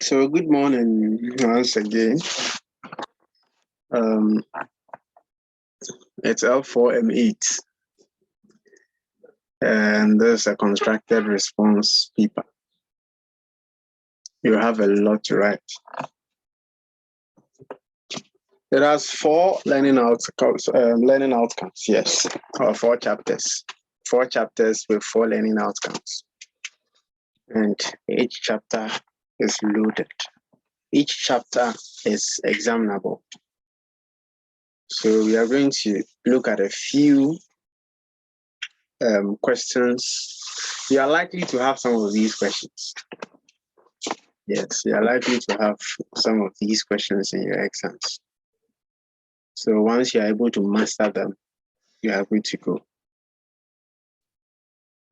So good morning once again. It's L4M8, and there's a constructed response paper. You have a lot to write. It has 4 learning outcomes. Yes, or 4 chapters. 4 chapters with 4 learning outcomes, and each chapter is loaded. Each chapter is examinable. So we are going to look at a few questions. You are likely to have some of these questions. Yes, you are likely to have some of these questions in your exams. So once you are able to master them, you are good to go.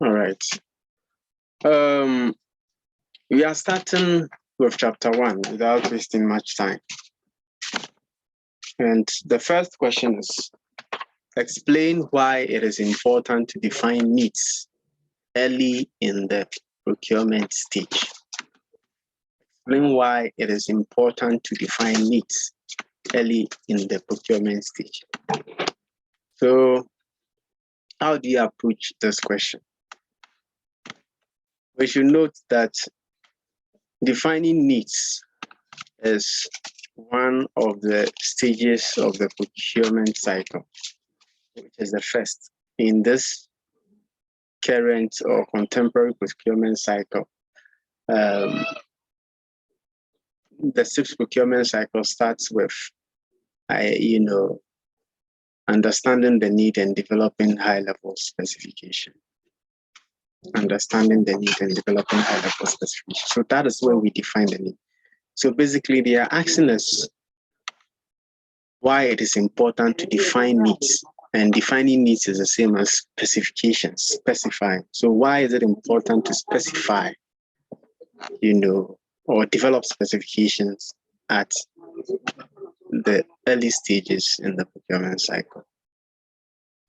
All right. We are starting with chapter 1 without wasting much time. And the first question is, explain why it is important to define needs early in the procurement stage. Explain why it is important to define needs early in the procurement stage. So, how do you approach this question? We should note that defining needs is one of the stages of the procurement cycle, which is the first. In this current or contemporary procurement cycle, the CIPS procurement cycle starts with, understanding the need and developing high-level specification. Understanding the need and developing high-level specification. So that is where we define the need. So basically, they are asking us why it is important to define needs. And defining needs is the same as specifications, specifying. So why is it important to specify, or develop specifications at the early stages in the procurement cycle?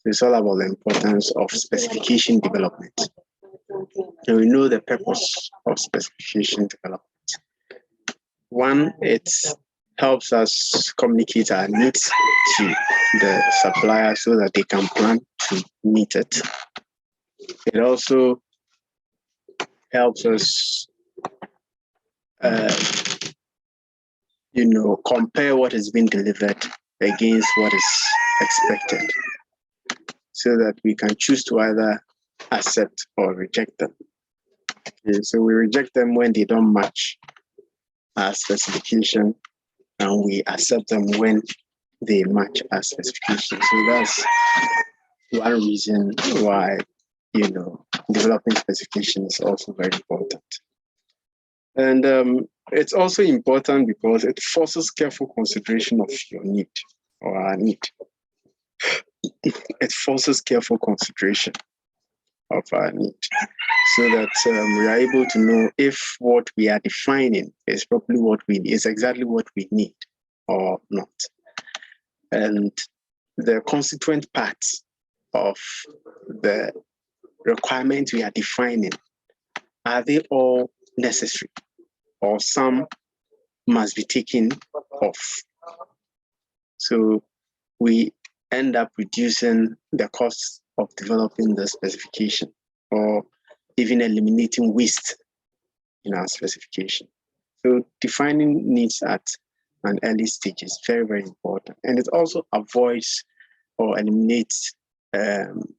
So it's all about the importance of specification development. And we know the purpose of specification development. One, it helps us communicate our needs to the supplier so that they can plan to meet it. It also helps us, compare what is being delivered against what is expected, so that we can choose to either accept or reject them. Okay, so we reject them when they don't match our specification, and we accept them when they match our specification. So that's one reason why, developing specification is also very important. And it's also important because it forces careful consideration of your need or our need. It forces careful consideration of our need, so that we are able to know if what we are defining is probably is exactly what we need or not. And the constituent parts of the requirements we are defining, are they all necessary, or some must be taken off? So we end up reducing the cost of developing the specification, or even eliminating waste in our specification. So defining needs at an early stage is very, very important. And it also avoids or eliminates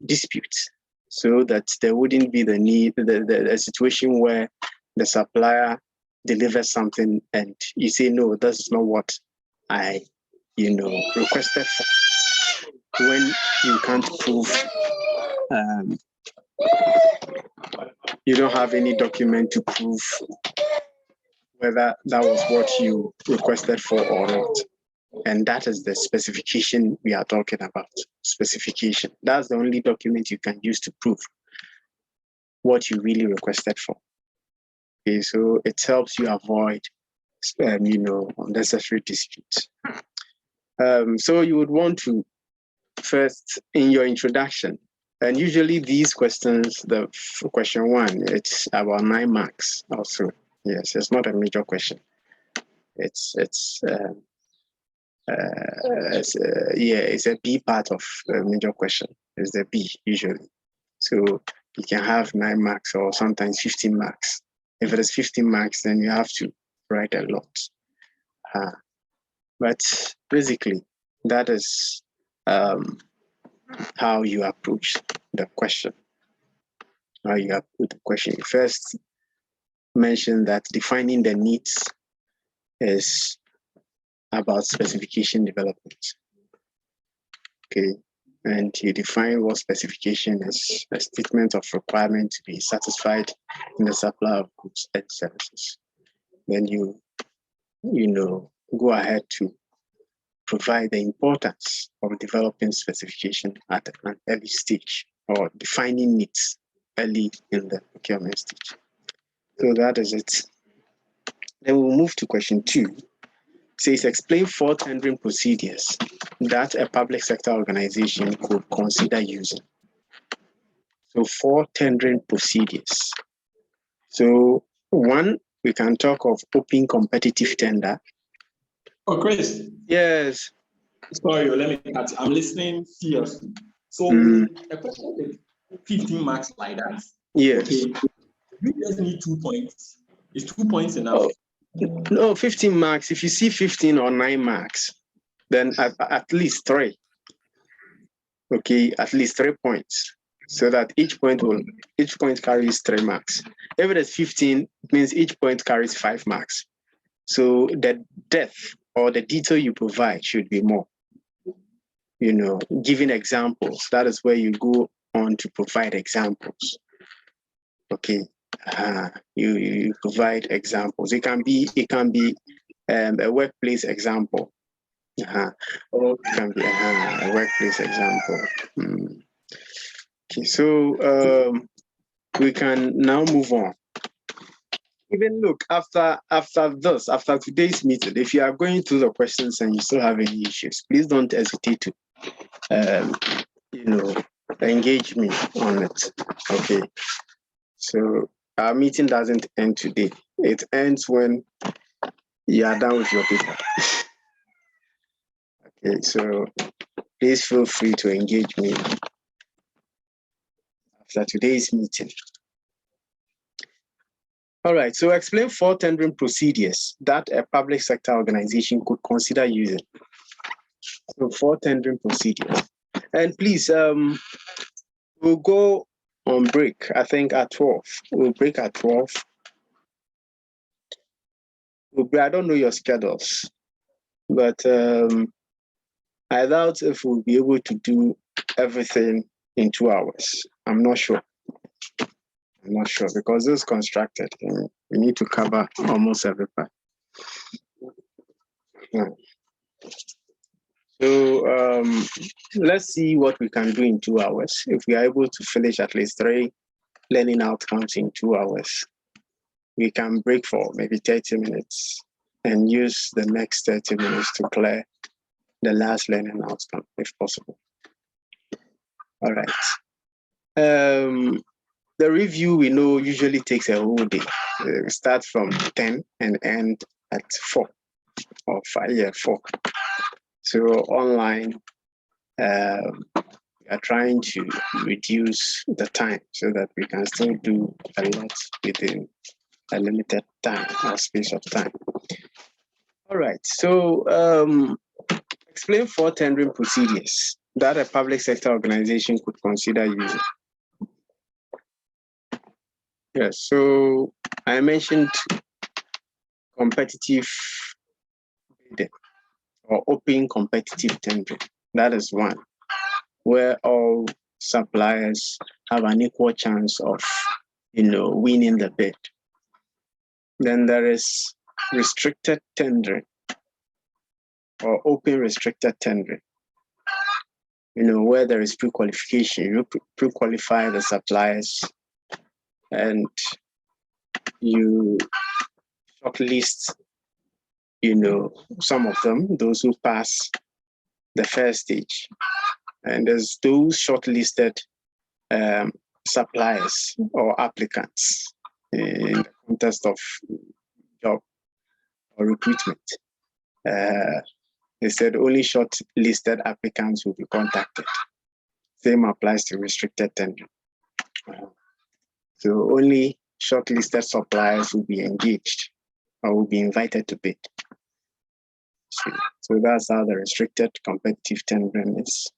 disputes, so that there wouldn't be the need, a situation where the supplier delivers something and you say, no, that's not what I, requested for, when you can't prove, you don't have any document to prove whether that was what you requested for or not. And that is the specification we are talking about. Specification. That's the only document you can use to prove what you really requested for. Okay, so it helps you avoid, unnecessary disputes. So you would want to first, in your introduction, and usually these questions, question 1, it's about 9 marks also. Yes, it's not a major question. it's a B part of a major question. It's the B usually. So you can have 9 marks or sometimes 15 marks. If it is 15 marks, then you have to write a lot. But basically, that is how you approach the question. How you approach the question. You first mention that defining the needs is about specification development. Okay, and you define what specification is: a statement of requirement to be satisfied in the supply of goods and services. Then you go ahead to provide the importance of developing specification at an early stage, or defining needs early in the procurement stage. So that is it. Then we'll move to question 2. It says, explain 4 tendering procedures that a public sector organization could consider using. So 4 tendering procedures. So 1, we can talk of open competitive tender. Oh, Chris. Yes. Sorry, let me cut. I'm listening seriously. So a question with 15 marks like that. Yes. Okay. You just need 2 points. Is 2 points enough? Oh, no, 15 marks. If you see 15 or 9 marks, then at least 3. Okay, at least 3 points. So that each point carries 3 marks. If it is 15, it means each point carries 5 marks. So the depth or the detail you provide should be more. Giving examples. That is where you go on to provide examples. Okay. You provide examples. It can be a workplace example. Or it can be a workplace example. Okay, so we can now move on. Even look, after today's meeting, if you are going through the questions and you still have any issues, please don't hesitate to engage me on it. Okay. So our meeting doesn't end today. It ends when you are done with your paper. Okay, so please feel free to engage me after today's meeting. All right, so explain 4 tendering procedures that a public sector organization could consider using. So 4 tendering procedures. And please, we'll go on break, I think at 12. We'll break at 12. I don't know your schedules, but I doubt if we'll be able to do everything in 2 hours. I'm not sure because this is constructed and we need to cover almost every part. Yeah. So let's see what we can do in 2 hours. If we are able to finish at least 3 learning outcomes in 2 hours, we can break for maybe 30 minutes and use the next 30 minutes to clear the last learning outcome, if possible. All right. The review, we know, usually takes a whole day. We start from 10 and end at 4 or 5, 4. So online, we are trying to reduce the time so that we can still do a lot within a limited time or space of time. All right, so explain 4 tendering procedures that a public sector organization could consider using. Yes, so I mentioned competitive bidding or open competitive tendering. That is one, where all suppliers have an equal chance of, winning the bid. Then there is restricted tendering or open restricted tendering, where there is pre-qualification. You pre-qualify the suppliers and you shortlist, some of them, those who pass the first stage. And there's those shortlisted suppliers or applicants in the context of job or recruitment. They said only shortlisted applicants will be contacted. Same applies to restricted tendering. So only shortlisted suppliers will be engaged or will be invited to bid. So that's how the restricted competitive tendering is.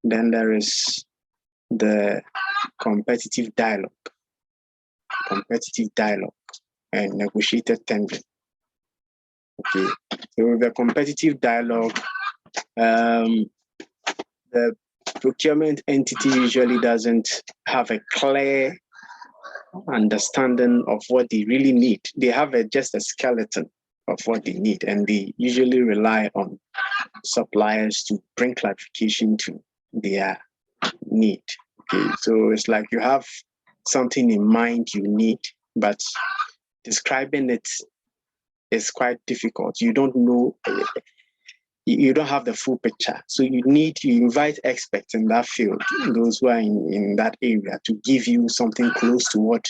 Then there is the competitive dialogue and negotiated tendering. Okay, so the competitive dialogue, the procurement entity usually doesn't have a clear understanding of what they really need. They have just a skeleton of what they need, and they usually rely on suppliers to bring clarification to their need. Okay, so it's like you have something in mind you need, but describing it is quite difficult. You don't know, you don't have the full picture. So you invite experts in that field, those who are in that area, to give you something close to what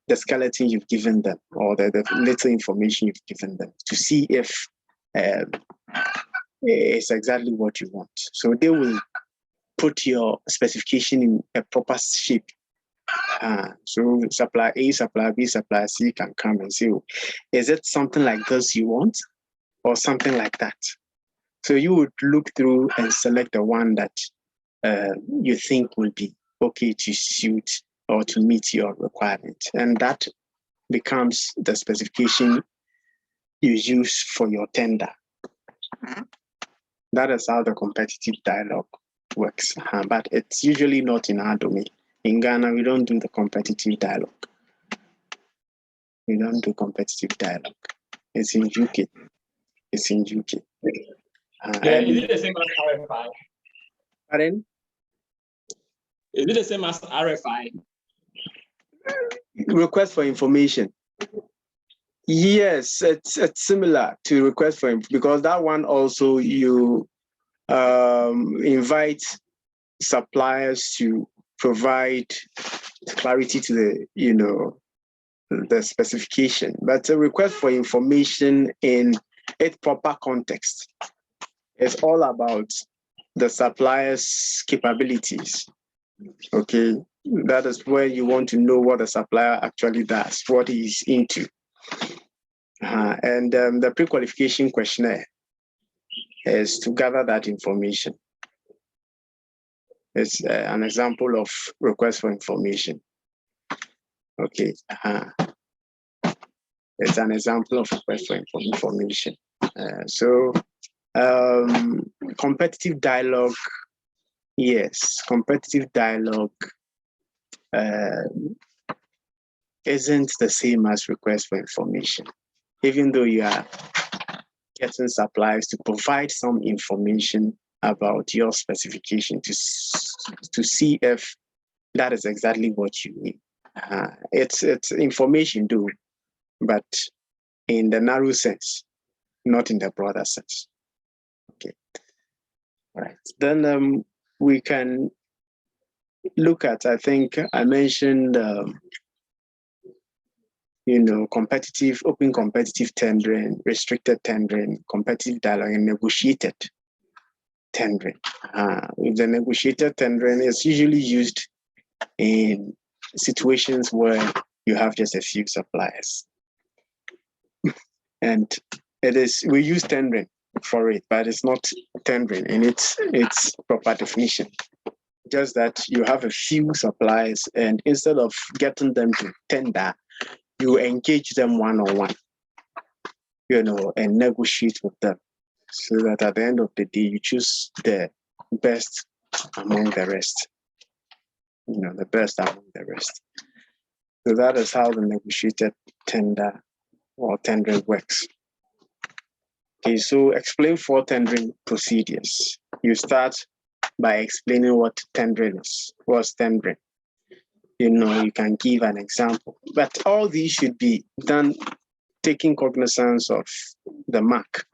the skeleton you've given them, or the little information you've given them, to see if it's exactly what you want. So they will put your specification in a proper shape. So supplier A, supplier B, supplier C can come and say, oh, is it something like this you want, or something like that? So you would look through and select the one that you think will be okay to suit or to meet your requirement. And that becomes the specification you use for your tender. That is how the competitive dialogue works. But it's usually not in our domain. In Ghana, we don't do the competitive dialogue. We don't do competitive dialogue. It's in UK. It's in UK. Is it the same as RFI? Pardon? Is it the same as RFI? Request for information. Yes, it's similar to request for information, because that one also you invite suppliers to provide clarity to the specification. But a request for information in its proper context is all about the supplier's capabilities. Okay, that is where you want to know what the supplier actually does, what he's into. And the pre-qualification questionnaire is to gather that information. It's an example of request for information. Okay, it's an example of request for information. Competitive dialogue, yes, competitive dialogue isn't the same as request for information, even though you are getting suppliers to provide some information about your specification to see if that is exactly what you need. It's information though, but in the narrow sense, not in the broader sense. Okay. All right. Then we can look at, I think I mentioned, competitive, open competitive tendering, restricted tendering, competitive dialogue, and negotiated tendering. The negotiated tendering is usually used in situations where you have just a few suppliers. And we use tendering for it, but it's not tendering in its proper definition. Just that you have a few suppliers, and instead of getting them to tender, you engage them one-on-one, and negotiate with them, so that at the end of the day, you choose the best among the rest. The best among the rest. So that is how the negotiated tender or tendering works. Okay, so explain 4 tendering procedures. You start by explaining what tendering is. What's tendering? You can give an example, but all these should be done taking cognizance of the mark.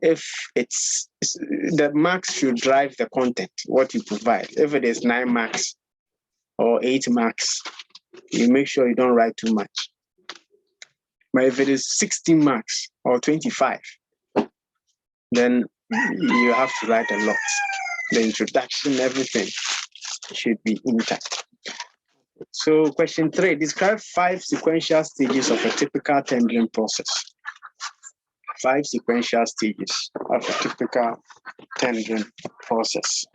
If the marks should drive the content, what you provide. If it is 9 marks or 8 marks, you make sure you don't write too much. But if it is 60 marks or 25, then you have to write a lot. The introduction, everything should be intact. So question 3, describe 5 sequential stages of a typical tendering process. 5 sequential stages of a typical tendering process.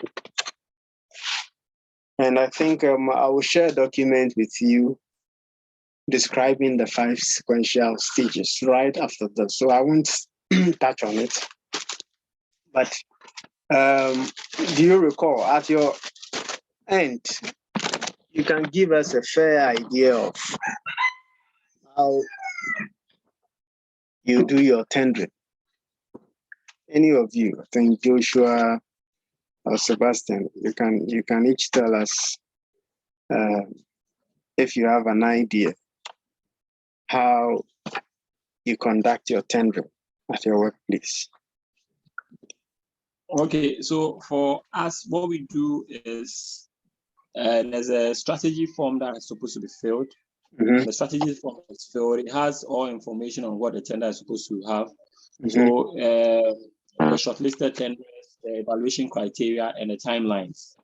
And I think I will share a document with you describing the 5 sequential stages right after that. So I won't touch on it. But do you recall at your end, you can give us a fair idea of how you do your tendering? Any of you, I think Joshua or Sebastian, you can each tell us if you have an idea how you conduct your tendering at your workplace. Okay, so for us, what we do is there's a strategy form that is supposed to be filled. Mm-hmm. The strategy form is filled. It has all information on what the tender is supposed to have. Mm-hmm. So the shortlisted tenders, the evaluation criteria, and the timelines.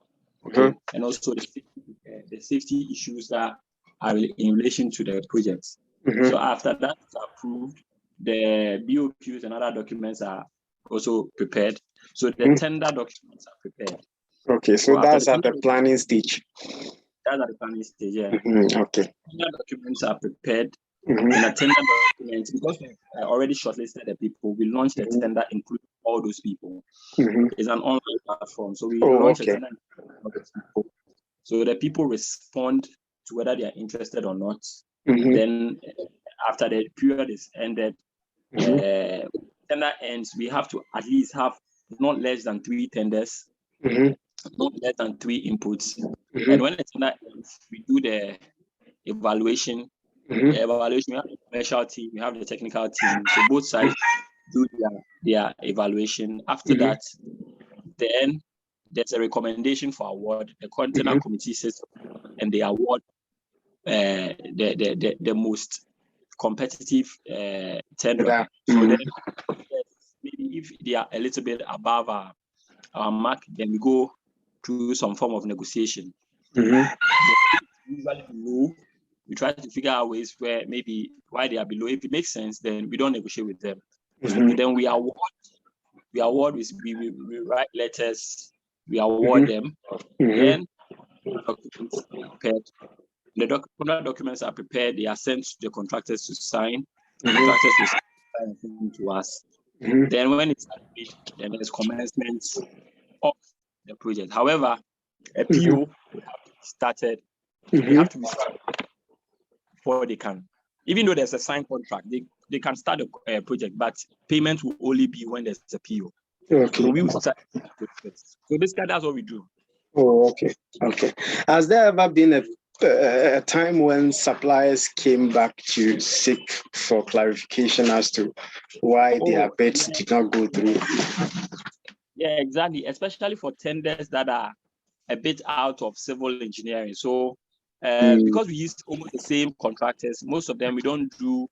Okay, Mm-hmm. and also the safety issues that are in relation to the project. Mm-hmm. So after that is approved, the BOQs and other documents are also prepared. So the tender documents are prepared. Okay, so that's at the planning stage. That's at the planning stage, yeah. Mm-hmm. Okay. Tender documents are prepared. Mm-hmm. And the tender documents, because we already shortlisted the people, we launched the tender including all those people. Mm-hmm. It's an online platform, so we launch a tender. So the people respond to whether they are interested or not. Mm-hmm. Then after the period is ended, tender ends, we have to at least have not less than 3 tenders, not less than 3 inputs. And when the tender ends, we do the evaluation. The evaluation, we have the commercial team, we have the technical team. So both sides do their evaluation. After that, then there's a recommendation for award. The contender committee sits and they award the most competitive tender. So then maybe if they are a little bit above our mark, then we go through some form of negotiation. Usually below, we try to figure out ways where maybe why they are below. If it makes sense, then we don't negotiate with them. So then we award, we write letters, we award them. Then documents are prepared. The documents are prepared, they are sent to the contractors to sign. The contractors will sign and to us. Then when it's agreed, then there's commencement of the project. However, a PO will have to be started. They have to be started before they can. Even though there's a signed contract, they can start a project, but payment will only be when there's a PO. Okay. So we will start. So basically, that's what we do. Oh, okay. Okay. Has there ever been a time when suppliers came back to seek for clarification as to why their bids did not go through? Yeah, exactly. Especially for tenders that are a bit out of civil engineering. So because we use almost the same contractors, most of them we don't do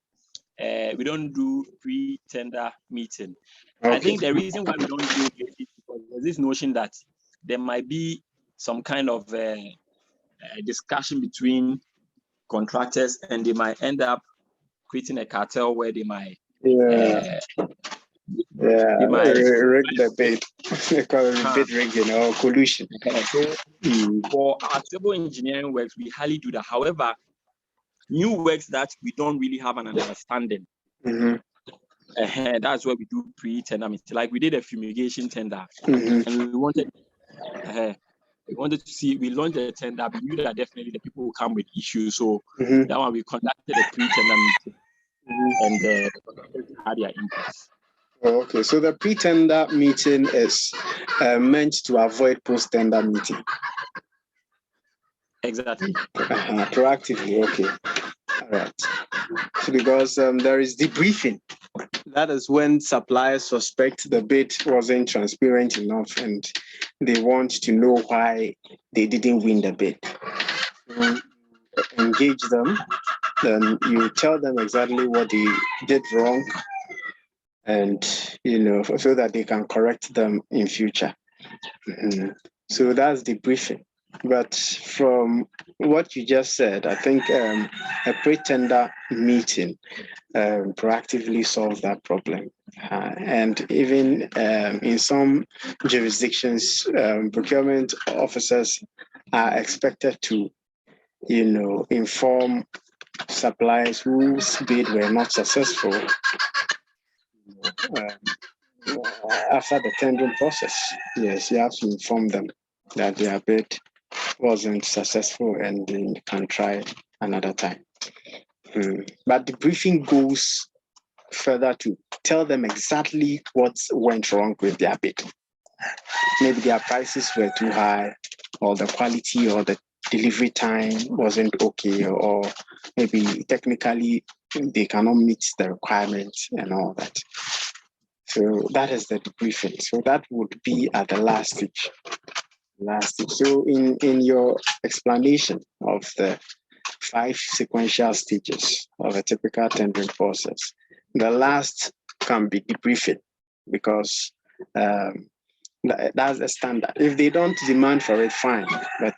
pre-tender meeting. Okay. I think the reason why we don't do it is because there's this notion that there might be some kind of discussion between contractors and they might end up creating a cartel where they might they might rig the bid. They call it bid rigging or collusion. So for our civil engineering works, we hardly do that. However, new works that we don't really have an understanding, that's where we do pre-tender meeting. Like we did a fumigation tender, and we wanted to see, we launched the tender, we knew that definitely the people will come with issues. So that one we conducted a pre-tender meeting, and the had their inputs. Okay, so the pre-tender meeting is meant to avoid post-tender meeting. Exactly. Proactively, okay. All right. Because there is debriefing. That is when suppliers suspect the bid wasn't transparent enough and they want to know why they didn't win the bid. Engage them then you tell them exactly what they did wrong, and so that they can correct them in future. So that's the briefing. But from what you just said, I think a pre-tender meeting proactively solves that problem. And even in some jurisdictions, procurement officers are expected to, inform suppliers whose bid were not successful after the tendering process. Yes, you have to inform them that their bid wasn't successful and they can try another time. But the briefing goes further to tell them exactly what went wrong with their bid. Maybe their prices were too high, or the quality or the delivery time wasn't okay, or maybe technically they cannot meet the requirements and all that. So that is the debriefing. So that would be at the last stage. So in your explanation of the 5 sequential stages of a typical tendering process, the last can be debriefing, because that's the standard. If they don't demand for it, fine. But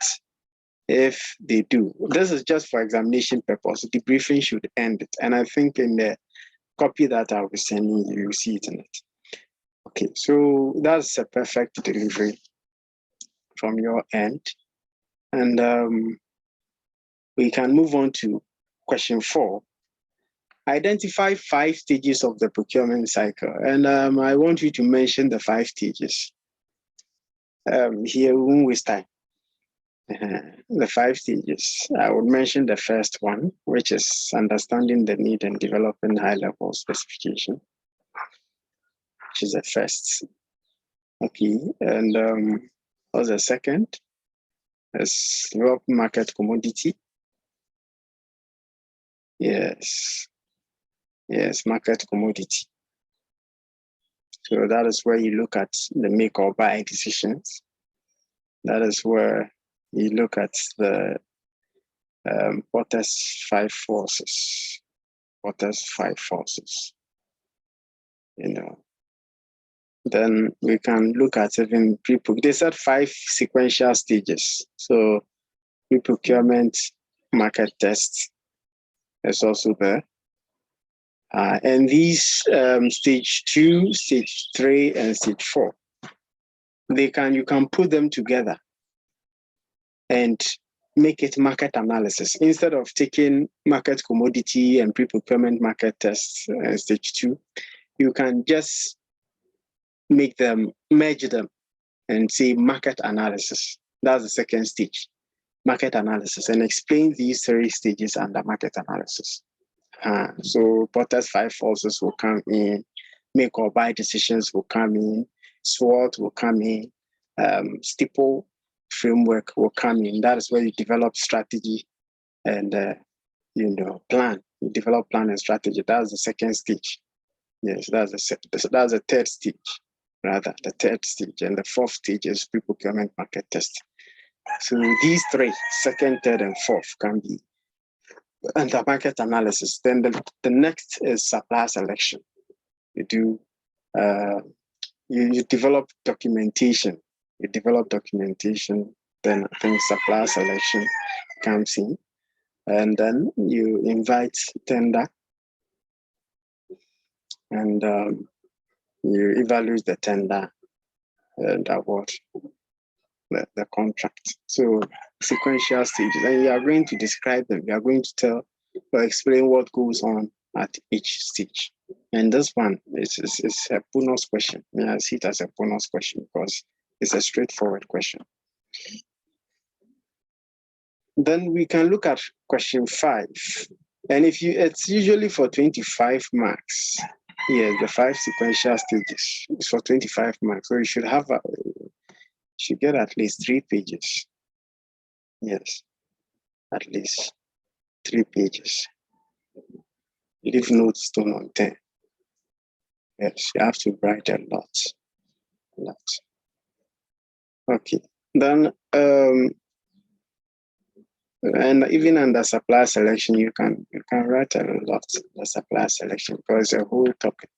if they do, this is just for examination purpose. Debriefing should end it. And I think in the copy that I'll be sending you, you'll see it in it. Okay, so that's a perfect delivery from your end. And we can move on to question 4. Identify 5 stages of the procurement cycle. And I want you to mention the 5 stages. Here, we won't waste time. The 5 stages. I would mention the first one, which is understanding the need and developing high-level specification, which is the first. Okay, and what's the second? Is develop market commodity. Yes, market commodity. So that is where you look at the make or buy decisions. That is where you look at the Porter's 5 forces. Then we can look at even they said 5 sequential stages. So pre-procurement market test is also there. And these stage 2, stage 3, and stage 4, you can put them together and make it market analysis. Instead of taking market commodity and pre-procurement market tests stage 2, you can just merge them and say market analysis. That's the second stage, market analysis, and explain these 3 stages under market analysis. So Porter's 5 forces will come in, make or buy decisions will come in, SWOT will come in, Steeple framework will come in. That is where you develop strategy and plan. You develop plan and strategy. That's the second stage. Yes, that's the third stage, rather, the third stage. And the 4th stage is pre-procurement market test. So these 3, second, third, and 4th, can be under market analysis. Then the next is supplier selection. You do you develop documentation. Then I think supplier selection comes in, and then you invite tender, and you evaluate the tender and award the contract. So sequential stages, and you are going to describe them. You are going to tell or explain what goes on at each stage. And this one is a bonus question. I see it as a bonus question because it's a straightforward question. Then we can look at question 5. And it's usually for 25 marks. Yes, the 5 sequential stages is for 25 marks. So you should get at least 3 pages. Yes, at least 3 pages. Leave notes to on 10. Yes, you have to write a lot. Okay, then And even under supply selection, you can write a lot the supply selection because it's a whole topic.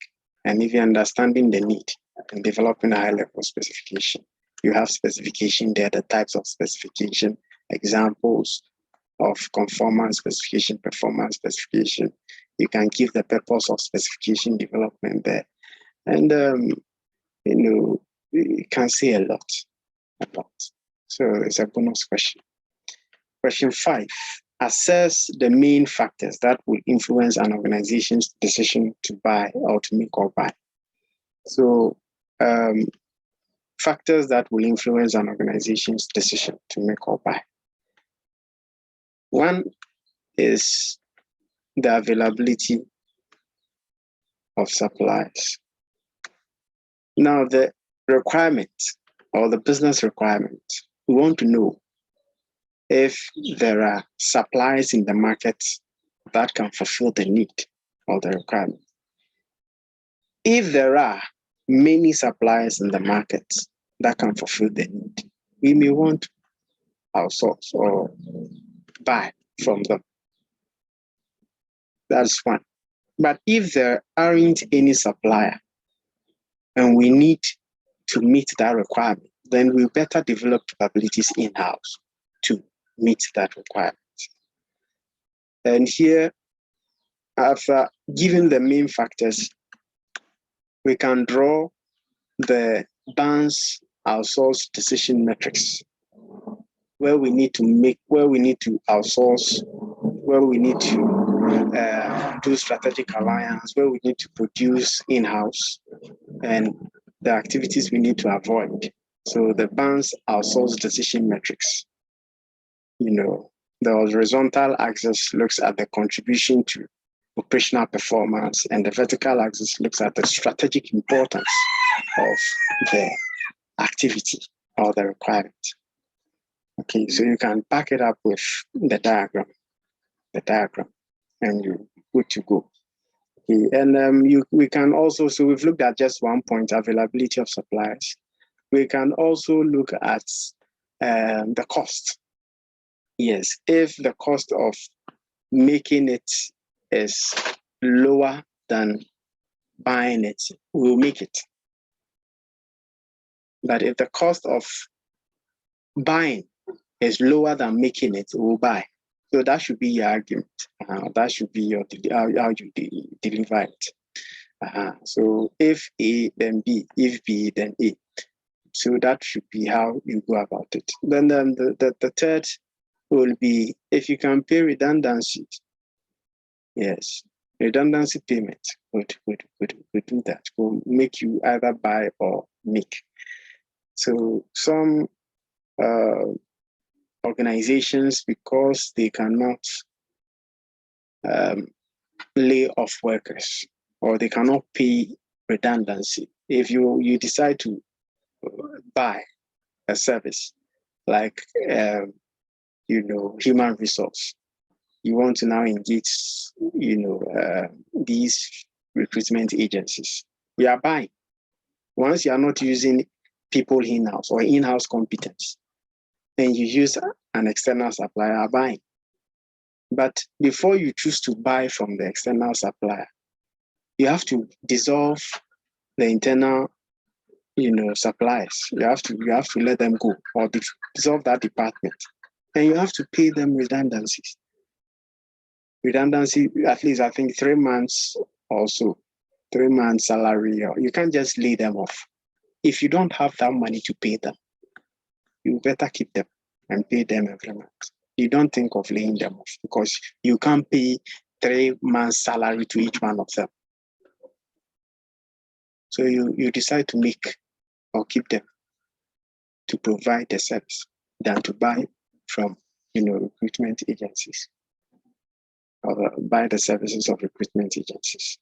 And even understanding the need and developing a high level specification. You have specification there, the types of specification, examples of conformance specification, performance specification. You can give the purpose of specification development there. And, you can say a lot. So it's a bonus question. Question 5, assess the main factors that will influence an organization's decision to buy or to make or buy. So factors that will influence an organization's decision to make or buy. One is the availability of supplies. Now, the requirement or the business requirement, we want to know if there are supplies in the market that can fulfill the need or the requirement. If there are many suppliers in the market that can fulfill the need, we may want to outsource or buy from them. That's one. But if there aren't any supplier and we need to meet that requirement, then we better develop capabilities in-house to meet that requirement. And here, after given the main factors, we can draw the BANS outsource decision metrics, where we need to outsource, where we need to do strategic alliance, where we need to produce in-house, and the activities we need to avoid. So the BANS outsource decision metrics, the horizontal axis looks at the contribution to operational performance, and the vertical axis looks at the strategic importance of the activity or the requirement. Okay, so you can back it up with the diagram, and you're good to go. Okay, and we can also, so we've looked at just one point, availability of supplies. We can also look at the cost. Yes, if the cost of making it is lower than buying it, we'll make it. But if the cost of buying is lower than making it, we'll buy. So that should be your argument. That should be your how you deliver it. So if A, then B. If B, then A. So that should be how you go about it. Then the third will be if you can pay redundancy. Yes, redundancy payment would do that. Will make you either buy or make. So some organizations, because they cannot lay off workers or they cannot pay redundancy, if you decide to buy a service like human resource, you want to now engage these recruitment agencies. We are buying. Once you are not using people in-house or in-house competence, and you use an external supplier, buying. But before you choose to buy from the external supplier, you have to dissolve the internal suppliers. You have to let them go or dissolve that department. And you have to pay them redundancies. Redundancy, at least I think 3 months or so, 3 months salary. You can't just lay them off. If you don't have that money to pay them, you better keep them and pay them every month. You don't think of laying them off because you can't pay 3 months salary to each one of them. So you decide to make or keep them to provide the service than to buy from recruitment agencies or buy the services of recruitment agencies.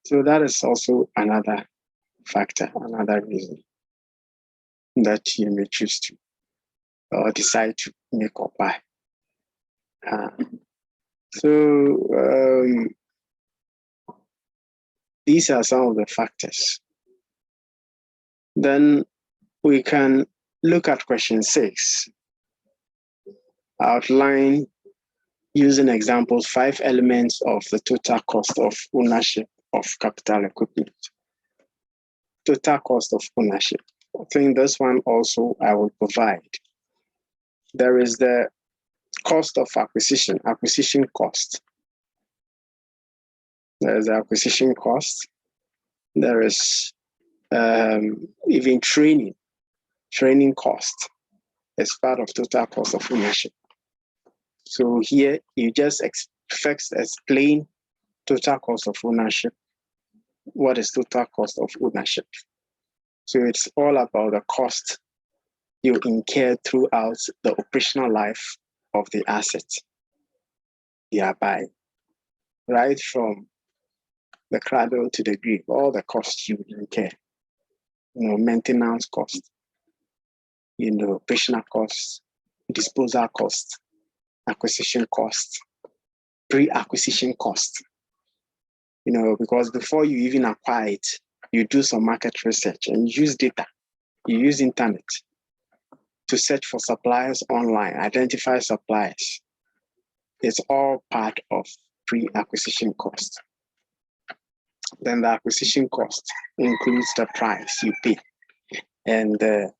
So that is also another factor, another reason that you may choose to or decide to make or buy. These are some of the factors. Then we can look at question 6. Outline using examples, 5 elements of the total cost of ownership of capital equipment. Total cost of ownership. I think this one also I will provide. There is the cost of acquisition cost. There is the acquisition cost. There is even training cost as part of total cost of ownership. So here you just first explain total cost of ownership. What is total cost of ownership? So it's all about the cost you incur throughout the operational life of the asset you are buying, right from the cradle to the grave, all the costs you incur, maintenance cost, operational costs, disposal cost, acquisition cost, pre-acquisition cost. Because before you even acquire it, you do some market research and use data. You use internet to search for suppliers online, identify suppliers. It's all part of pre-acquisition cost. Then the acquisition cost includes the price you pay and the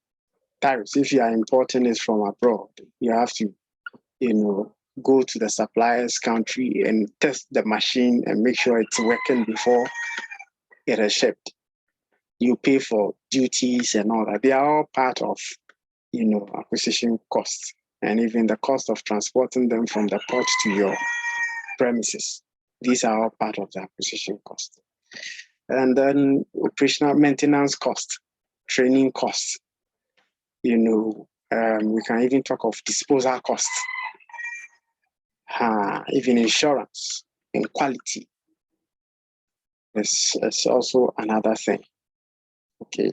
tariffs. If you are importing it from abroad, you have to, go to the supplier's country and test the machine and make sure it's working before it is shipped. You pay for duties and all that. They are all part of, acquisition costs, and even the cost of transporting them from the port to your premises. These are all part of the acquisition cost. And then operational maintenance cost, training costs. We can even talk of disposal costs, even insurance and quality. It's also another thing. Okay,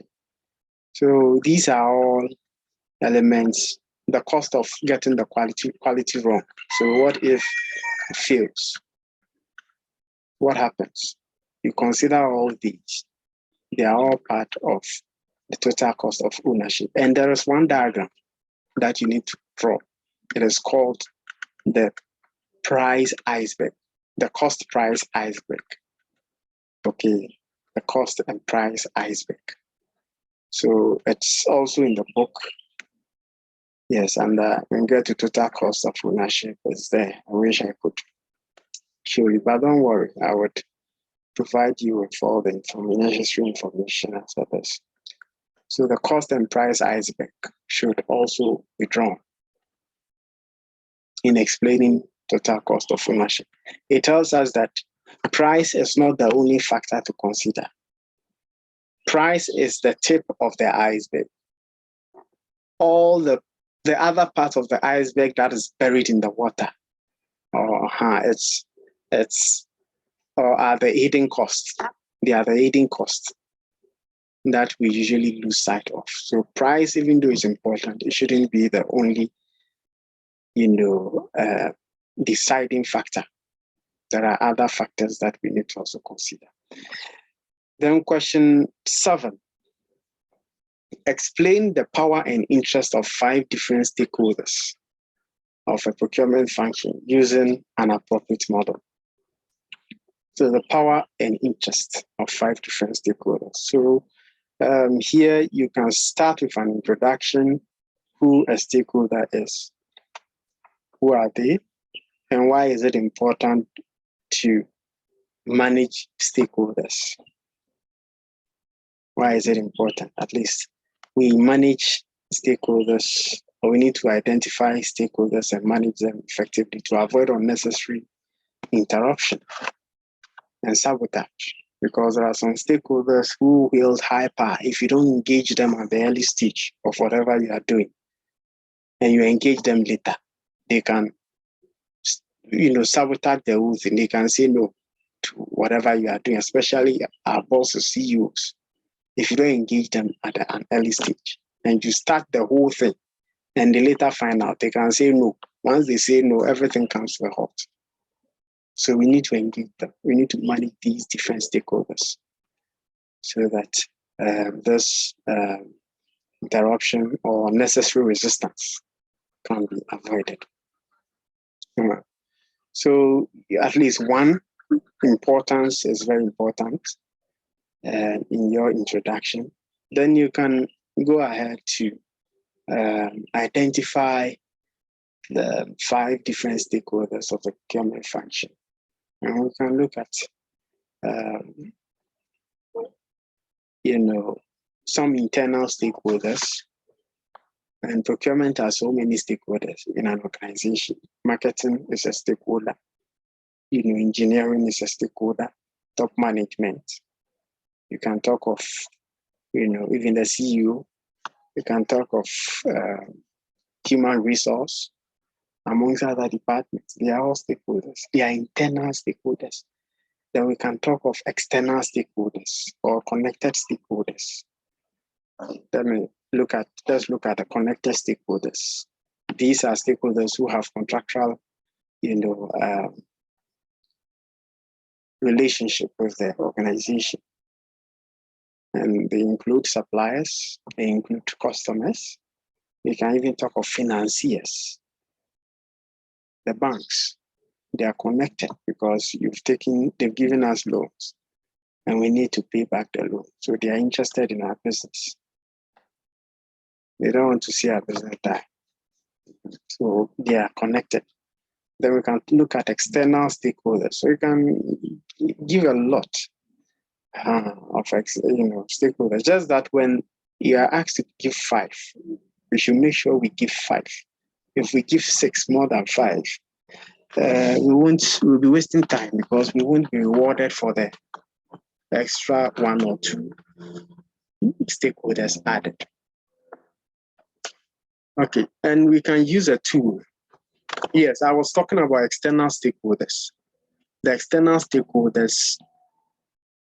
so these are all elements. The cost of getting the quality wrong. So what if it fails? What happens? You consider all these. They are all part of the total cost of ownership. And there is one diagram that you need to draw. It is called the price iceberg, the cost price iceberg. Okay, the cost and price iceberg. So it's also in the book. Yes, and when you get to total cost of ownership, it's there. I wish I could show you, but don't worry, I would provide you with all the necessary information after this. So the cost and price iceberg should also be drawn in explaining total cost of ownership. It tells us that price is not the only factor to consider. Price is the tip of the iceberg. All the other part of the iceberg that is buried in the water, are the hidden costs. They are the hidden costs that we usually lose sight of. So price, even though it's important, it shouldn't be the only, deciding factor. There are other factors that we need to also consider. Then question 7. Explain the power and interest of 5 different stakeholders of a procurement function using an appropriate model. So the power and interest of 5 different stakeholders. So here you can start with an introduction, who a stakeholder is, who are they, and why is it important to manage stakeholders? Why is it important? At least we manage stakeholders, or we need to identify stakeholders and manage them effectively to avoid unnecessary interruption and sabotage. Because there are some stakeholders who wield high power. If you don't engage them at the early stage of whatever you are doing, and you engage them later, they can, sabotage the whole thing. They can say no to whatever you are doing, especially our bosses, CEOs. If you don't engage them at an early stage and you start the whole thing and they later find out, they can say no. Once they say no, everything comes to a halt. So we need to engage them. We need to manage these different stakeholders so that this interruption or necessary resistance can be avoided. So at least one importance is very important in your introduction. Then you can go ahead to identify the 5 different stakeholders of the procurement function. And we can look at, some internal stakeholders. And procurement has so many stakeholders in an organization. Marketing is a stakeholder. Engineering is a stakeholder. Top management. You can talk of, even the CEO. You can talk of human resource, amongst other departments. They are all stakeholders. They are internal stakeholders. Then we can talk of external stakeholders or connected stakeholders. Let's look at the connected stakeholders. These are stakeholders who have contractual, relationship with the organization. And they include suppliers, they include customers. We can even talk of financiers, the banks. They are connected because they've given us loans and we need to pay back the loan. So they are interested in our business. They don't want to see our business die. So they are connected. Then we can look at external stakeholders. So you can give a lot of stakeholders. Just that when you are asked to give 5, we should make sure we give 5. If we give 6 more than 5, we'll be wasting time because we won't be rewarded for the extra 1 or 2 stakeholders added. Okay, and we can use a tool. Yes, I was talking about external stakeholders. The external stakeholders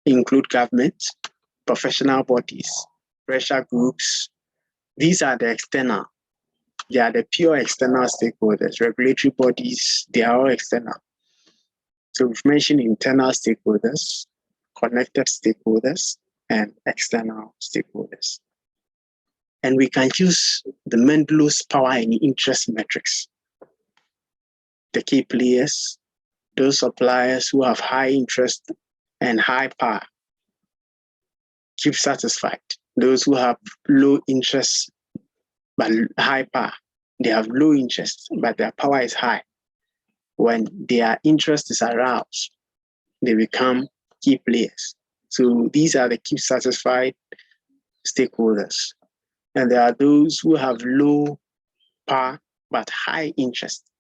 include government, professional bodies, pressure groups. These are the external. They are the pure external stakeholders. Regulatory bodies, they are all external. So we've mentioned internal stakeholders, connected stakeholders, and external stakeholders. And we can use the Mendelow's power and interest metrics. The key players, those suppliers who have high interest and high power, keep satisfied. Those who have low interest but high power, they have low interest, but their power is high. When their interest is aroused, they become key players. So these are the keep satisfied stakeholders. And there are those who have low power but high interest,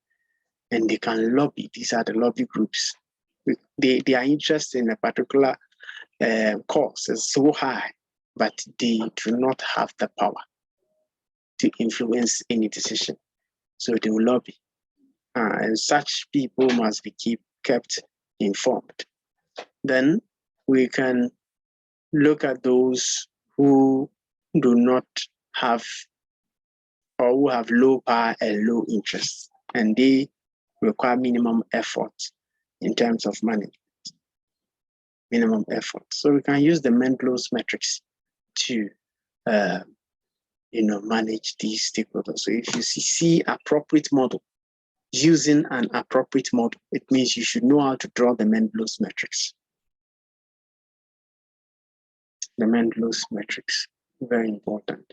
and they can lobby. These are the lobby groups. Their interest in a particular cause is so high, but they do not have the power to influence any decision. So they will lobby. And such people must be kept informed. Then we can look at those who do not have or who have low power and low interest, and they require minimum effort in terms of management. Minimum effort. So we can use the Mendelow's metrics to manage these stakeholders. So if you see appropriate model, using an appropriate model, it means you should know how to draw the Mendelow's metrics. The Mendelow's metrics, very important.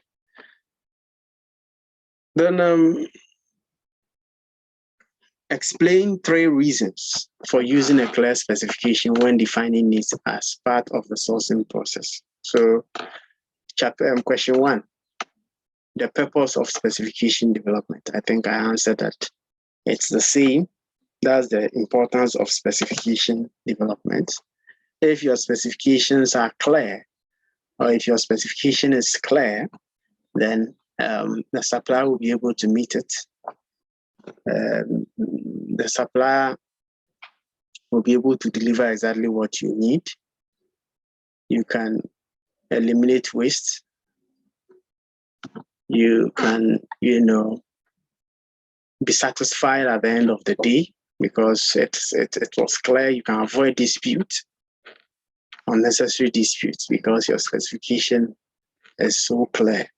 Then explain 3 reasons for using a clear specification when defining needs as part of the sourcing process. So question 1, the purpose of specification development. I think I answered that. It's the same. That's the importance of specification development. If your specifications are clear, or if your specification is clear, then the supplier will be able to meet it. The supplier will be able to deliver exactly what you need. You can eliminate waste. You can, be satisfied at the end of the day because it was clear. You can avoid dispute, unnecessary disputes, because your specification is so clear.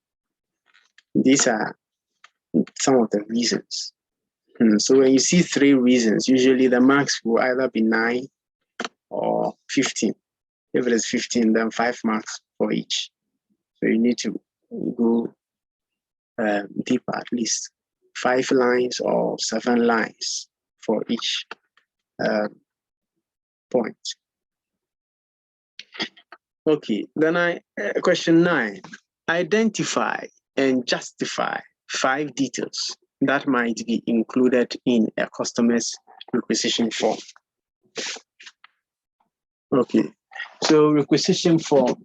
These are some of the reasons. So when you see 3 reasons, usually the marks will either be 9 or 15. If it is 15, then 5 marks for each. So you need to go deeper, at least 5 lines or 7 lines for each point. Okay, then question 9. Identify and justify 5 details that might be included in a customer's requisition form. Okay, so requisition form.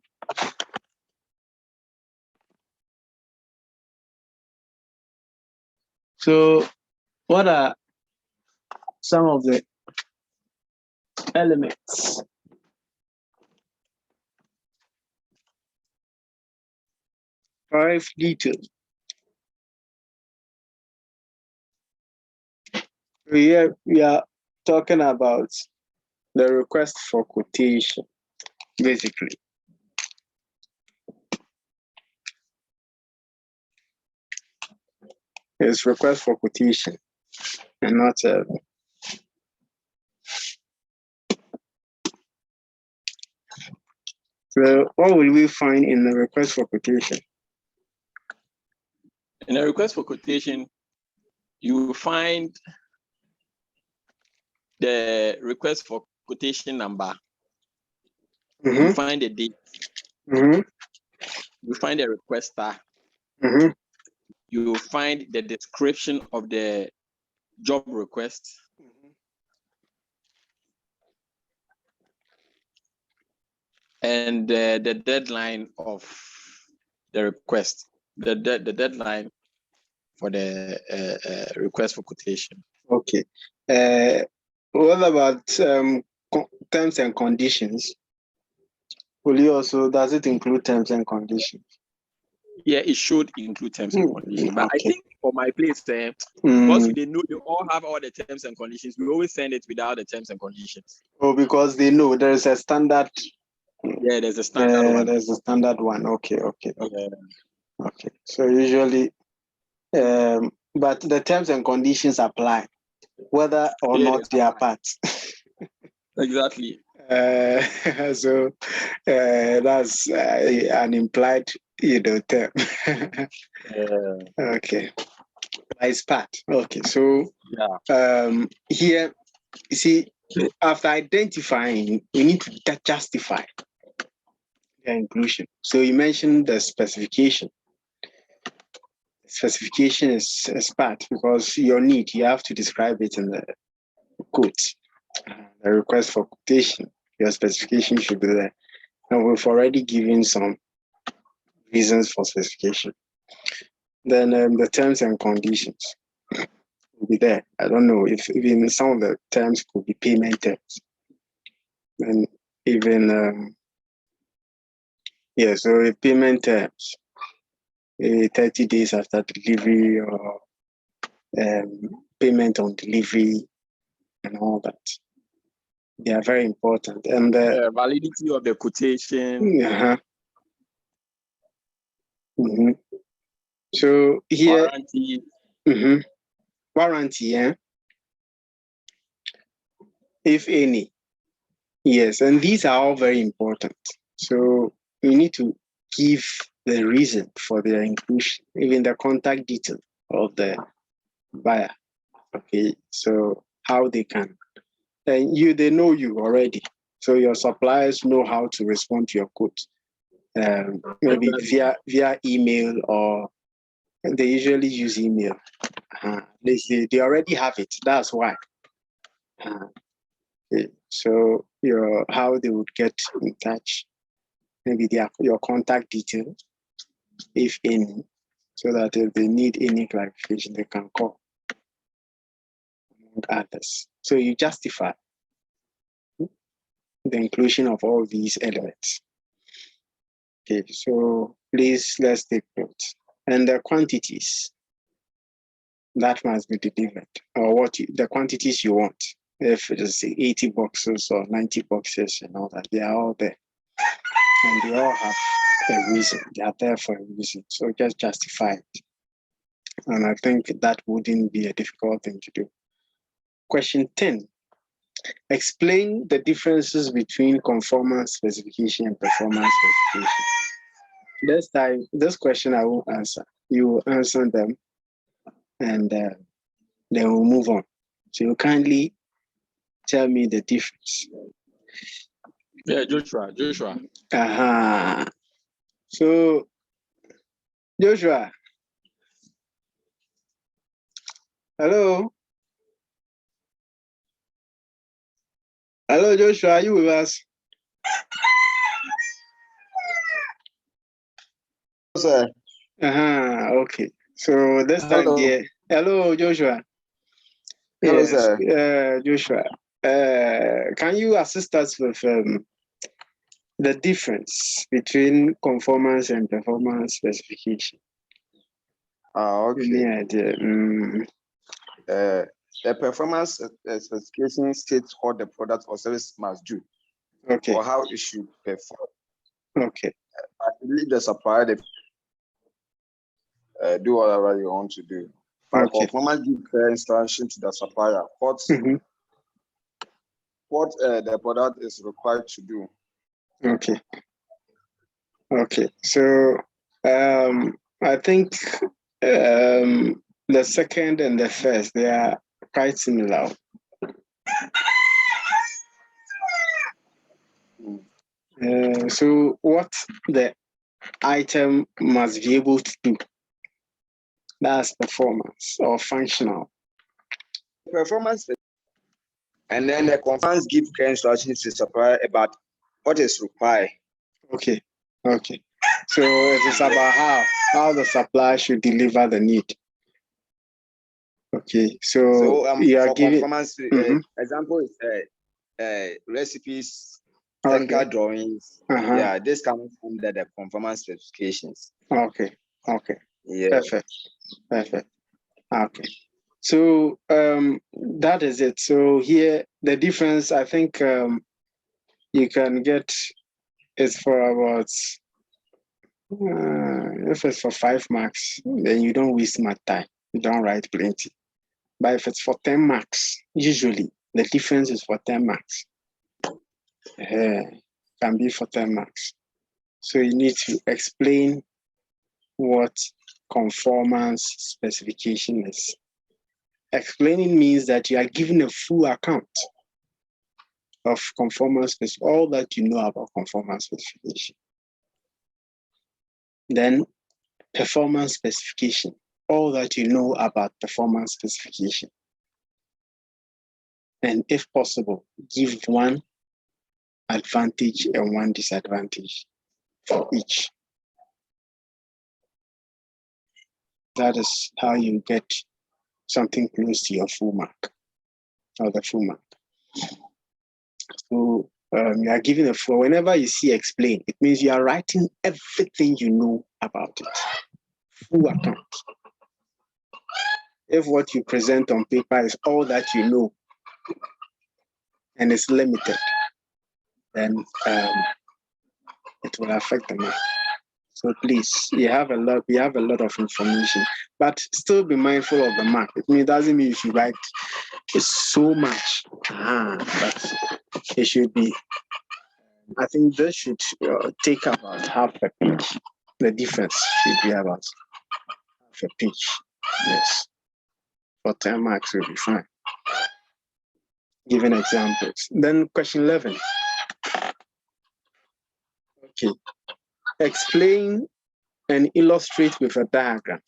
So what are some of the elements? Five details. Here we are talking about the request for quotation, basically. It's request for quotation and not so what will we find in the request for quotation? In a request for quotation, you will find the request for quotation number. You find the date. You find the requester. You find the description of the job request. And the deadline of the request, the deadline for the request for quotation. Okay. What about terms and conditions? Will you also, does it include terms and conditions? Yeah, it should include terms and conditions. But okay. I think for my place, once they know, they all have all the terms and conditions, we always send it without the terms and conditions. Oh, because they know there is a standard. Yeah, there's a standard one. There's a standard one. Okay. Yeah. Okay. So usually, but the terms and conditions apply, whether or not they are part. Exactly. So that's an implied, term. Okay. It's part. Okay. So here, you see, after identifying, we need to justify the inclusion. So you mentioned the specification. Specification is part because your need, you have to describe it in the quote. The request for quotation, your specification should be there. And we've already given some reasons for specification. Then the terms and conditions will be there. I don't know if even some of the terms could be payment terms. And even, so payment terms, 30 days after delivery or payment on delivery and all that. They are very important. And the validity of the quotation. So here, warranty. Warranty, yeah, if any. Yes, and these are all very important. So we need to give the reason for their inclusion, even the contact detail of the buyer. Okay, so how they can, and they know you already. So your suppliers know how to respond to your quote, maybe via email, or they usually use email. They already have it. That's why. Okay. So how they would get in touch, maybe your contact details, if any, so that if they need any clarification, they can call, among others. So you justify the inclusion of all these elements. Okay, so please let's take note. And the quantities that must be delivered, or the quantities you want. If it is 80 boxes or 90 boxes and all that, they are all there. And they all have a reason. They are there for a reason. So just justify it. And I think that wouldn't be a difficult thing to do. Question 10. Explain the differences between conformance specification and performance specification. This time, this question I won't answer. You will answer them, and then we'll move on. So you kindly tell me the difference. Yeah, Joshua. So, Joshua. Hello. Hello, Joshua. Are you with us? Sir. Okay. So this time, dear. Hello, Joshua. Hello, Yes, sir. Joshua. Can you assist us with the difference between conformance and performance specification? Okay. Any idea? The performance specification states what the product or service must do, Okay. or how it should perform. Okay. I believe the supplier do whatever you want to do. But conformance gives clear instruction to the supplier what the product is required to do. Okay. Okay. So I think the second and the first, they are quite similar. So what the item must be able to do, that's performance or functional. Performance, and then the conformance gives clear instructions to the supplier about what is required. Okay. Okay. So it is about how the supplier should deliver the need. Okay. So you are giving performance example is recipes, technical drawings. Yeah, this comes under the conformance specifications. Okay. Okay. Yeah. Perfect. Okay. So that is it. So here the difference, I think you can get is for about if it's for 5 marks, then you don't waste much time. You don't write plenty. But if it's for 10 marks, usually the difference is for 10 marks. Can be for 10 marks. So you need to explain what conformance specification is. Explaining means that you are giving a full account of conformance specification, all that you know about conformance specification. Then performance specification, all that you know about performance specification. And if possible, give one advantage and one disadvantage for each. That is how you get something close to your full mark, or the full mark. So you are giving a full, whenever you see explain, it means you are writing everything you know about it. Full account. If what you present on paper is all that you know and it's limited, then it will affect the mark. So please, we have a lot of information, but still be mindful of the mark. It doesn't mean you should write so much, but it should be. I think this should take about half a page. The difference should be about half a page. Yes, for 10 marks will be fine. Giving examples. Then question 11. Okay. Explain and illustrate with a diagram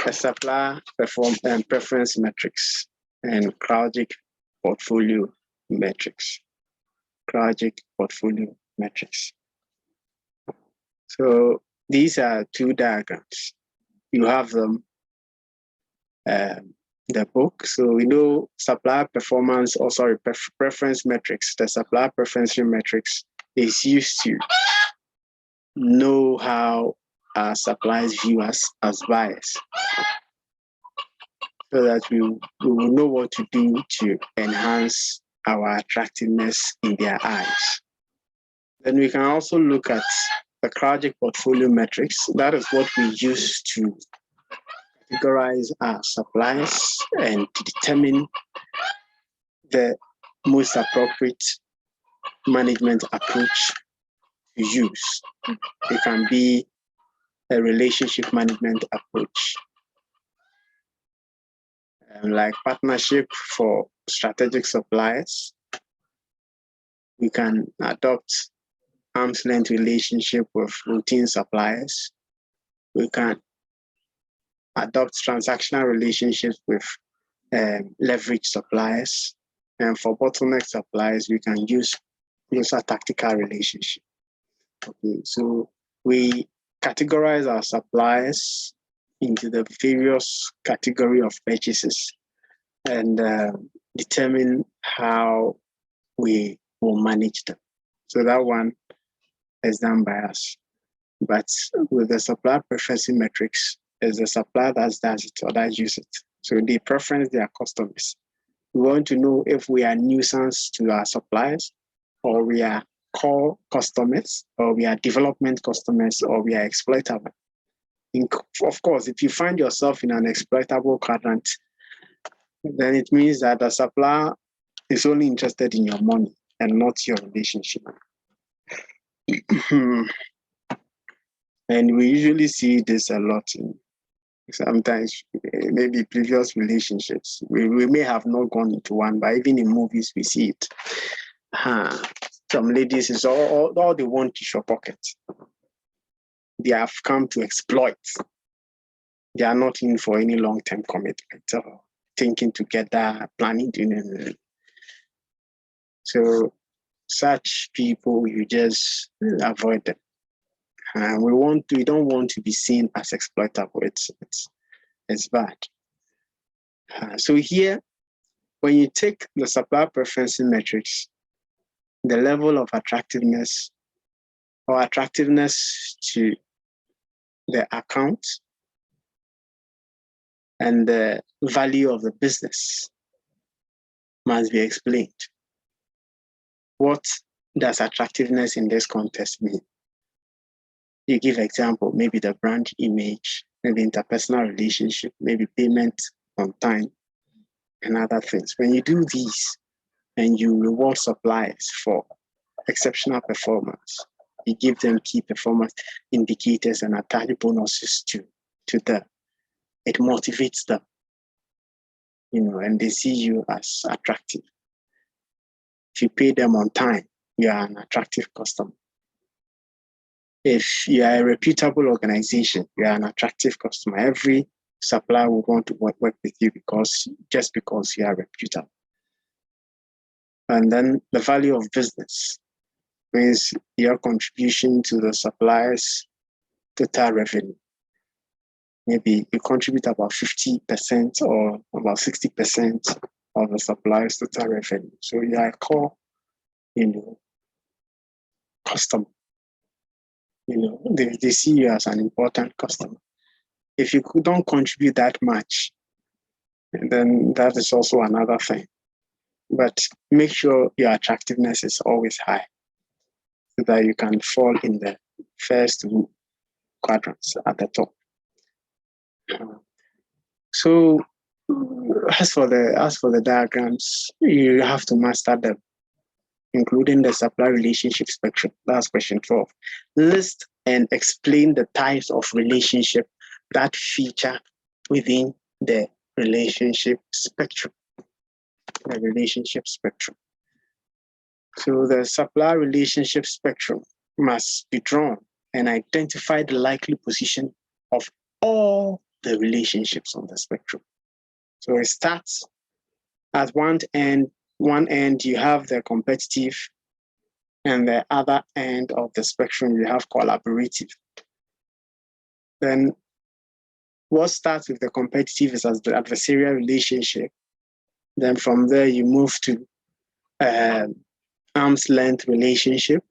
a supplier preference matrix and CROWDIC portfolio metrics. CROWDIC portfolio metrics. So these are two diagrams. You have them, the book. So we know supplier performance, preference metrics. The supplier preference matrix is used to know how our suppliers view us as buyers, so that we will know what to do to enhance our attractiveness in their eyes. Then we can also look at the CROWDIC portfolio metrics. That is what we use to categorize our suppliers and to determine the most appropriate management approach to use. It can be a relationship management approach, like partnership for strategic suppliers. We can adopt arm's length relationship with routine suppliers. We can adopt transactional relationships with leverage suppliers. And for bottleneck suppliers, we can use a tactical relationship. Okay, so we categorize our suppliers into the various category of purchases and determine how we will manage them. So that one is done by us. But with the supplier preference metrics, is the supplier that does it or that uses it. So they preference their customers. We want to know if we are nuisance to our suppliers, or we are core customers, or we are development customers, or we are exploitable. Of course, if you find yourself in an exploitable quadrant, then it means that the supplier is only interested in your money and not your relationship. And we usually see this a lot in sometimes maybe previous relationships. We may have not gone into one, but even in movies we see it. Some ladies is all they want is your pocket. They have come to exploit. They are not in for any long-term commitment or thinking together, planning to. So such people, you just avoid them. We don't want to be seen as exploitable. It's bad. So here, when you take the supplier preference metrics, the level of attractiveness or attractiveness to the account and the value of the business must be explained. What does attractiveness in this context mean? You give example, maybe the brand image, maybe interpersonal relationship, maybe payment on time, and other things. When you do these and you reward suppliers for exceptional performance, you give them key performance indicators and attach bonuses to them. It motivates them, and they see you as attractive. If you pay them on time, you are an attractive customer. If you are a reputable organization, you are an attractive customer. Every supplier will want to work with you because you are reputable. And then the value of business means your contribution to the supplier's total revenue. Maybe you contribute about 50% or about 60% of the supplier's total revenue. So you are a core, customer. They see you as an important customer. If you don't contribute that much, then that is also another thing. But make sure your attractiveness is always high so that you can fall in the first quadrants at the top. So as for the diagrams, you have to master them, including the supply relationship spectrum. That's question 12. List and explain the types of relationship that feature within the relationship spectrum. The relationship spectrum. So the supply relationship spectrum must be drawn and identify the likely position of all the relationships on the spectrum. So it starts at one end you have the competitive, and the other end of the spectrum you have collaborative. Then what starts with the competitive is as the adversarial relationship. Then from there you move to arm's length relationship.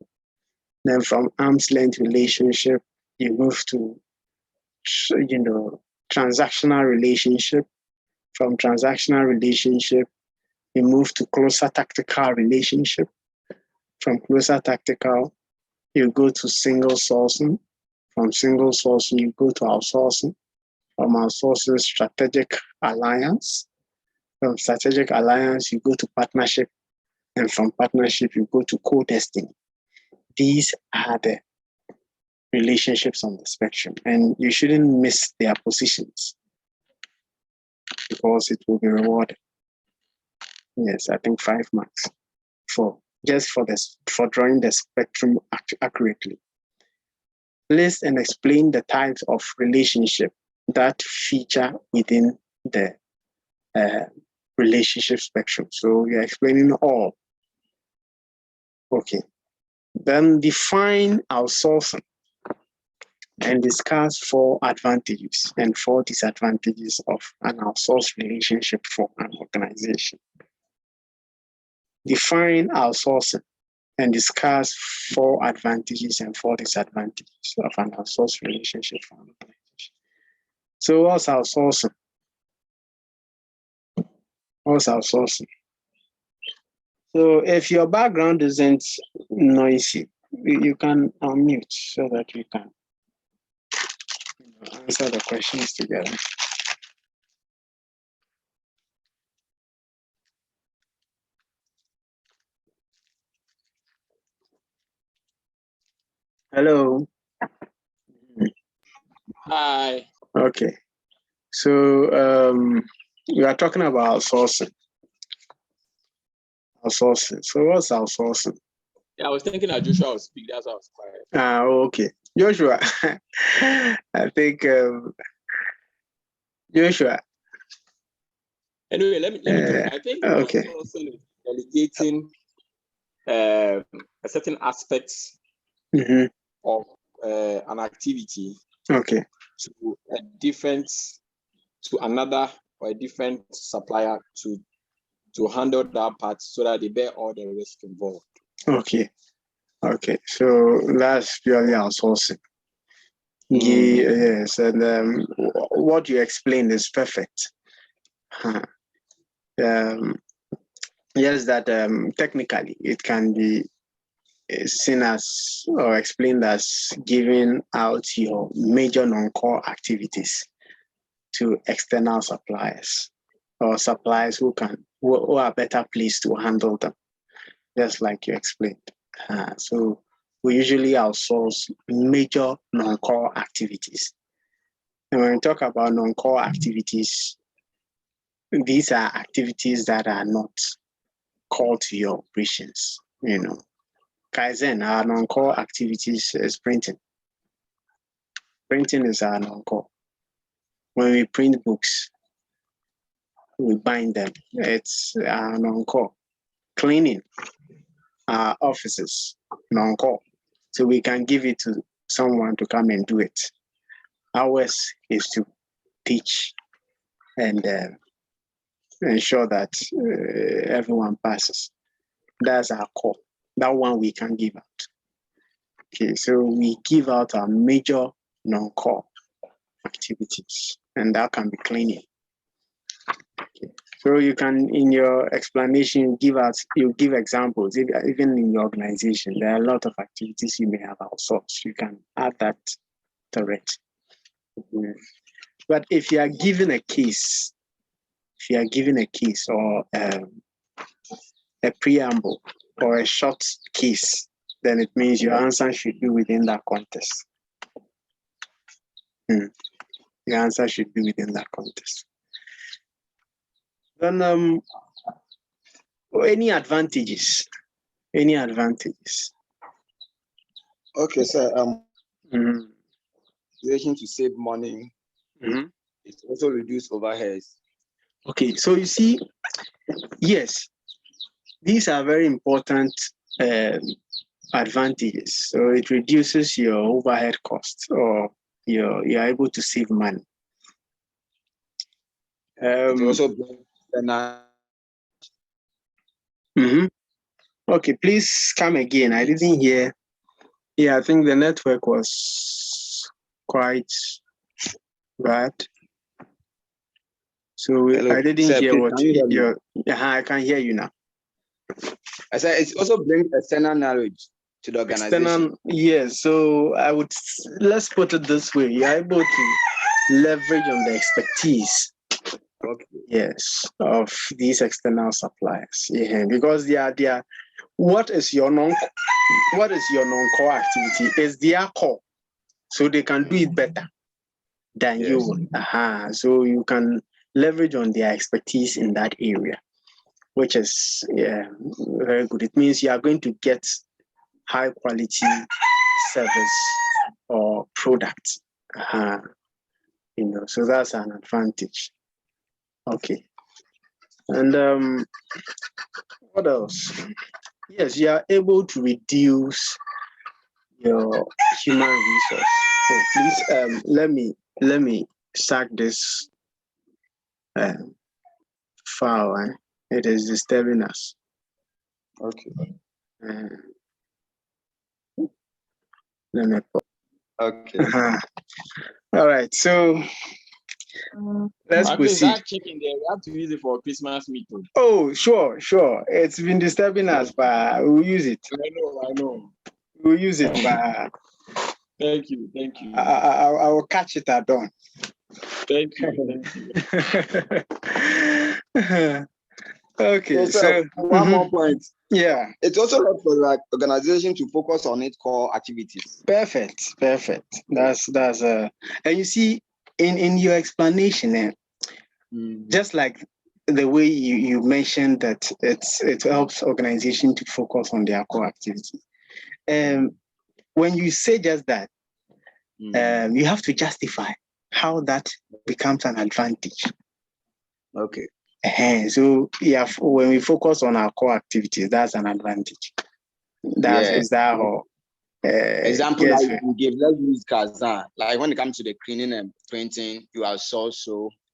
Then from arm's length relationship you move to transactional relationship. From transactional relationship you move to closer tactical relationship. From closer tactical, you go to single sourcing. From single sourcing, you go to outsourcing. From outsourcing, strategic alliance. From strategic alliance, you go to partnership. And from partnership, you go to co-destiny. These are the relationships on the spectrum, and you shouldn't miss their positions because it will be rewarded. Yes, I think 5 marks for drawing the spectrum accurately. List and explain the types of relationship that feature within the relationship spectrum. So you're explaining all. Okay. Then define outsourcing and discuss 4 advantages and 4 disadvantages of an outsourced relationship for an organization. Define outsourcing and discuss 4 advantages and 4 disadvantages of an outsourced relationship for an organization. So what's outsourcing? What's outsourcing? So if your background isn't noisy, you can unmute so that we can answer the questions together. Hello. Hi. Okay. So we are talking about outsourcing. Outsourcing. So what's outsourcing? Yeah, I was thinking that Joshua would speak. That's why I was quiet. Okay. Joshua. I think Joshua. Anyway, let me tell. I think okay. Outsourcing is delegating a certain aspect of an activity to another or a different supplier to handle that part so that they bear all the risk involved. Okay. So that's purely outsourcing. Yes, and what you explained is perfect. Yes, that technically it can be seen as or explained as giving out your major non-core activities to external suppliers or suppliers who are better placed to handle them, just like you explained. So we usually outsource major non-core activities. And when we talk about non-core activities, these are activities that are not core to your operations. Kaizen, our non-core activities is printing. Printing is our non-core. When we print books, we bind them. It's our non-core. Cleaning our offices, non-core. So we can give it to someone to come and do it. Ours is to teach and ensure that everyone passes. That's our core. That one we can give out. Okay, so we give out our major non-core activities, and that can be cleaning. Okay. So you can, in your explanation, you give examples. Even in your organization, there are a lot of activities you may have outsourced. You can add that to it. But if you are given a case, or a preamble or a short case, then it means your answer should be within that context. Your answer should be within that context. Then any advantages? Okay, sir. Relation to save money. It also reduce overheads. Okay, so you see, yes, these are very important advantages. So it reduces your overhead costs, or you're able to save money. It also Okay, please come again. I didn't hear. Yeah, I think the network was quite bad. So I didn't hear what you're. I can hear you now. I said it also brings external knowledge to the organization. Yes, so let's put it this way. You're able to leverage on the expertise. Okay. Yes, of these external suppliers. Yeah, because they are what is your non-core activity is their core, so they can do it better than Yes. you. So you can leverage on their expertise in that area, which is very good. It means you are going to get high quality service or product. So that's an advantage. Okay. And what else? Yes, you are able to reduce your human resource. So please, let me sack this file. It is disturbing us. Okay. Let me. Okay. All right. So let's proceed. That chicken there, we have to use it for Christmas meat. Oh, sure. It's been disturbing us, but we'll use it. I know. We'll use it, but Thank you. I will catch it at dawn. Thank you. Okay, so one more point. Yeah. It also helps for like organization to focus on its core activities. Perfect. That's and you see in your explanation, just like the way you mentioned that it helps organization to focus on their core activity. When you say just that, you have to justify how that becomes an advantage. Okay. So when we focus on our core activities, that's an advantage. Is that how? Example like you give, let's use Kazan. Like when it comes to the cleaning and printing, you are so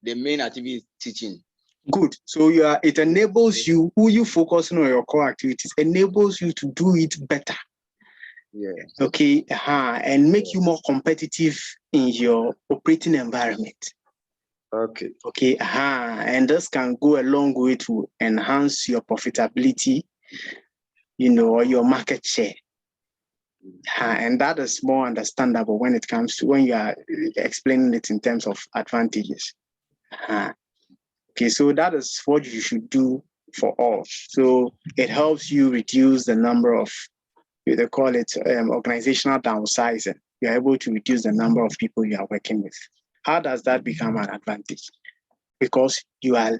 the main activity is teaching. Good. So it enables you, who you focusing on your core activities, enables you to do it better. Yeah. Okay. And make you more competitive in your operating environment. Okay. Okay. And this can go a long way to enhance your profitability, or your market share. And that is more understandable when it comes to when you are explaining it in terms of advantages. Okay, so that is what you should do for all. So it helps you reduce the number of, they call it organizational downsizing. You're able to reduce the number of people you are working with. How does that become an advantage? Because your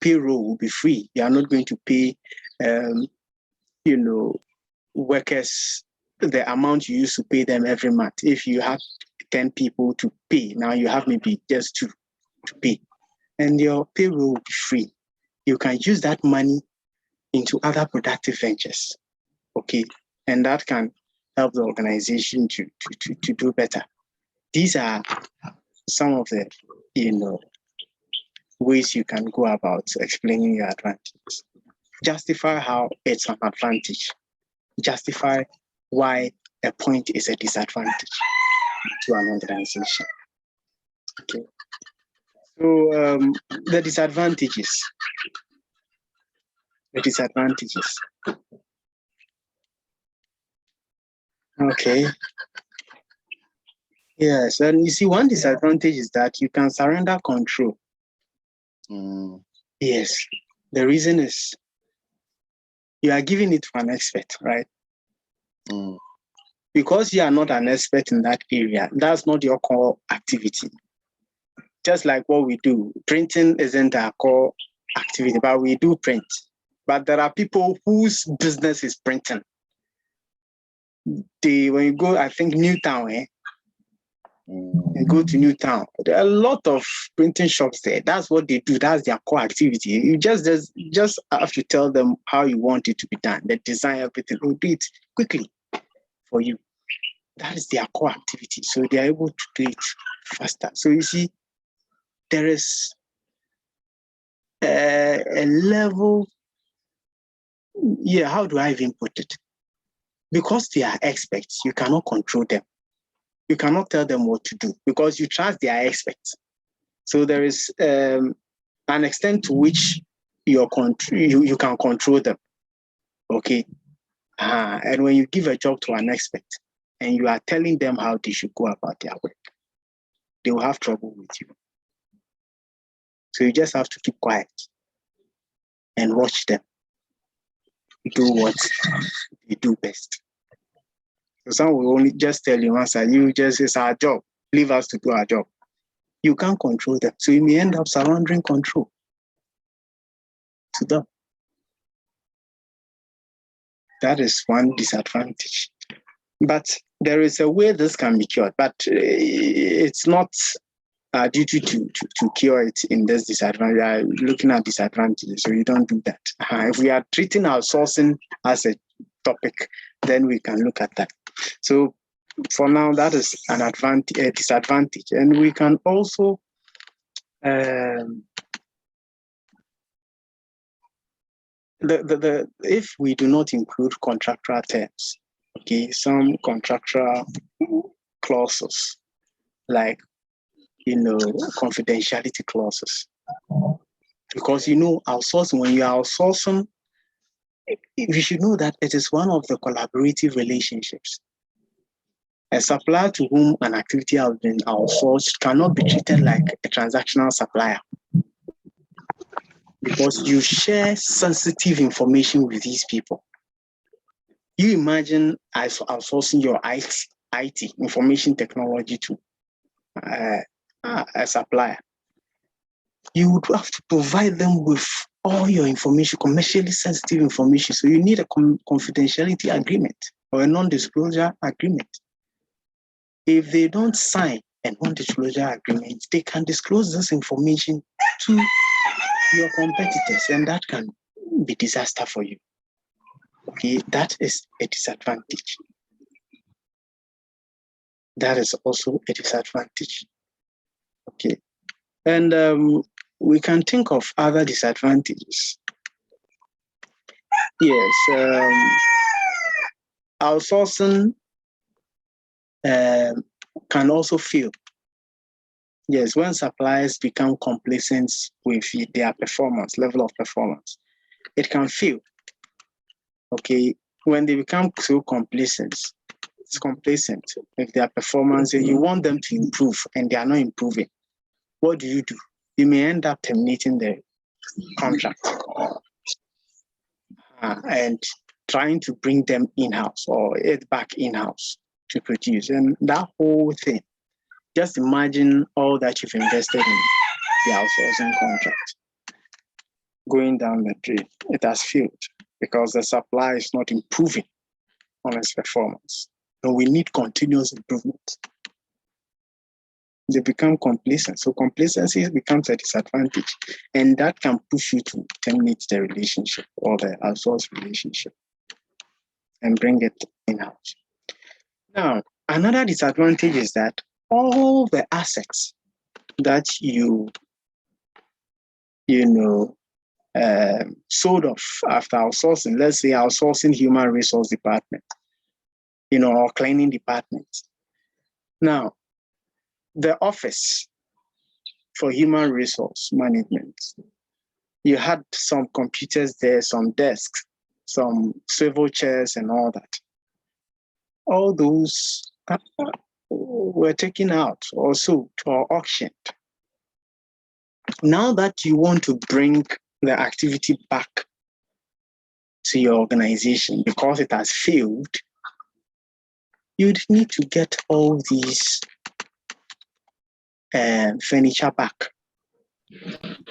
payroll will be free. You are not going to pay, workers the amount you used to pay them every month. If you have 10 people to pay, now you have maybe just 2 to pay. And your payroll will be free. You can use that money into other productive ventures. Okay. And that can help the organization to do better. These are some of the ways you can go about explaining your advantages. Justify how it's an advantage. Justify why a point is a disadvantage to an organization. Okay. So the disadvantages. Okay. Yes, and you see, one disadvantage is that you can surrender control. Yes. The reason is you are giving it to an expert, right? Because you are not an expert in that area, that's not your core activity. Just like what we do, printing isn't our core activity, but we do print. But there are people whose business is printing. When you go, I think Newtown, you go to Newtown, there are a lot of printing shops there. That's what they do. That's their core activity. You just have to tell them how you want it to be done. They design everything. They'll do it quickly for you. That is their core activity. So they are able to do it faster. So you see, there is a level. Yeah, how do I even put it? Because they are experts, you cannot control them. You cannot tell them what to do because you trust they are experts. So there is an extent to which you can control them. Okay. And when you give a job to an expert and you are telling them how they should go about their work, they will have trouble with you. So you just have to keep quiet and watch them do what they do best. So some will only just tell you, Master, you just, it's our job. Leave us to do our job. You can't control them. So you may end up surrendering control to them. That is one disadvantage. But there is a way this can be cured, but it's not our duty to cure it in this disadvantage. We are looking at disadvantages, so you don't do that. If we are treating outsourcing as a topic, then we can look at that. So for now, that is an advantage, a disadvantage. And we can also if we do not include contractual terms, okay, some contractual clauses like confidentiality clauses, because outsourcing, when you are outsourcing, you should know that it is one of the collaborative relationships. A supplier to whom an activity has been outsourced cannot be treated like a transactional supplier, because you share sensitive information with these people. You imagine outsourcing your IT, information technology, to a supplier. You would have to provide them with all your information, commercially sensitive information. So you need a confidentiality agreement or a non-disclosure agreement. If they don't sign a non-disclosure agreement, they can disclose this information to your competitors, and that can be disaster for you. Okay, that is a disadvantage. That is also a disadvantage. Okay, and we can think of other disadvantages. Yes, outsourcing can also fail. Yes, when suppliers become complacent with their performance, level of performance, it can fail. Okay, when they become so complacent with their performance, and you want them to improve and they are not improving, what do? You may end up terminating the contract and trying to bring them in-house or it back in-house to produce. And that whole thing, just imagine all that you've invested in the outsourcing contract going down the drain. It has failed because the supply is not improving on its performance. So we need continuous improvement. They become complacent. So complacency becomes a disadvantage, and that can push you to terminate the relationship or the outsourced relationship and bring it in-house. Now, another disadvantage is that all the assets that you sold off after outsourcing, let's say outsourcing human resource department, or cleaning department. Now, the office for human resource management, you had some computers there, some desks, some swivel chairs and all that. All those were taken out or sold or auctioned. Now that you want to bring the activity back to your organization because it has failed, you'd need to get all these furniture back,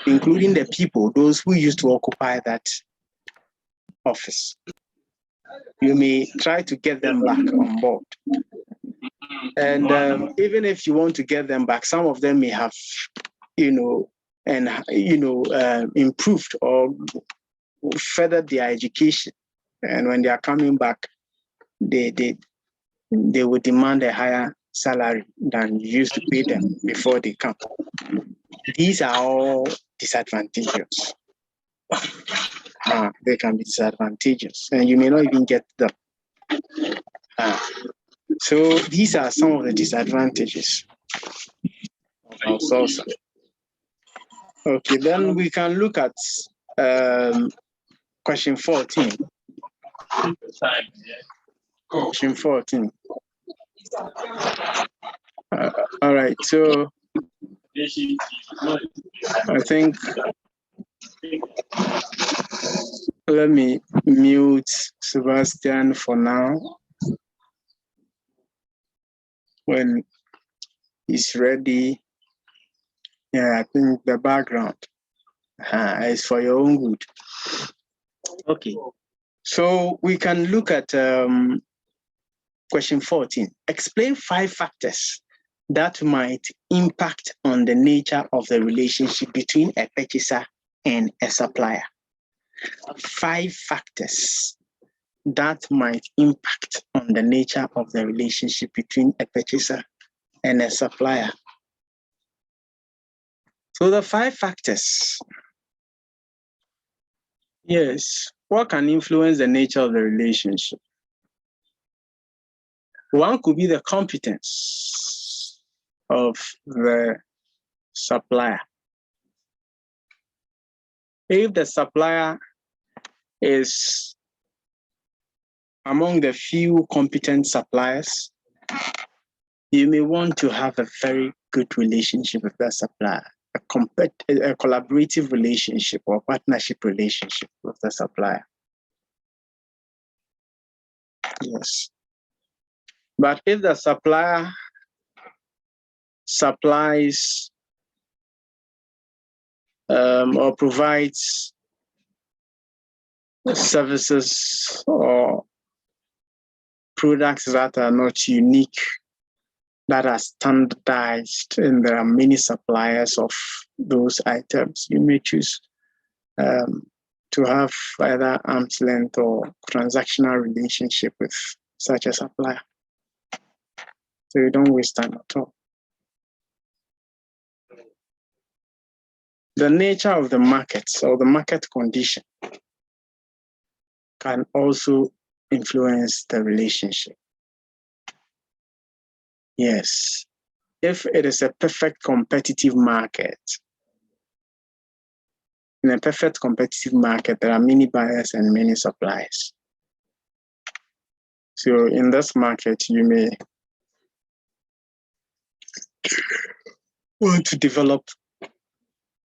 including the people, those who used to occupy that office. You may try to get them back on board. And even if you want to get them back, some of them may have, improved or furthered their education. And when they are coming back, they would demand a higher salary than you used to pay them before they come. These are all disadvantageous. They can be disadvantageous, and you may not even get them. So these are some of the disadvantages of outsourcing. Okay, then we can look at question 14. Question 14. All right, so relationship. I think, let me mute Sebastian for now. When he's ready, yeah, I think the background is for your own good. Okay, so we can look at question 14. Explain 5 factors that might impact on the nature of the relationship between a purchaser and a supplier. 5 factors that might impact on the nature of the relationship between a purchaser and a supplier. So the 5 factors, yes, what can influence the nature of the relationship? One could be the competence of the supplier. If the supplier is among the few competent suppliers, you may want to have a very good relationship with that supplier, a collaborative relationship or partnership relationship with the supplier. Yes. But if the supplier supplies or provides services or products that are not unique, that are standardized, and there are many suppliers of those items, you may choose to have either arm's length or transactional relationship with such a supplier. So you don't waste time at all. The nature of the market or the market condition can also influence the relationship. Yes, if it is a perfect competitive market, in a perfect competitive market, there are many buyers and many suppliers. So in this market, you may want to develop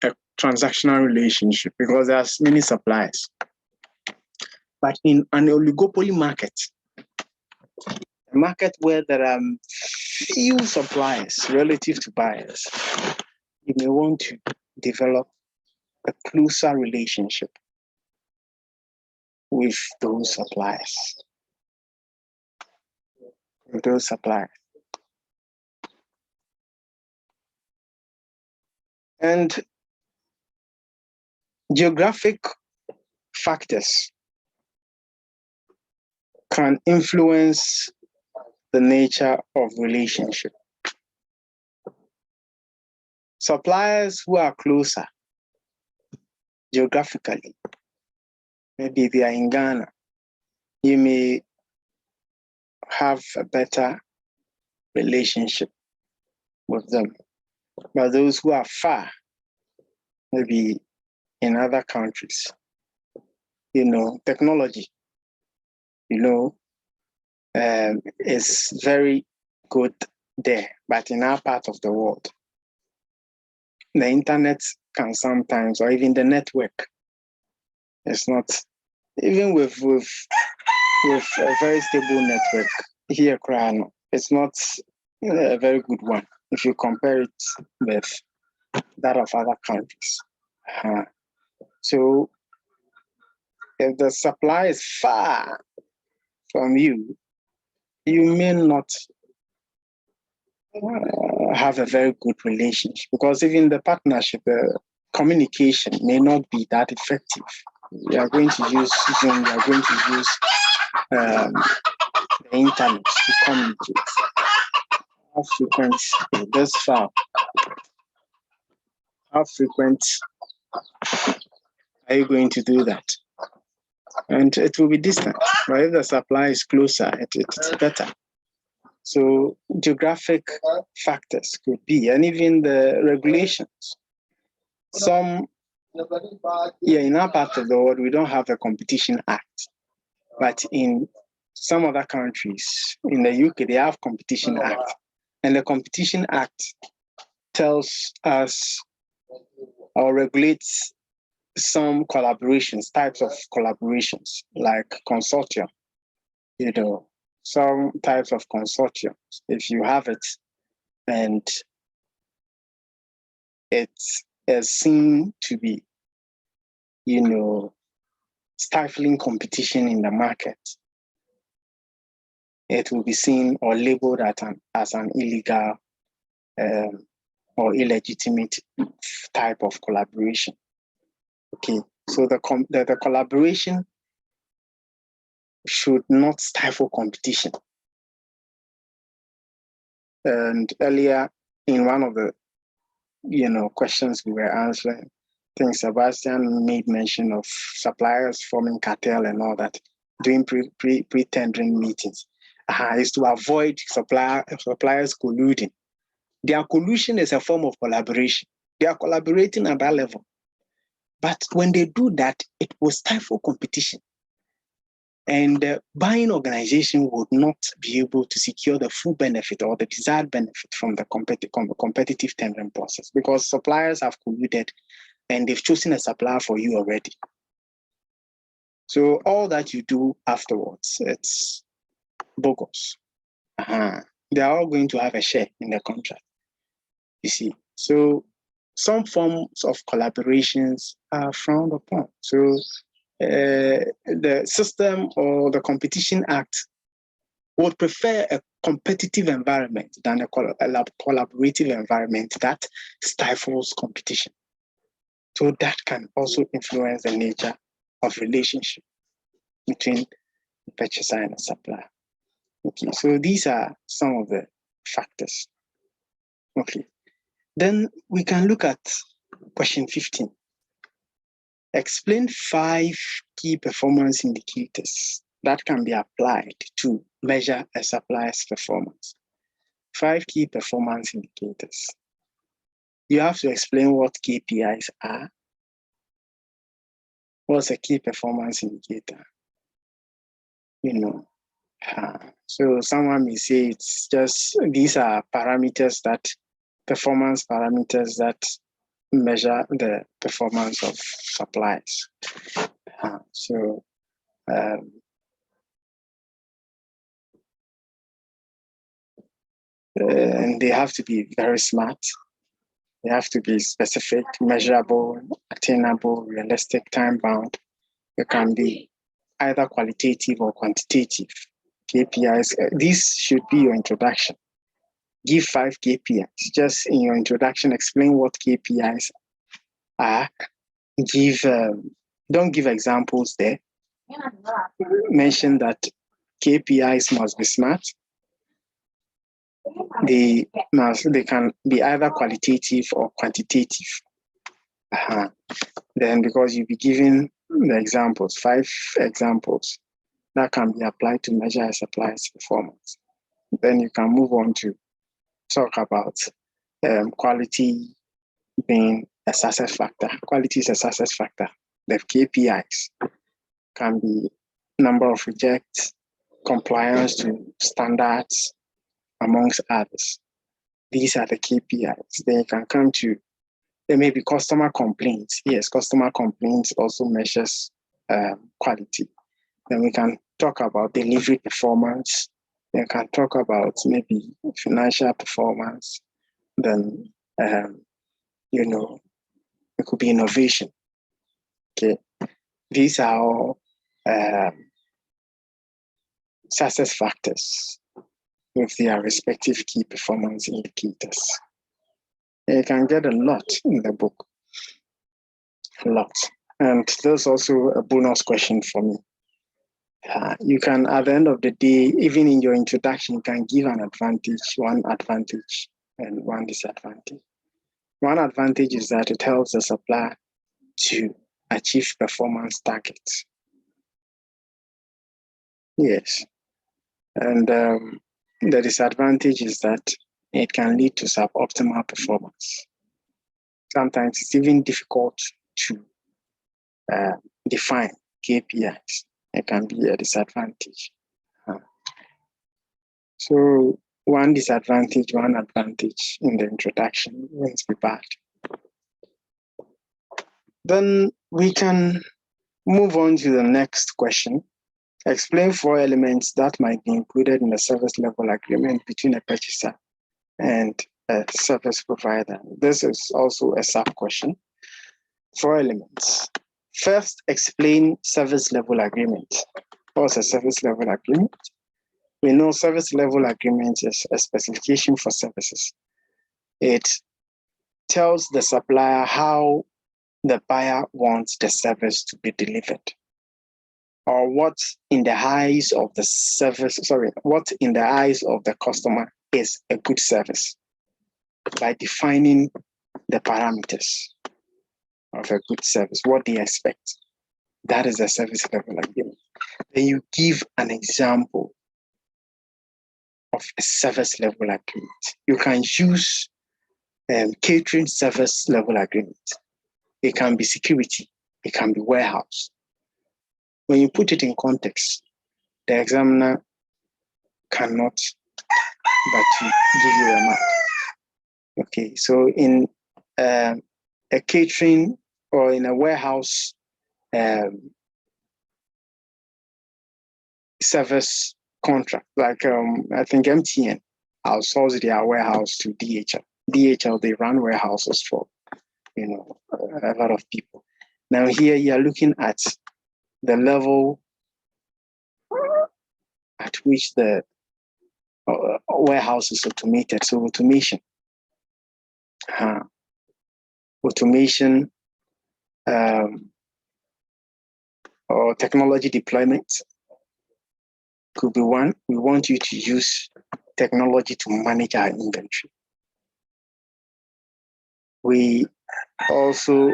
a transactional relationship because there's many suppliers. But in an oligopoly market, a market where there are few suppliers relative to buyers, you may want to develop a closer relationship with those suppliers. And geographic factors can influence the nature of relationship. Suppliers who are closer geographically, maybe they are in Ghana, you may have a better relationship with them. But those who are far, maybe in other countries, technology, is very good there. But in our part of the world, the internet can sometimes, or even the network, it's not, even with a very stable network here, it's not a very good one if you compare it with that of other countries. So if the supply is far from you, you may not have a very good relationship, because even the partnership, communication may not be that effective. You are going to use Zoom, you are going to use the internet to communicate. How frequent this far? How frequent are you going to do that? And it will be distant. But if the supply is closer, it's better. So geographic factors could be, and even the regulations. In our part of the world, we don't have a Competition Act. But in some other countries, in the UK, they have Competition Act. And the Competition Act tells us or regulates some collaborations, types of collaborations, like consortium, some types of consortium. If you have it and it's seen to be, stifling competition in the market, it will be seen or labeled as an illegal or illegitimate type of collaboration. Okay, so the collaboration should not stifle competition. And earlier in one of the questions we were answering, I think Sebastian made mention of suppliers forming cartel and all that, doing pre-tendering meetings. Is to avoid suppliers colluding. Their collusion is a form of collaboration. They are collaborating at that level. But when they do that, it will stifle competition. And the buying organization would not be able to secure the full benefit or the desired benefit from the competitive tendering process, because suppliers have colluded and they've chosen a supplier for you already. So all that you do afterwards, it's bogus. They are all going to have a share in the contract, you see. So some forms of collaborations are frowned upon. So the system or the Competition Act would prefer a competitive environment than a collaborative environment that stifles competition. So that can also influence the nature of relationship between the purchaser and the supplier. Okay, so these are some of the factors. Okay, then we can look at question 15. Explain 5 key performance indicators that can be applied to measure a supplier's performance. 5 key performance indicators. You have to explain what KPIs are. What's a key performance indicator? So someone may say it's just, these are performance parameters that measure the performance of suppliers. And they have to be very smart. They have to be specific, measurable, attainable, realistic, time-bound. It can be either qualitative or quantitative. KPIs, this should be your introduction. Give 5 KPIs. Just in your introduction, explain what KPIs are. Don't give examples there. Mention that KPIs must be smart. They can be either qualitative or quantitative. Then, because you'll be giving the examples, 5 examples that can be applied to measure a supplier's performance. Then you can move on to talk about quality being a success factor. Quality is a success factor. The KPIs can be number of rejects, compliance to standards, amongst others. These are the KPIs. Then you can come to, there may be customer complaints. Yes, customer complaints also measures quality. Then we can talk about delivery performance. Then we can talk about maybe financial performance. Then, it could be innovation. Okay, these are all success factors with their respective key performance indicators. You can get a lot in the book, a lot. And there's also a bonus question for me. You can, at the end of the day, even in your introduction, you can give one advantage and one disadvantage. One advantage is that it helps the supplier to achieve performance targets. Yes. And the disadvantage is that it can lead to suboptimal performance. Sometimes it's even difficult to define KPIs. It can be a disadvantage. So one disadvantage, one advantage in the introduction won't be bad. Then we can move on to the next question. Explain 4 elements that might be included in a service level agreement between a purchaser and a service provider. This is also a sub question. 4 elements. First, explain service level agreement. What's a service level agreement? We know service level agreement is a specification for services. It tells the supplier how the buyer wants the service to be delivered, or what in the eyes of the what in the eyes of the customer is a good service, by defining the parameters of a good service, what they expect. That is a service level agreement. Then you give an example of a service level agreement. You can use catering service level agreement. It can be security, it can be warehouse. When you put it in context, the examiner cannot but to give you a mark. Okay, so in a catering or in a warehouse service contract, like I think MTN outsourced their warehouse to DHL. DHL, they run warehouses for a lot of people. Now here you are looking at the level at which the warehouse is automated. So automation, or technology deployment could be one. We want you to use technology to manage our inventory. We also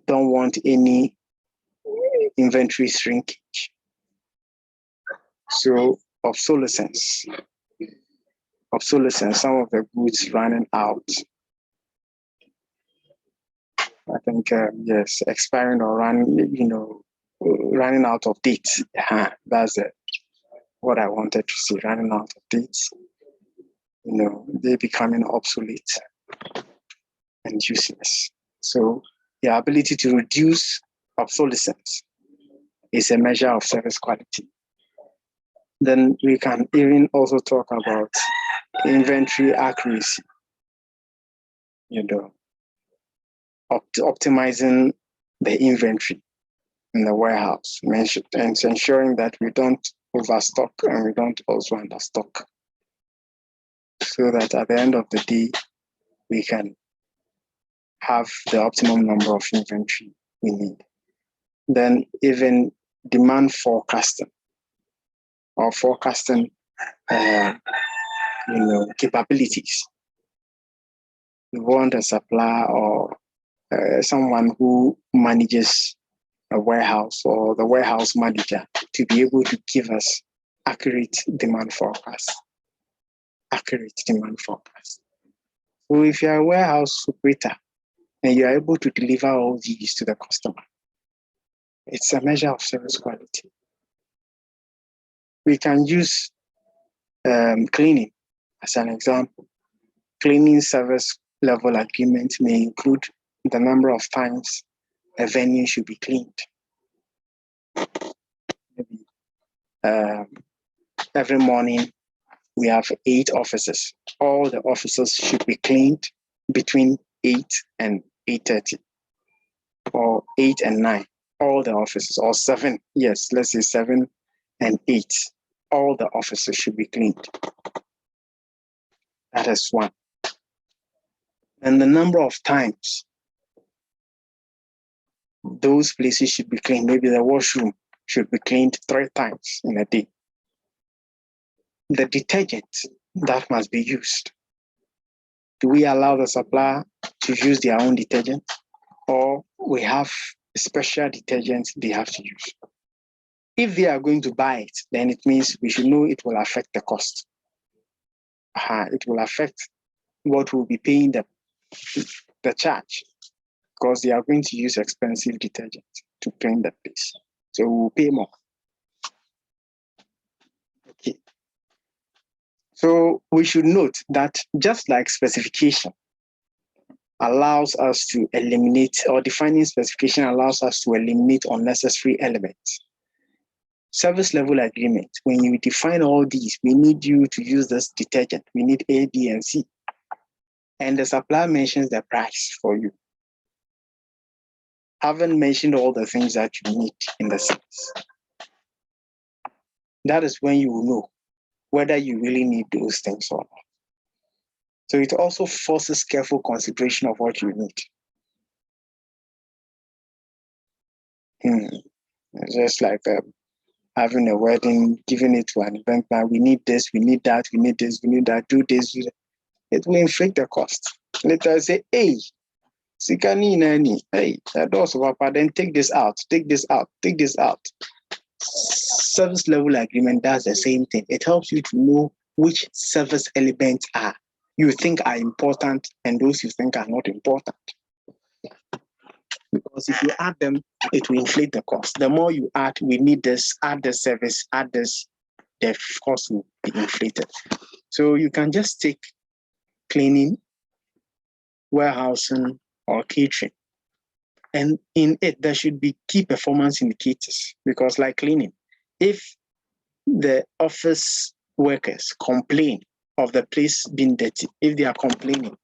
don't want any inventory shrinkage. So obsolescence, some of the goods running out. I think, yes, expiring or running out of dates. That's what I wanted to see, running out of dates. They're becoming obsolete and useless. So the ability to reduce obsolescence is a measure of service quality. Then we can even also talk about inventory accuracy, optimizing the inventory in the warehouse, and ensuring that we don't overstock and we don't also understock, so that at the end of the day, we can have the optimum number of inventory we need. Then even demand forecasting or forecasting capabilities. We want a supplier or someone who manages a warehouse or the warehouse manager to be able to give us accurate demand forecast. So if you're a warehouse operator and you are able to deliver all these to the customer, it's a measure of service quality. We can use cleaning as an example. Cleaning service level agreement may include the number of times a venue should be cleaned. Maybe every morning we have 8 offices. All the offices should be cleaned between 8 and 8:30, or 8 and 9. All the offices, or 7. Yes, let's say 7 and 8. All the offices should be cleaned. That is one. And the number of times those places should be cleaned. Maybe the washroom should be cleaned 3 times in a day. The detergent that must be used. Do we allow the supplier to use their own detergent, or we have special detergents they have to use? If they are going to buy it, then it means we should know it will affect the cost. It will affect what we'll be paying the charge, because they are going to use expensive detergent to clean the place. So we'll pay more. Okay. So we should note that just like specification allows us to eliminate, or defining specification allows us to eliminate unnecessary elements. Service level agreement, when you define all these, we need you to use this detergent. We need A, B, and C. And the supplier mentions the price for you. Haven't mentioned all the things that you need in the service. That is when you will know whether you really need those things or not. So it also forces careful consideration of what you need. Just like having a wedding, giving it to an event plan, we need this, we need that, we need this, we need that, do this. It will inflate the cost. Later I say, hey, Sikani Nani, hey, Papa, then take this out, take this out, take this out. Service level agreement does the same thing. It helps you to know which service elements you think are important and those you think are not important. Because if you add them, it will inflate the cost. The more you add, we need this, add the service, add this, the cost will be inflated. So you can just take cleaning, warehousing, or catering. And in it, there should be key performance indicators, because like cleaning, if the office workers complain of the place being dirty, if they are complaining,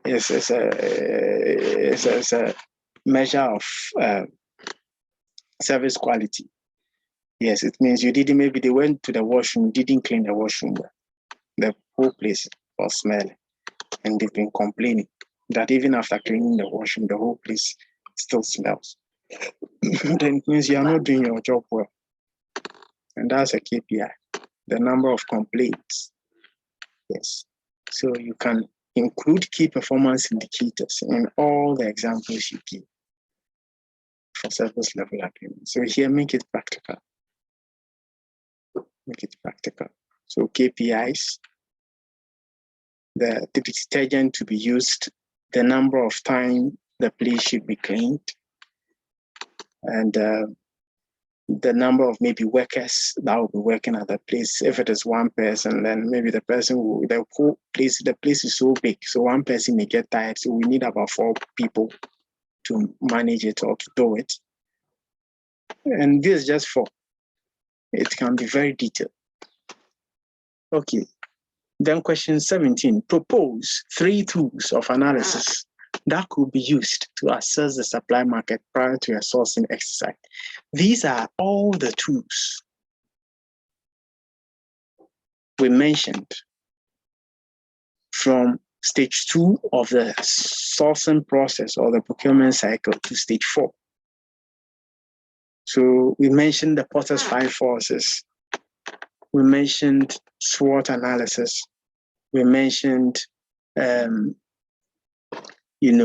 it's a measure of service quality. Yes, it means you didn't, maybe they went to the washroom, didn't clean the washroom well. The whole place was smelling, and they've been complaining that even after cleaning the washroom, the whole place still smells. Then it means you are not doing your job well. And that's a KPI, the number of complaints. Yes. So you can include key performance indicators in all the examples you give for service level agreement. So here, make it practical. Make it practical. So KPIs, the detergent to be used, the number of time the place should be cleaned, and the number of maybe workers that will be working at the place. If it is one person, then maybe the person will, the whole place, the place is so big, so one person may get tired. So we need about 4 people to manage it or to do it. And this is just 4. It can be very detailed. Okay. Then question 17, propose 3 tools of analysis that could be used to assess the supply market prior to a sourcing exercise. These are all the tools we mentioned from stage 2 of the sourcing process or the procurement cycle to stage 4. So we mentioned the Porter's 5 forces. We mentioned SWOT analysis. We mentioned,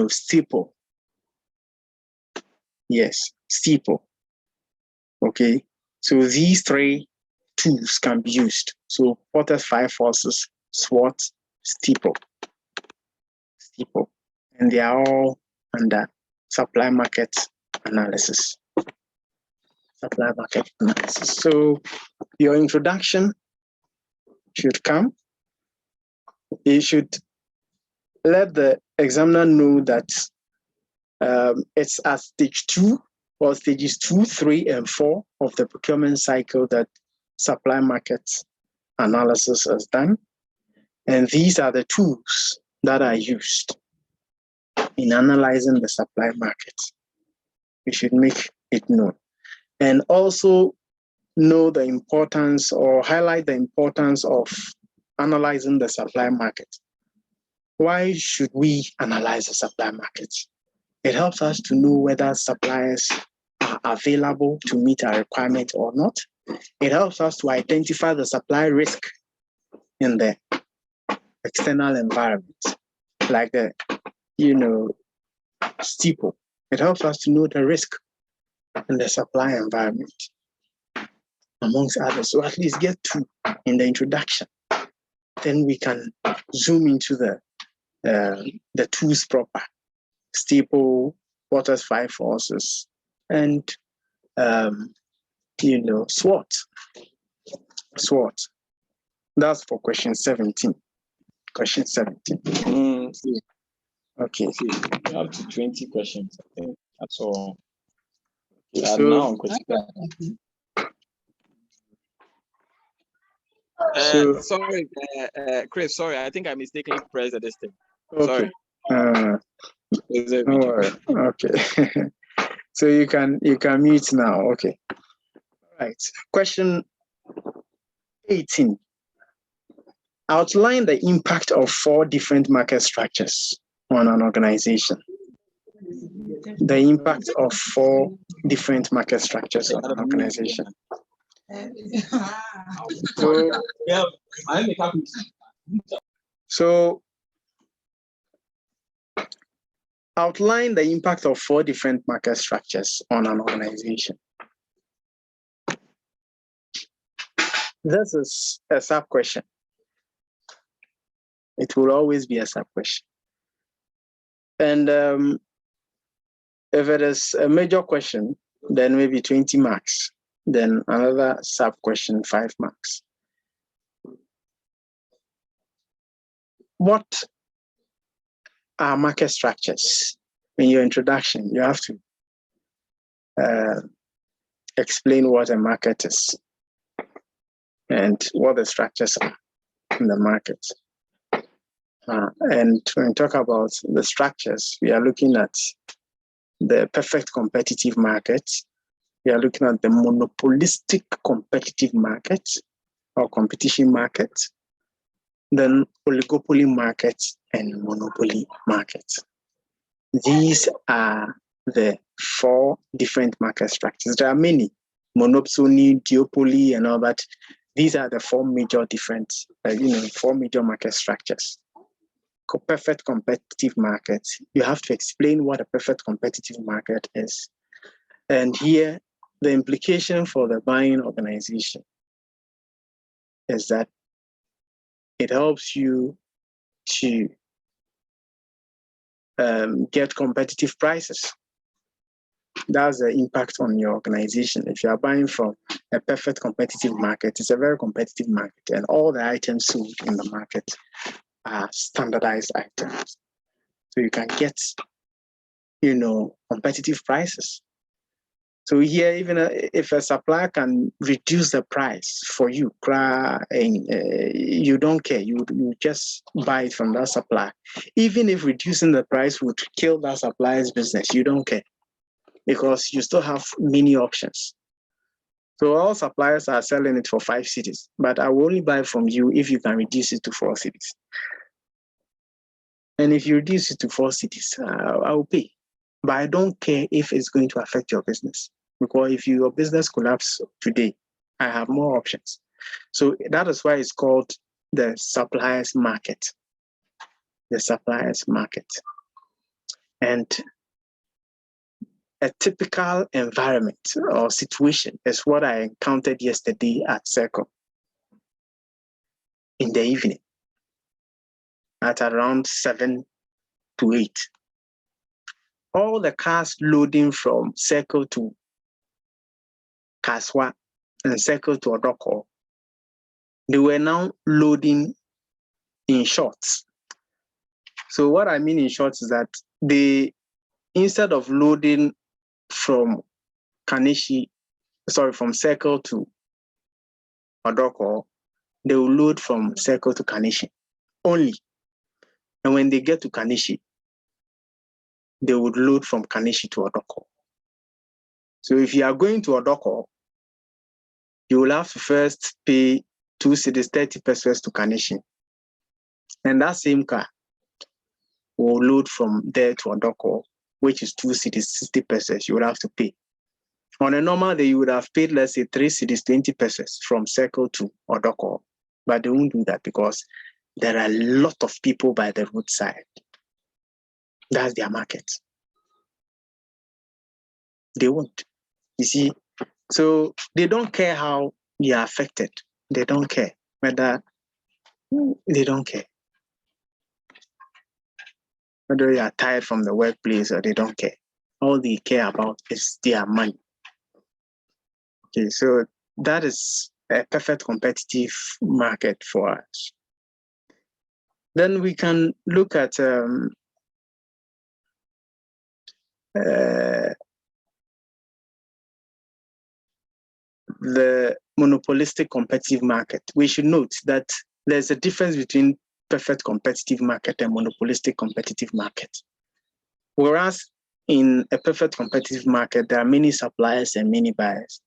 steeple. Yes, steeple. Okay, so these 3 tools can be used. So Porter's 5 forces, SWOT, steeple. And they are all under supply market analysis. Supply market analysis. So your introduction should come. You should let the examiner know that it's at stage 2 or stages 2, 3, and 4 of the procurement cycle that supply market analysis is done. And these are the tools that are used in analyzing the supply market. We should make it known. And also know the importance or highlight the importance of analyzing the supply market. Why should we analyze the supply market? It helps us to know whether suppliers are available to meet our requirement or not. It helps us to identify the supply risk in the external environment, like the, steeple. It helps us to know the risk in the supply environment, amongst others. So at least get 2 in the introduction. Then we can zoom into the tools proper. Steeple, Porter's 5 forces, and SWOT. That's for question 17. Question 17. Okay. We have to 20 questions, I think. That's all. So, now, sorry, Chris, sorry, I think I mistakenly pressed this thing. Okay. Sorry. Okay. So you can mute now. Okay. All right. Question 18. Outline the impact of 4 different market structures on an organization. The impact of 4 different market structures on an organization. So outline the impact of 4 different market structures on an organization. This is a sub question. It will always be a sub question. And if it is a major question, then maybe 20 marks. Then another sub question, 5 marks. What are market structures? In your introduction, you have to explain what a market is and what the structures are in the market. And when we talk about the structures, we are looking at the perfect competitive market. We are looking at the monopolistic competitive market or competition market, then oligopoly market and monopoly market. These are the 4 different market structures. There are many, monopoly, duopoly, and all that. These are the 4 major different, 4 major market structures. Perfect competitive market. You have to explain what a perfect competitive market is. And here, the implication for the buying organization is that it helps you to get competitive prices. That's the impact on your organization. If you are buying from a perfect competitive market, it's a very competitive market, and all the items sold in the market are standardized items. So you can get, competitive prices. So here, even if a supplier can reduce the price for you, you don't care. You just buy it from that supplier. Even if reducing the price would kill that supplier's business, you don't care because you still have many options. So all suppliers are selling it for 5 cedis, but I will only buy from you if you can reduce it to 4 cedis. And if you reduce it to 4 cedis, I will pay. But I don't care if it's going to affect your business. Because if your business collapses today, I have more options. So that is why it's called the supplier's market. The supplier's market. And a typical environment or situation is what I encountered yesterday at Circle in the evening at around 7 to 8. All the cars loading from Circle to Kaswa and Circle to Odoko, they were now loading in shorts. So what I mean in shorts is that they, instead of loading from from Circle to Odoko, they will load from Circle to Kanishi only. And when they get to Kanishi, they would load from Kanishi to Odoko. So if you are going to Odoko, you will have to first pay 2 cedis 30 pesos to Kanishi. And that same car will load from there to Odoko, which is 2 cedis 60 pesos you will have to pay. On a normal day, you would have paid, let's say, 3 cedis 20 pesos from Circle to Odoko. But they won't do that because there are a lot of people by the roadside. That's their market. They won't. You see, so they don't care how you are affected. They don't care whether they don't care whether you are tired from the workplace or they don't care. All they care about is their money. Okay, so that is a perfect competitive market for us. Then we can look at the monopolistic competitive market. We should note that there's a difference between perfect competitive market and monopolistic competitive market. Whereas in a perfect competitive market, there are many suppliers and many buyers.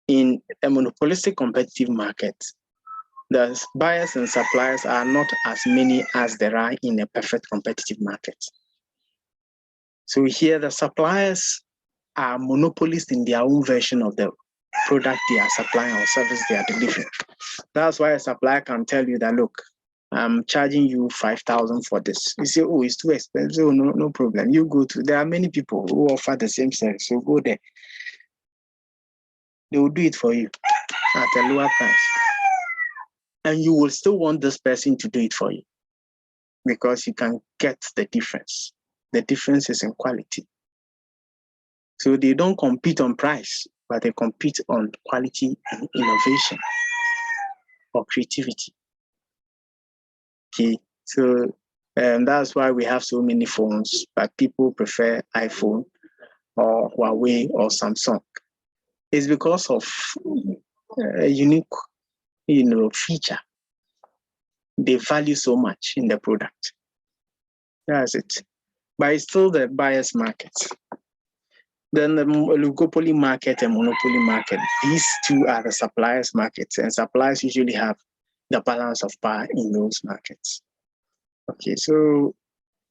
In a monopolistic competitive market, the buyers and suppliers are not as many as there are in a perfect competitive market. So here the suppliers are monopolists in their own version of the product they are supplying or service they are delivering. That's why a supplier can tell you that, look, I'm charging you 5,000 for this. You say, oh, it's too expensive. Oh, no problem. You go to, there are many people who offer the same service. So go there. They will do it for you at a lower price. And you will still want this person to do it for you because you can get the difference. The difference is in quality. So they don't compete on price, but they compete on quality and innovation or creativity. Okay, so that's why we have so many phones, but people prefer iPhone or Huawei or Samsung. It's because of a unique, feature they value so much in the product. That's it. But it's still the buyer's market. Then the oligopoly market and monopoly market, these two are the suppliers' markets, and suppliers usually have the balance of power in those markets. Okay, so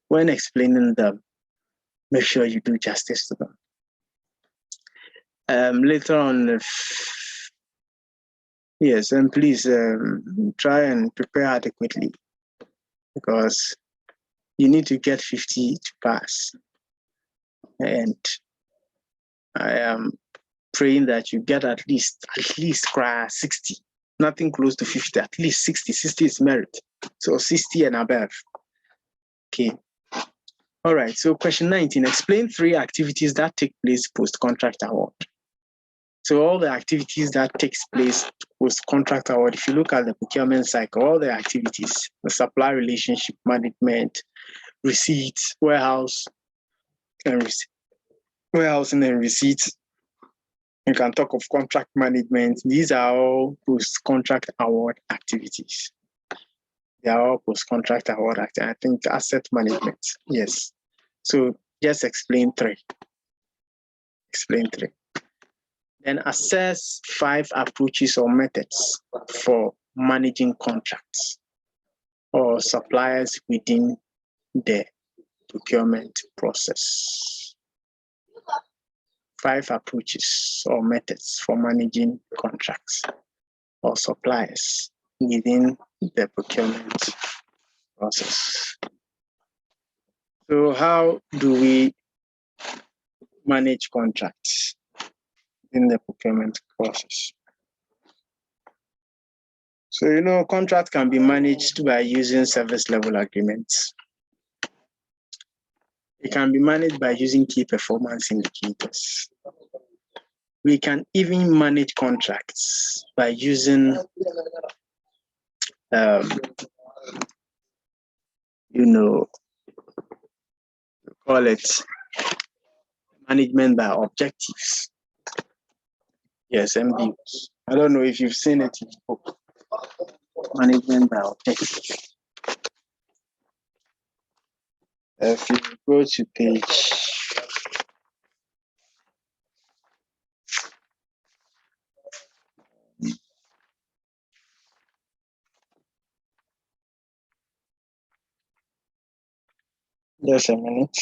when explaining them, make sure you do justice to them. Later on, yes, and please try and prepare adequately because you need to get 50 to pass. And I am praying that you get at least 60, nothing close to 50, at least 60. 60 is merit. So 60 and above. Okay. All right. So question 19, explain 3 activities that take place post-contract award. So all the activities that takes place post-contract award, if you look at the procurement cycle, all the activities, the supply relationship management, receipts, warehousing and receipts. You can talk of contract management. These are all post-contract award activities. They are all post-contract award activities. I think asset management, yes. So just explain 3. Explain 3. Then assess 5 approaches or methods for managing contracts or suppliers within the procurement process. 5 approaches or methods for managing contracts or suppliers within the procurement process. So how do we manage contracts in the procurement process? So, contract can be managed by using service level agreements. It can be managed by using key performance indicators. We can even manage contracts by using, call it management by objectives. Yes, MBOs. I don't know if you've seen it in the book. Management by objectives. If you go to page 'm. Just a minute.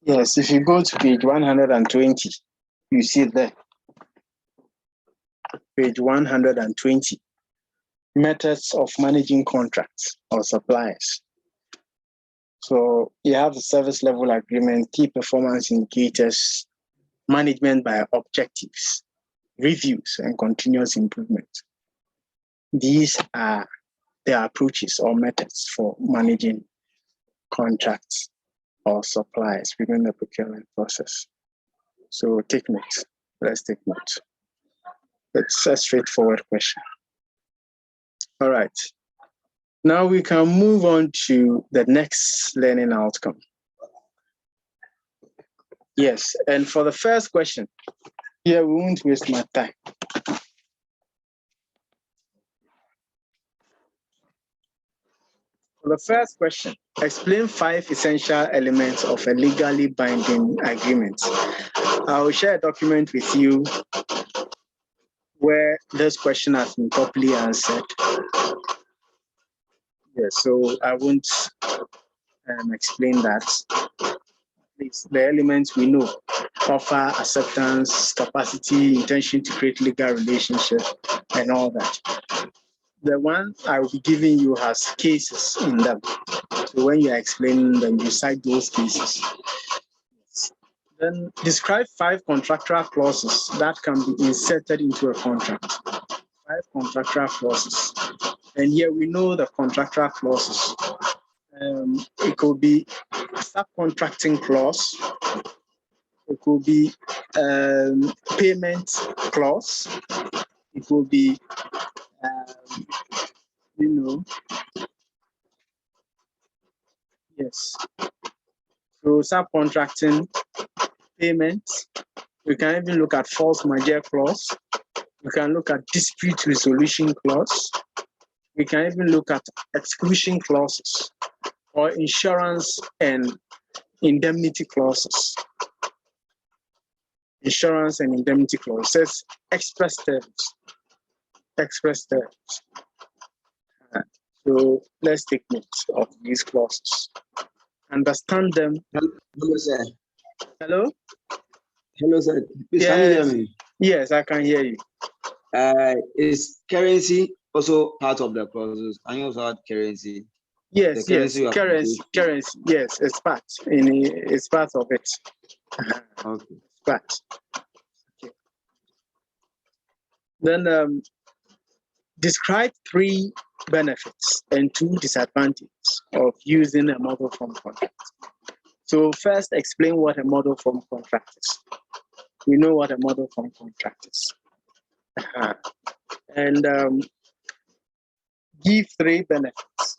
Yes, if you go to page 120, you see it there. Page 120, methods of managing contracts or suppliers. So you have the service level agreement, key performance indicators, management by objectives, reviews, and continuous improvement. These are the approaches or methods for managing contracts or suppliers within the procurement process. So take note. Let's take note. It's a straightforward question. All right. Now we can move on to the next learning outcome. Yes, and for the first question, here we won't waste my time. For the first question, explain 5 essential elements of a legally binding agreement. I will share a document with you where this question has been properly answered. Yes, so I won't explain that. It's the elements we know: offer, acceptance, capacity, intention to create legal relationship, and all that. The one I will be giving you has cases in them. So when you are explaining them, you cite those cases. Then describe 5 contractual clauses that can be inserted into a contract. 5 contractual clauses. And here we know the contractual clauses. It could be subcontracting clause. It could be payment clause. It could be, yes. So subcontracting, payment. We can even look at force majeure clause. We can look at dispute resolution clause. We can even look at exclusion clauses or insurance and indemnity clauses. Insurance and indemnity clause says express terms. Express terms. So let's take note of these clauses. Understand them. Hello, sir. Hello? Hello, sir. Please, yes. Can you hear me? Yes, I can hear you. Is currency also part of the clauses? Can you also add currency? Yes, currency. Yes, it's part. It's part of it. Okay. It's part. Okay. Then describe 3 benefits and 2 disadvantages of using a model form contract. So first, explain what a model form contract is. We know what a model form contract is. And give 3 benefits.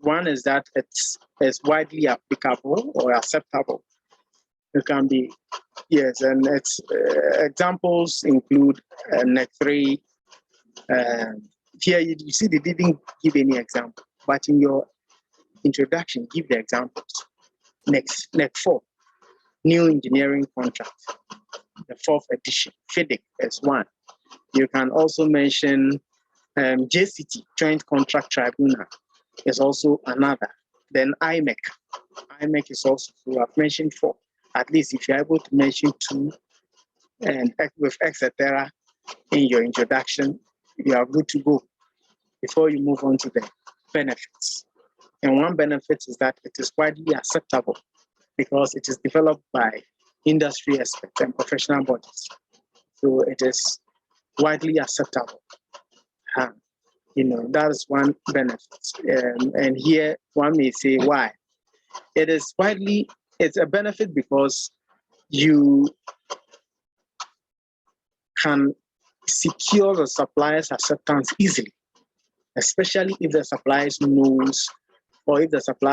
One is that it's widely applicable or acceptable. It can be, yes, and its examples include NEC 3. Here you see they didn't give any example, but in your introduction, give the examples. Next, NEC 4, new engineering contract, the 4th edition, FIDIC is one. You can also mention JCT, Joint Contract Tribunal, is also another. Then IMEC. IMEC is also, so I've mentioned 4. At least if you're able to mention 2 and with etc. in your introduction, you are good to go before you move on to the benefits. And one benefit is that it is widely acceptable because it is developed by industry experts and professional bodies. So it is widely acceptable. That is one benefit. And here one may say why. It's a benefit because you can secure the supplier's acceptance easily, especially if the supplier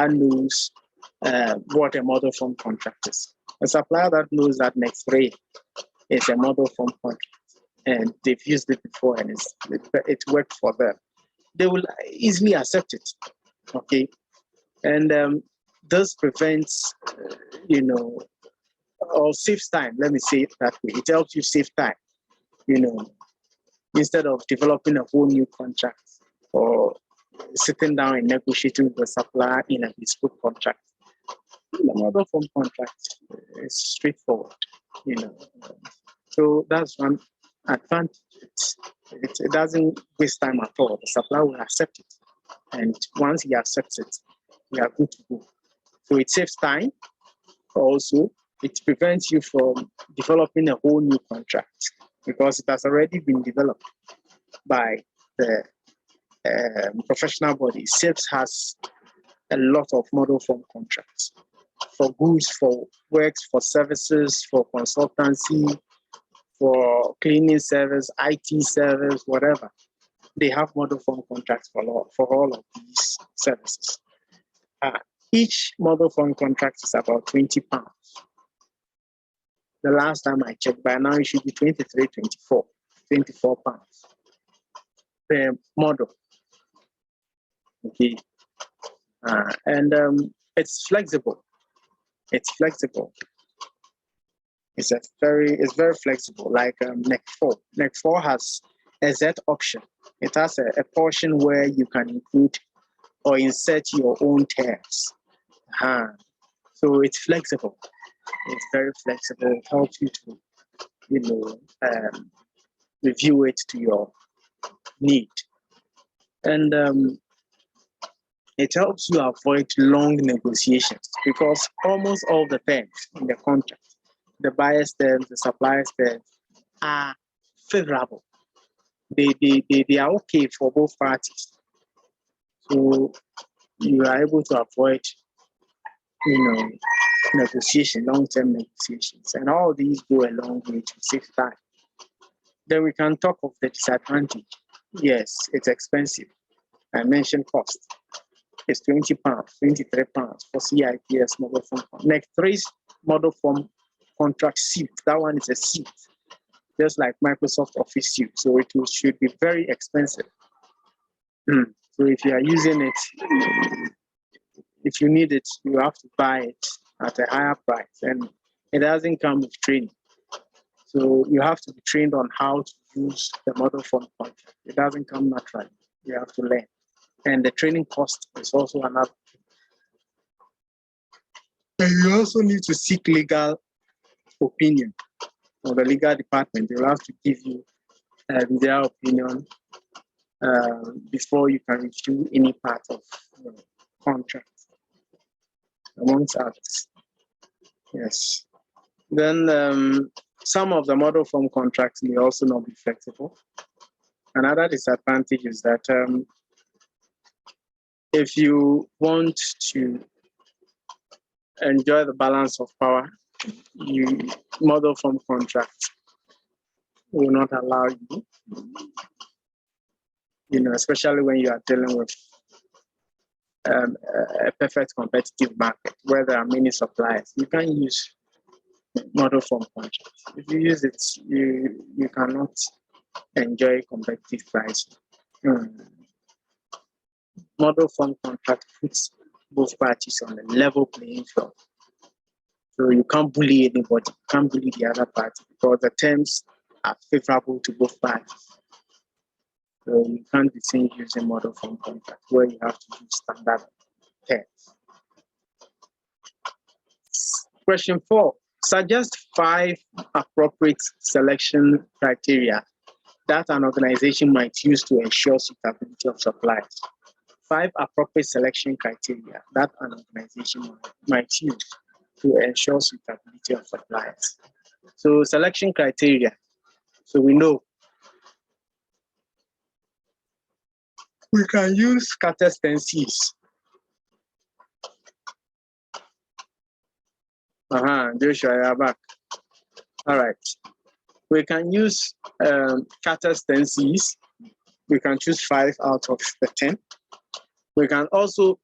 knows what a model form contract is. A supplier that knows that NEC 3 is a model form contract and they've used it before and it worked for them, they will easily accept it. Okay, and this prevents, or saves time. Let me say it that way. It helps you save time. Instead of developing a whole new contract or sitting down and negotiating with the supplier in a bespoke contract. The model form contract is straightforward, So that's one advantage. It doesn't waste time at all. The supplier will accept it. And once he accepts it, we are good to go. So it saves time. Also, it prevents you from developing a whole new contract because it has already been developed by the professional body. CIPS has a lot of model form contracts for goods, for works, for services, for consultancy, for cleaning service, IT service, whatever. They have model form contracts for all of these services. Each model form contract is about £20. The last time I checked, by now it should be 23, 24 pounds per model. Okay. And it's flexible. It's flexible. It's very flexible, like NEC 4. NEC 4 has a Z option. It has a portion where you can include or insert your own terms. So it's flexible. It's very flexible. It helps you to, review it to your need. And it helps you avoid long negotiations because almost all the terms in the contract, the buyer's terms, the supplier's terms, are favorable. They are okay for both parties. So you are able to avoid, negotiation, long-term negotiations. And all these go a long way to save time. Then we can talk of the disadvantage. Yes, it's expensive. I mentioned cost. It's £20, £23 for CIPS model form. Next 3's model form contract suite. That one is a suite, just like Microsoft Office suite. So it should be very expensive. So if you are using it, if you need it, you have to buy it at a higher price, and it doesn't come with training. So you have to be trained on how to use the model form contract. It doesn't come naturally. You have to learn. And the training cost is also another. And you also need to seek legal opinion or the legal department. They will have to give you their opinion before you can review any part of the contract, amongst others. Yes. Then some of the model form contracts may also not be flexible. Another disadvantage is that if you want to enjoy the balance of power, model form contract will not allow you, especially when you are dealing with a perfect competitive market where there are many suppliers. You can use model form contract. If you use it, you cannot enjoy competitive pricing. Model form contract puts both parties on a level playing field. So you can't bully anybody, you can't bully the other party because the terms are favorable to both parties. So you can't be seen using model form contract where you have to use standard terms. Question 4. Suggest 5 appropriate selection criteria that an organization might use to ensure suitability of suppliers. 5 appropriate selection criteria that an organization might use to ensure suitability of suppliers. So selection criteria. So we know we can use scatter stencils. Joshua, you're back. All right. We can use scatter stencils. We can choose 5 out of the 10. We can also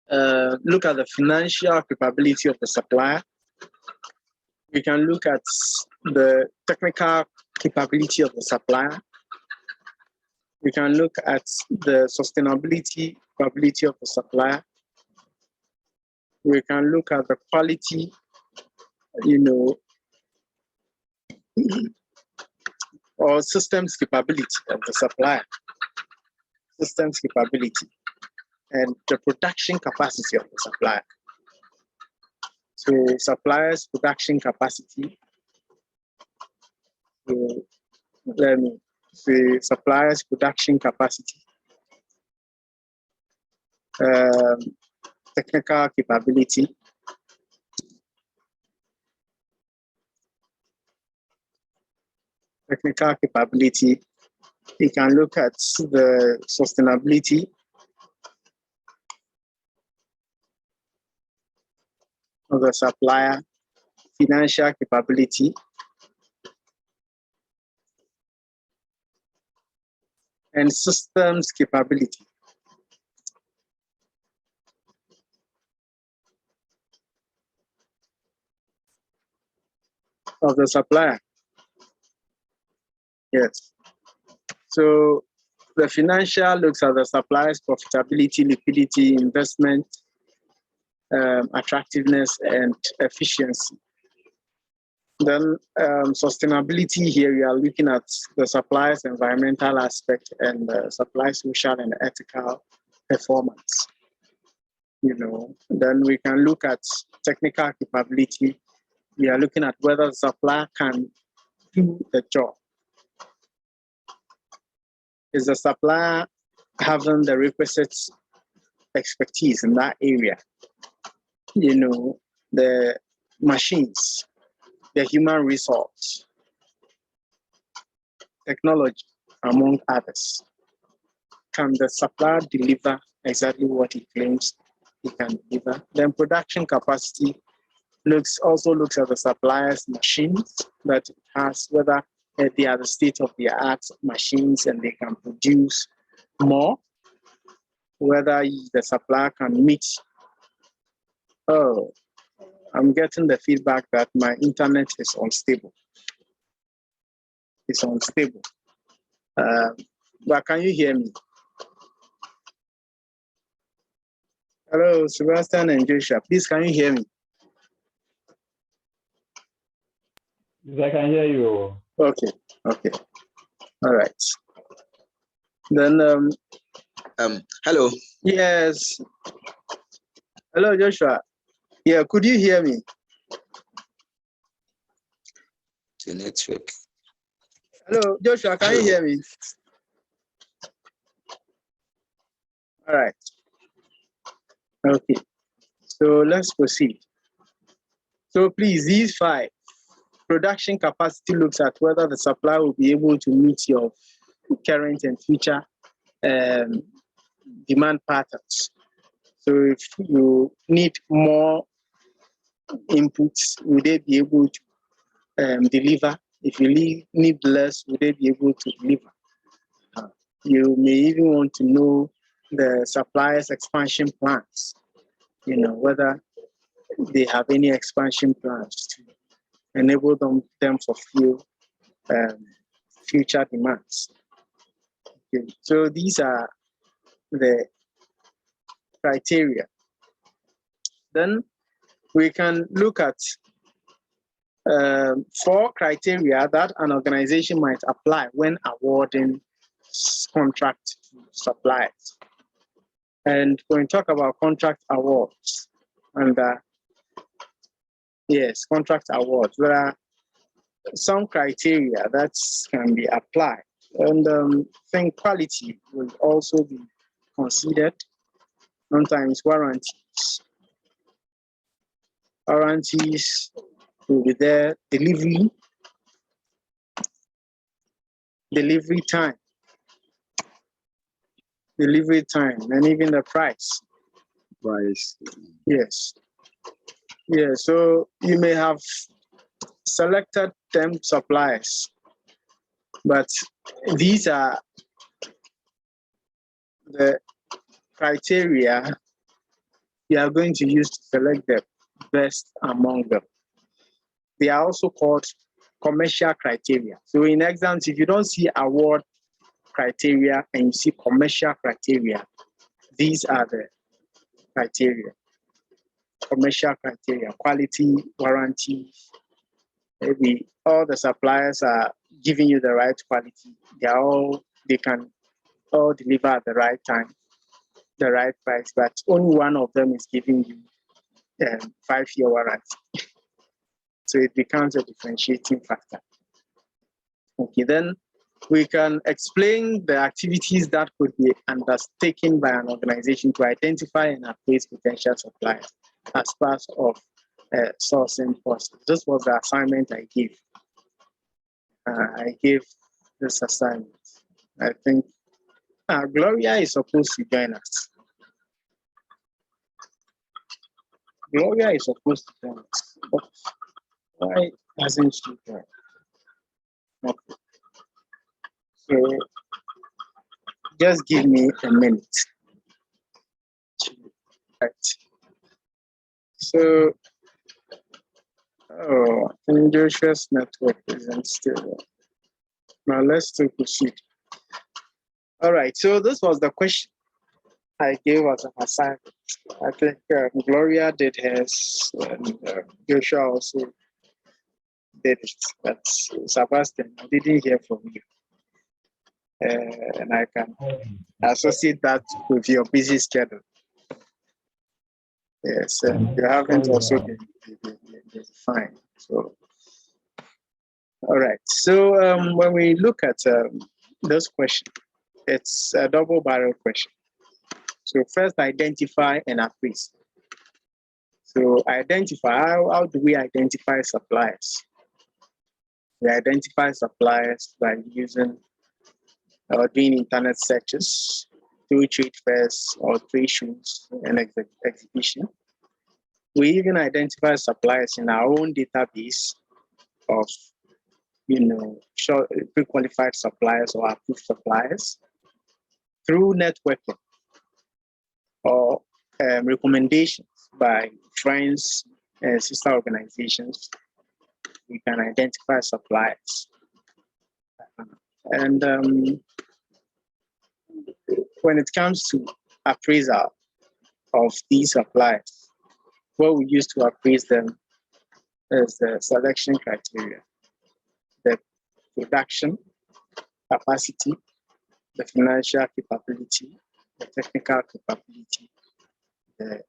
look at the financial capability of the supplier. We can look at the technical capability of the supplier. We can look at the sustainability capability of the supplier. We can look at the quality, or systems capability of the supplier. Systems capability and the production capacity of the supplier. So suppliers' production capacity. So let me say suppliers' production capacity. technical capability. Technical capability. You can look at the sustainability of the supplier, financial capability, and systems capability. Of the supplier. Yes. So the financial looks at the supplier's profitability, liquidity, investment, attractiveness, and efficiency. Then sustainability here, we are looking at the supplier's environmental aspect and the supplier's social and ethical performance. Then we can look at technical capability. We are looking at whether the supplier can do the job. Is the supplier having the requisite expertise in that area? The machines, the human resource, technology, among others. Can the supplier deliver exactly what he claims he can deliver? Then production capacity also looks at the supplier's machines that it has, whether they are the state-of-the-art machines and they can produce more, whether the supplier can meet. Oh, I'm getting the feedback that my internet is unstable. It's unstable. But can you hear me? Hello, Sebastian and Joshua. Please, can you hear me? Yes, I can hear you. Okay. All right. Then hello. Yes. Hello, Joshua. Yeah, could you hear me? The network. Hello, Joshua, can you hear me? All right. Okay. So let's proceed. So please, these 5. Production capacity looks at whether the supplier will be able to meet your current and future demand patterns. So if you need more inputs, will they be able to deliver? If you need less, will they be able to deliver? You may even want to know the supplier's expansion plans, whether they have any expansion plans to enable them fulfill future demands. Okay. So these are the criteria. Then we can look at 4 criteria that an organization might apply when awarding contract to suppliers. And when we talk about contract awards, and yes, contract awards, there are some criteria that can be applied. And I think quality will also be considered. Sometimes warranties. Warranties will be there. Delivery time, and even the price. Yes. Yeah, so you may have selected 10 suppliers, but these are the criteria you are going to use to select the best among them. They are also called commercial criteria. So in exams, if you don't see award criteria and you see commercial criteria, these are the criteria. Commercial criteria, quality, warranty. Maybe all the suppliers are giving you the right quality. They can all deliver at the right time, the right price, but only one of them is giving you 5-year warranty. So it becomes a differentiating factor. Okay, then we can explain the activities that could be undertaken by an organization to identify and appraise potential suppliers as part of a sourcing process. This was the assignment I gave. I gave this assignment. I think Gloria is supposed to join us. Gloria is supposed to join us. But why hasn't she joined? Okay. So just give me a minute. Right. So, oh, Joshua's network isn't still there. Now let's still proceed. All right. So this was the question I gave as an assignment. I think Gloria did hers, and Joshua also did it. But Sebastian, I didn't hear from you. And I can associate that with your busy schedule. Yes, and you haven't also been fine. So, all right. So when we look at this question, it's a double barrel question. So first, identify and appraise. So identify, how do we identify suppliers? We identify suppliers by using or doing internet searches, through trade fairs or trade shows and exhibition. We even identify suppliers in our own database of, pre-qualified suppliers or approved suppliers through networking or recommendations by friends and sister organizations. We can identify suppliers. And when it comes to appraisal of these suppliers, what we use to appraise them is the selection criteria, the production capacity, the financial capability, the technical capability, the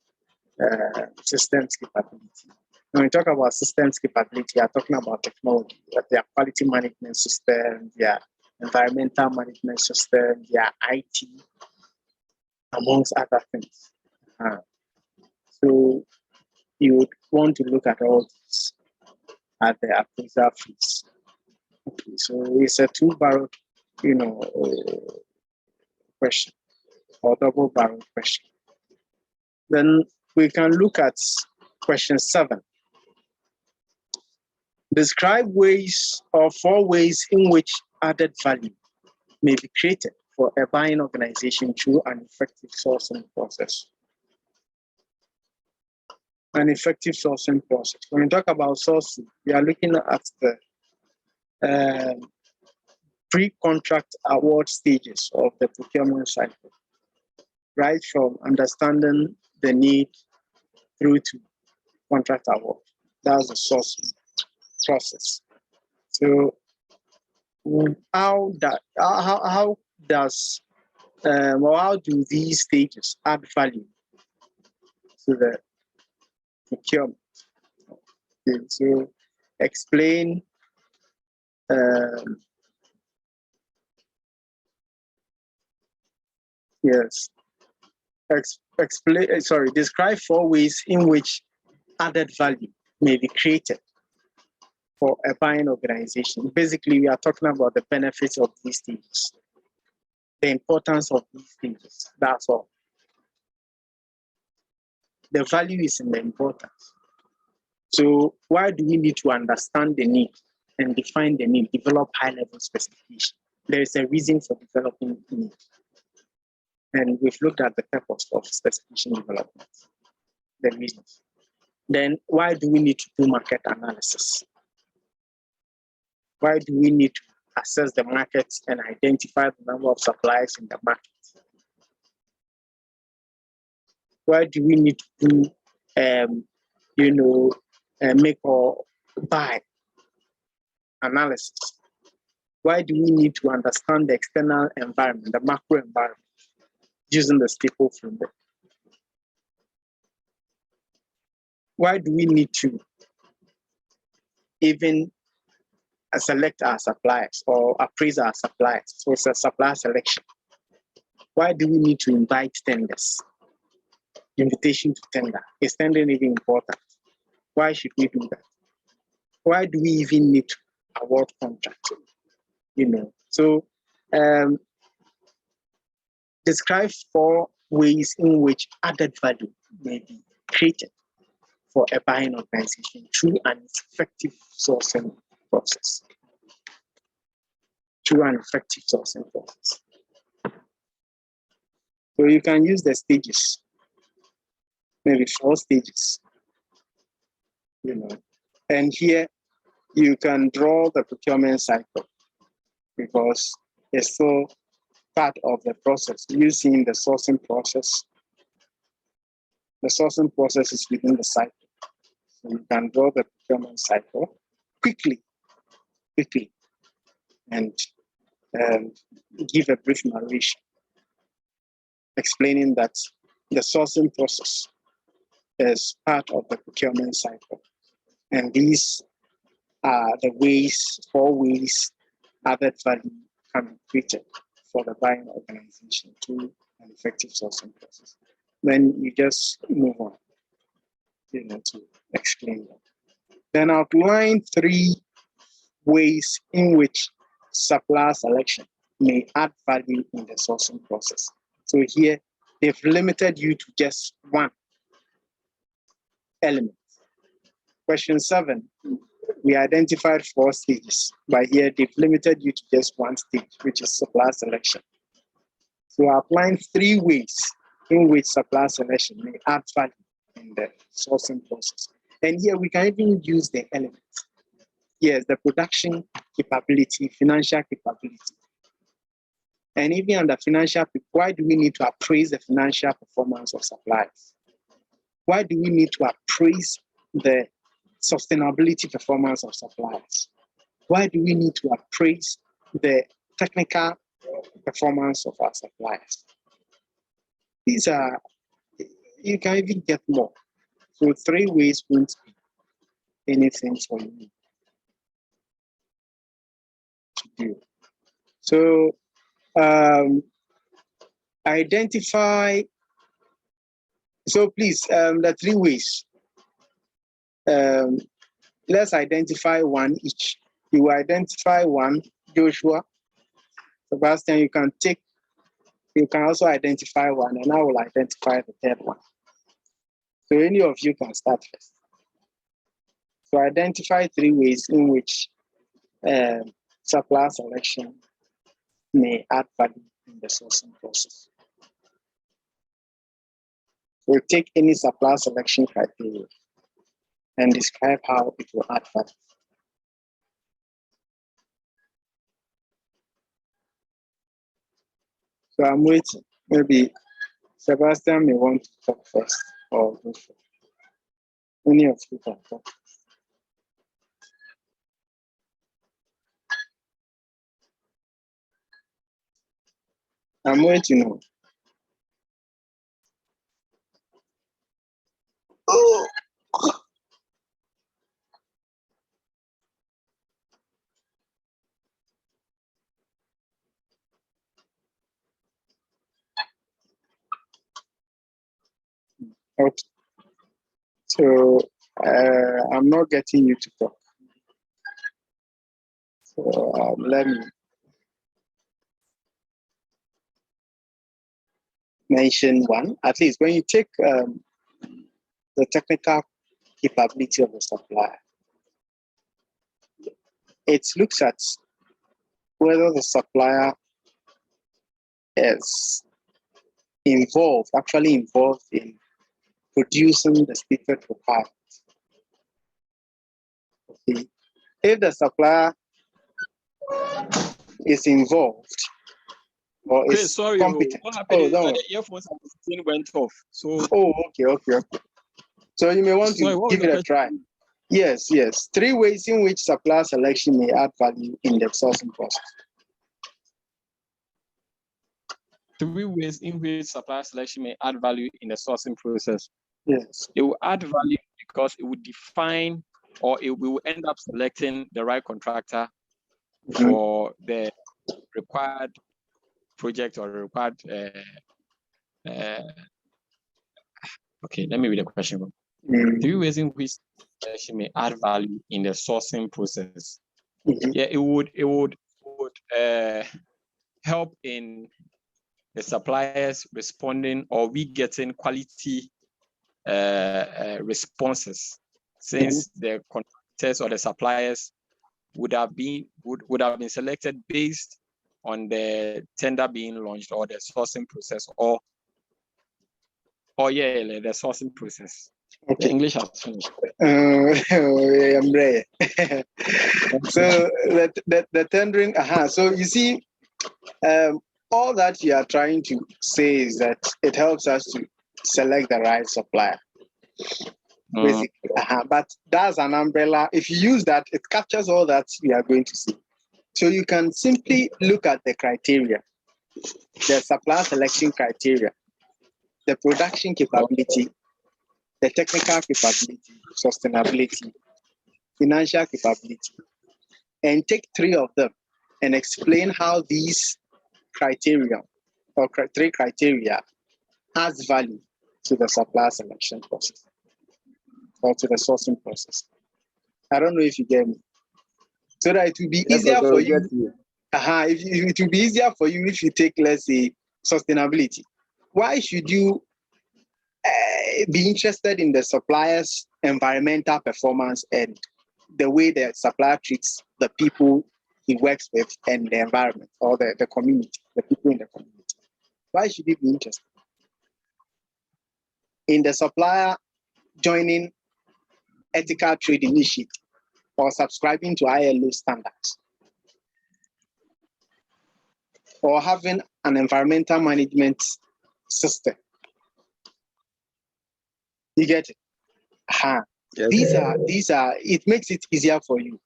systems capability. When we talk about systems capability, we are talking about technology, their quality management system, their environmental management system, their IT, amongst other things. So you would want to look at all this at the appraisal phase. Okay, so it's a two-barrel, question or double-barrel question. Then we can look at question 7. Describe ways or 4 ways in which added value may be created for a buying organization through an effective sourcing process. An effective sourcing process. When we talk about sourcing, we are looking at the pre-contract award stages of the procurement cycle, right from understanding the need through to contract award. That's the sourcing process. So how do these stages add value to the procurement? Okay, so explain describe 4 ways in which added value may be created for a buying organization. Basically, we are talking about the benefits of these stages, the importance of these stages. That's all. The value is in the importance. So why do we need to understand the need and define the need, develop high-level specification? There is a reason for developing the need. And we've looked at the purpose of specification development, the reasons. Then why do we need to do market analysis? Why do we need to assess the market and identify the number of suppliers in the market? Why do we need to do, make or buy analysis? Why do we need to understand the external environment, the macro environment, using the staple framework? Why do we need to even select our suppliers or appraise our suppliers. So it's a supplier selection. Why do we need to invite tenders? Invitation to tender. Is tendering even important? Why should we do that? Why do we even need to award contracts? So describe 4 ways in which added value may be created for a buying organization through an effective sourcing process. So you can use the stages, maybe 4 stages, And here you can draw the procurement cycle because it's still part of the process. Using the sourcing process. The sourcing process is within the cycle. So you can draw the procurement cycle quickly, and give a brief narration explaining that the sourcing process is part of the procurement cycle. And these are the 4 ways added value can be created for the buying organization through an effective sourcing process. Then you just move on, to explain that. Then outline 3 ways in which supplier selection may add value in the sourcing process. So here, they've limited you to just one element. Question 7, we identified 4 stages, but here they've limited you to just one stage, which is supplier selection. So outline 3 ways in which supplier selection may add value in the sourcing process. And here we can even use the elements. Yes, the production capability, financial capability. And even under financial, why do we need to appraise the financial performance of suppliers? Why do we need to appraise the sustainability performance of suppliers? Why do we need to appraise the technical performance of our suppliers? These are, you can even get more. So 3 ways won't be anything for you to do. So identify, so please, the 3 ways. Let's identify one each. You identify one, Joshua. Sebastian, you can also identify one, and I will identify the 3rd one. So any of you can start first. So identify 3 ways in which supplier selection may add value in the sourcing process. We'll take any supplier selection criteria and describe how it will add value. So I'm waiting. Maybe Sebastian may want to talk first, or any of you can talk. I'm waiting now. Oh. Okay. So I'm not getting you to talk. So let me mention one. At least when you take the technical capability of the supplier, it looks at whether the supplier is actually involved in producing the stated requirement. Okay. If the supplier is involved or Okay, is sorry, competent. what happened is no. that the earphones went off. So okay. So you may want sorry, to give it a try. Yes. 3 ways in which supplier selection may add value in the sourcing process. 3 ways in which supplier selection may add value in the sourcing process. Yes. It will add value because it will define, or it will end up selecting the right contractor for the required project or required. Okay, let me read the question. 3 ways in which she may add value in the sourcing process. Yeah, it would help in the suppliers responding, or we getting quality responses, since the contractors or the suppliers would have been selected based on the tender being launched or the sourcing process, or the sourcing process. Okay. The English has finished. I'm ready. So the tendering, so you see, all that you are trying to say is that it helps us to select the right supplier. Basically, but that's an umbrella. If you use that, it captures all that you are going to see. So you can simply look at the criteria, the supplier selection criteria, the production capability, the technical capability, sustainability, financial capability, and take 3 of them and explain how these criteria or 3 criteria adds value to the supplier selection process or to the sourcing process. I don't know if you get me. So that it will be easier for you. It will be easier for you if you take, let's say, sustainability. Why should you be interested in the supplier's environmental performance and the way the supplier treats the people he works with and the environment or the community, the people in the community? Why should you be interested in the supplier joining ethical trade initiative or subscribing to ILO standards or having an environmental management system? You get it? Yes. These are, it makes it easier for you.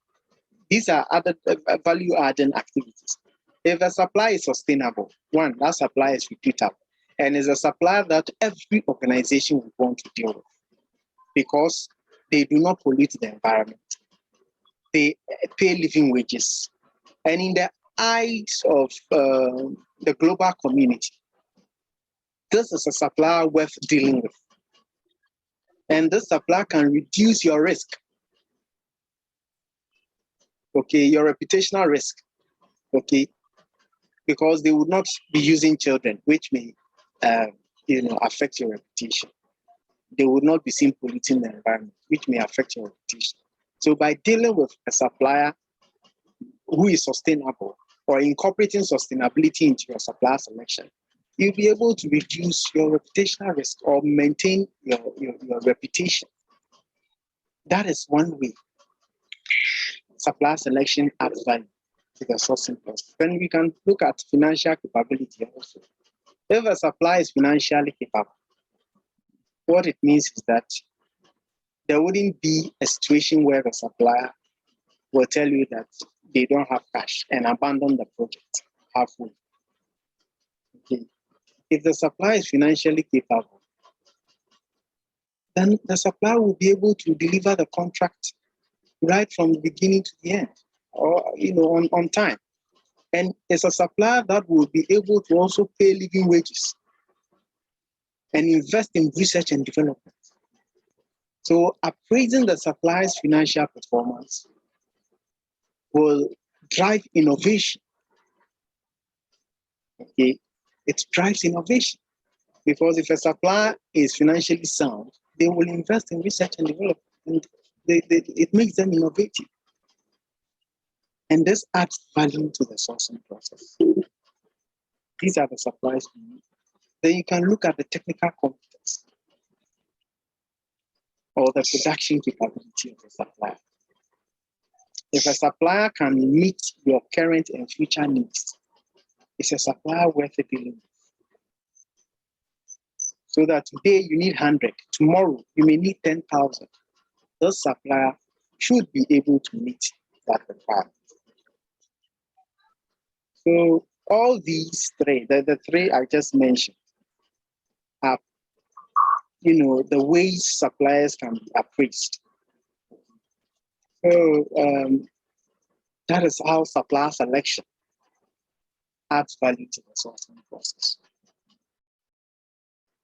These are other value-adding activities. If a supply is sustainable, one, that supply is reputable, and is a supplier that every organization would want to deal with because they do not pollute the environment. They pay living wages. And in the eyes of the global community, this is a supplier worth dealing with. And this supplier can reduce your risk. Okay, your reputational risk. Okay, because they would not be using children, which may affect your reputation. They would not be seen polluting the environment, which may affect your reputation. So by dealing with a supplier who is sustainable or incorporating sustainability into your supplier selection, you'll be able to reduce your reputational risk or maintain your reputation. That is one way supplier selection adds value to the sourcing process. Then we can look at financial capability also. If a supplier is financially capable, what it means is that there wouldn't be a situation where the supplier will tell you that they don't have cash and abandon the project halfway. Okay. If the supplier is financially capable, then the supplier will be able to deliver the contract right from the beginning to the end, or on time. And it's a supplier that will be able to also pay living wages and invest in research and development. So appraising the supplier's financial performance will drive innovation. Okay, it drives innovation because if a supplier is financially sound, they will invest in research and development, and it makes them innovative. And this adds value to the sourcing process. These are the suppliers we need. Then you can look at the technical competence or the production capability of the supplier. If a supplier can meet your current and future needs, it's a supplier worth dealing with. So that today you need 100, tomorrow you may need 10,000. This supplier should be able to meet that requirement. So all these 3, the 3 I just mentioned, are the ways suppliers can be appraised. So That is how supplier selection adds value to the sourcing process.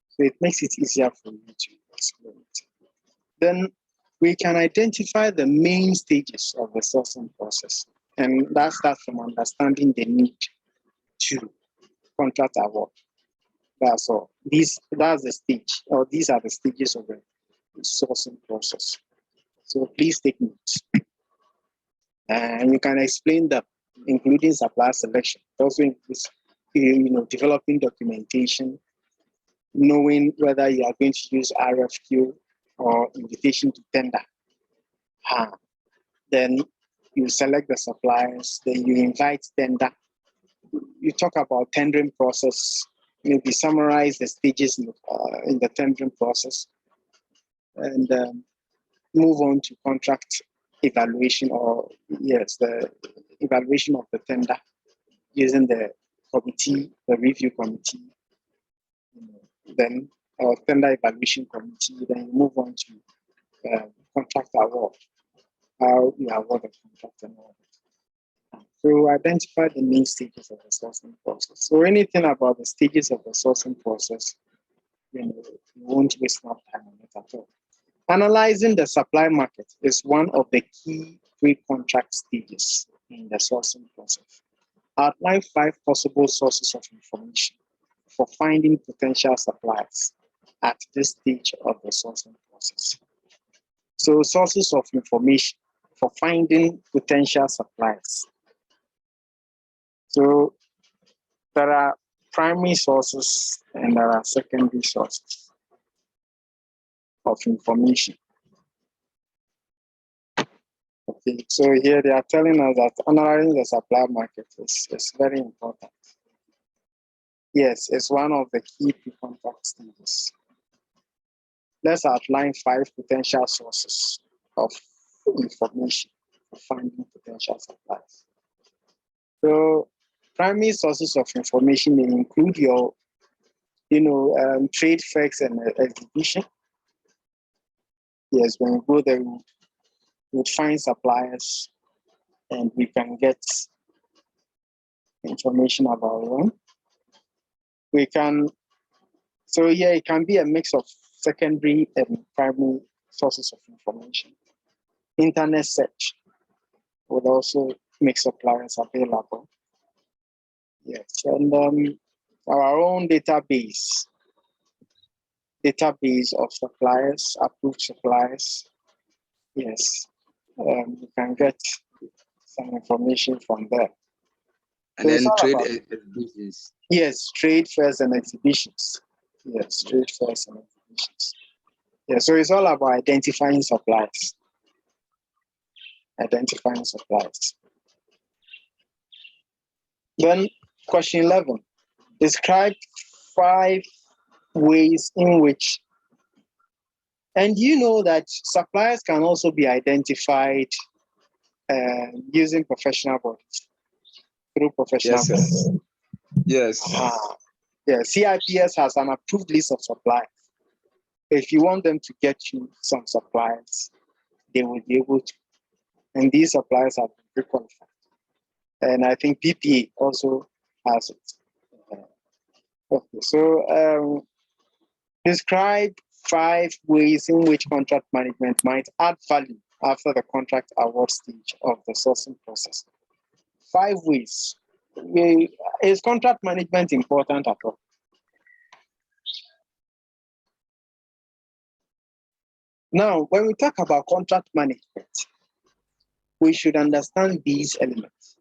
So it makes it easier for you to explain it. Then we can identify the main stages of the sourcing process. And that starts from understanding the need to contract award. That's all. That's the stage, or these are the stages of the sourcing process. So please take notes. And you can explain them, including supplier selection. It also includes, developing documentation, knowing whether you are going to use RFQ or invitation to tender. Then you select the suppliers, then you invite tender. You talk about tendering process, maybe summarize the stages in the tendering process, and move on to contract evaluation, or the evaluation of the tender using the committee, the review committee, then tender evaluation committee. Then you move on to contract award, how you award the contract and all that. So identify the main stages of the sourcing process. So anything about the stages of the sourcing process, you won't waste enough time on it at all. Analyzing the supply market is one of the key pre-contract stages in the sourcing process. Outline 5 possible sources of information for finding potential suppliers at this stage of the sourcing process. So sources of information for finding potential suppliers. So there are primary sources and there are secondary sources of information. Okay, so here they are telling us that analyzing the supply market is very important. Yes, it's one of the key pre-contract stages. Let's outline 5 potential sources of information for finding potential suppliers. So primary sources of information may include your, trade fairs and exhibition. Yes, when we go there, we would find suppliers and we can get information about them. It can be a mix of secondary and primary sources of information. Internet search would also make suppliers available. Yes, and our own database of suppliers, approved suppliers. Yes, you can get some information from there. And then trade exhibitions. Yes, trade fairs and exhibitions. Yes, trade fairs and exhibitions. Yeah, so it's all about identifying suppliers. Then question 11, describe 5 ways in which, and you know that suppliers can also be identified using professional bodies, through professional bodies. Yes. Yeah, CIPS has an approved list of suppliers. If you want them to get you some suppliers, they will be able to. And these suppliers are pre-qualified. And I think PPA also has it. Okay, so describe 5 ways in which contract management might add value after the contract award stage of the sourcing process. 5 ways. Is contract management important at all? Now, when we talk about contract management, we should understand these elements.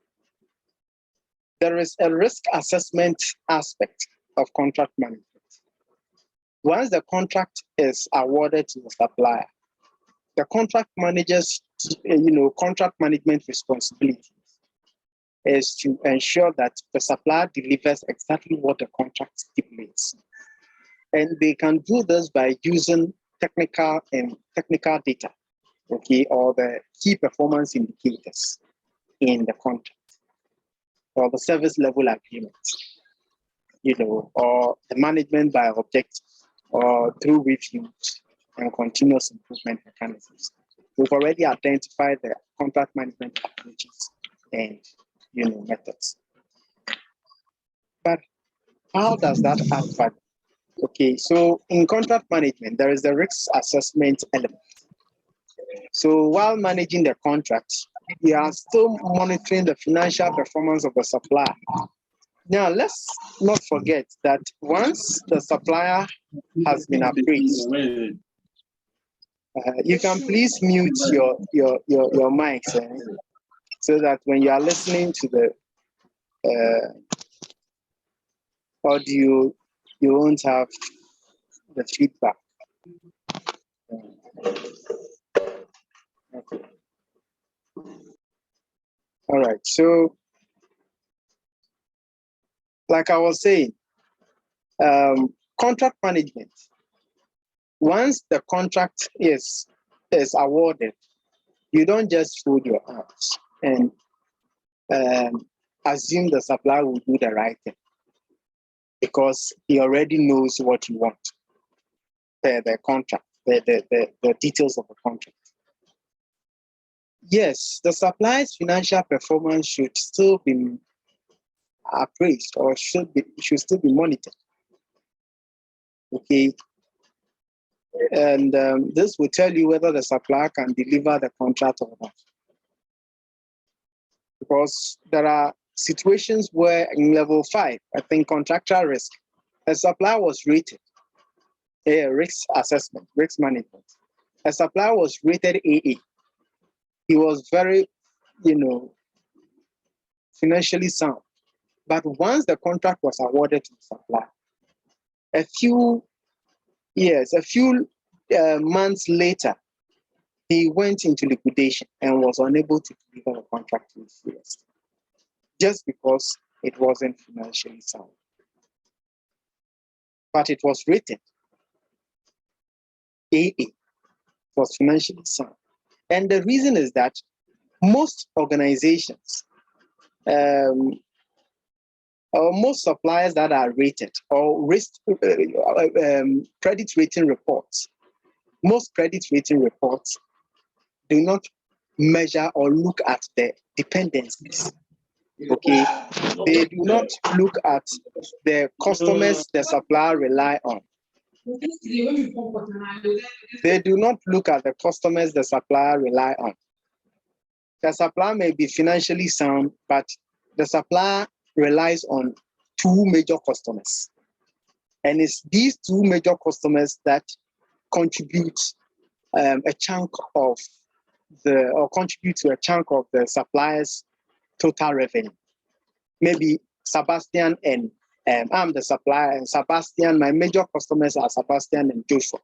There is a risk assessment aspect of contract management. Once the contract is awarded to the supplier, the contract manager's, contract management responsibility is to ensure that the supplier delivers exactly what the contract stipulates. And they can do this by using technical data, okay, or the key performance indicators in the contract, or the service level agreement, or the management by objectives, or through reviews and continuous improvement mechanisms. We've already identified the contract management approaches and methods. But how does that add value? Okay, so in contract management, there is the risk assessment element. So while managing the contract, we are still monitoring the financial performance of the supplier. Now, let's not forget that once the supplier has been appraised, you can please mute your mics so that when you are listening to the audio, you won't have the feedback. Okay. All right. So, like I was saying, contract management. Once the contract is awarded, you don't just fold your arms and assume the supplier will do the right thing, because he already knows what you want, the contract, the details of the contract. Yes, the supplier's financial performance should still be appraised or should still be monitored. Okay, and this will tell you whether the supplier can deliver the contract or not. Because there are situations where in level 5, I think contractual risk, a supplier was rated risk assessment, risk management. A supplier was rated AA. He was very, financially sound. But once the contract was awarded to the supplier, a few months later, he went into liquidation and was unable to deliver the contract to his fullest, just because it wasn't financially sound. But it was rated AA, it was financially sound. And the reason is that most organizations, or most suppliers that are rated, or credit rating reports, most credit rating reports do not measure or look at the dependencies. Okay, they do not look at the customers the supplier rely on. They do not look at the customers the supplier rely on. The supplier may be financially sound, but the supplier relies on 2 major customers. And it's these 2 major customers that contribute a chunk of contribute to a chunk of the supplier's total revenue. Maybe Sebastian and I'm the supplier, and Sebastian, my major customers are Sebastian and Joshua.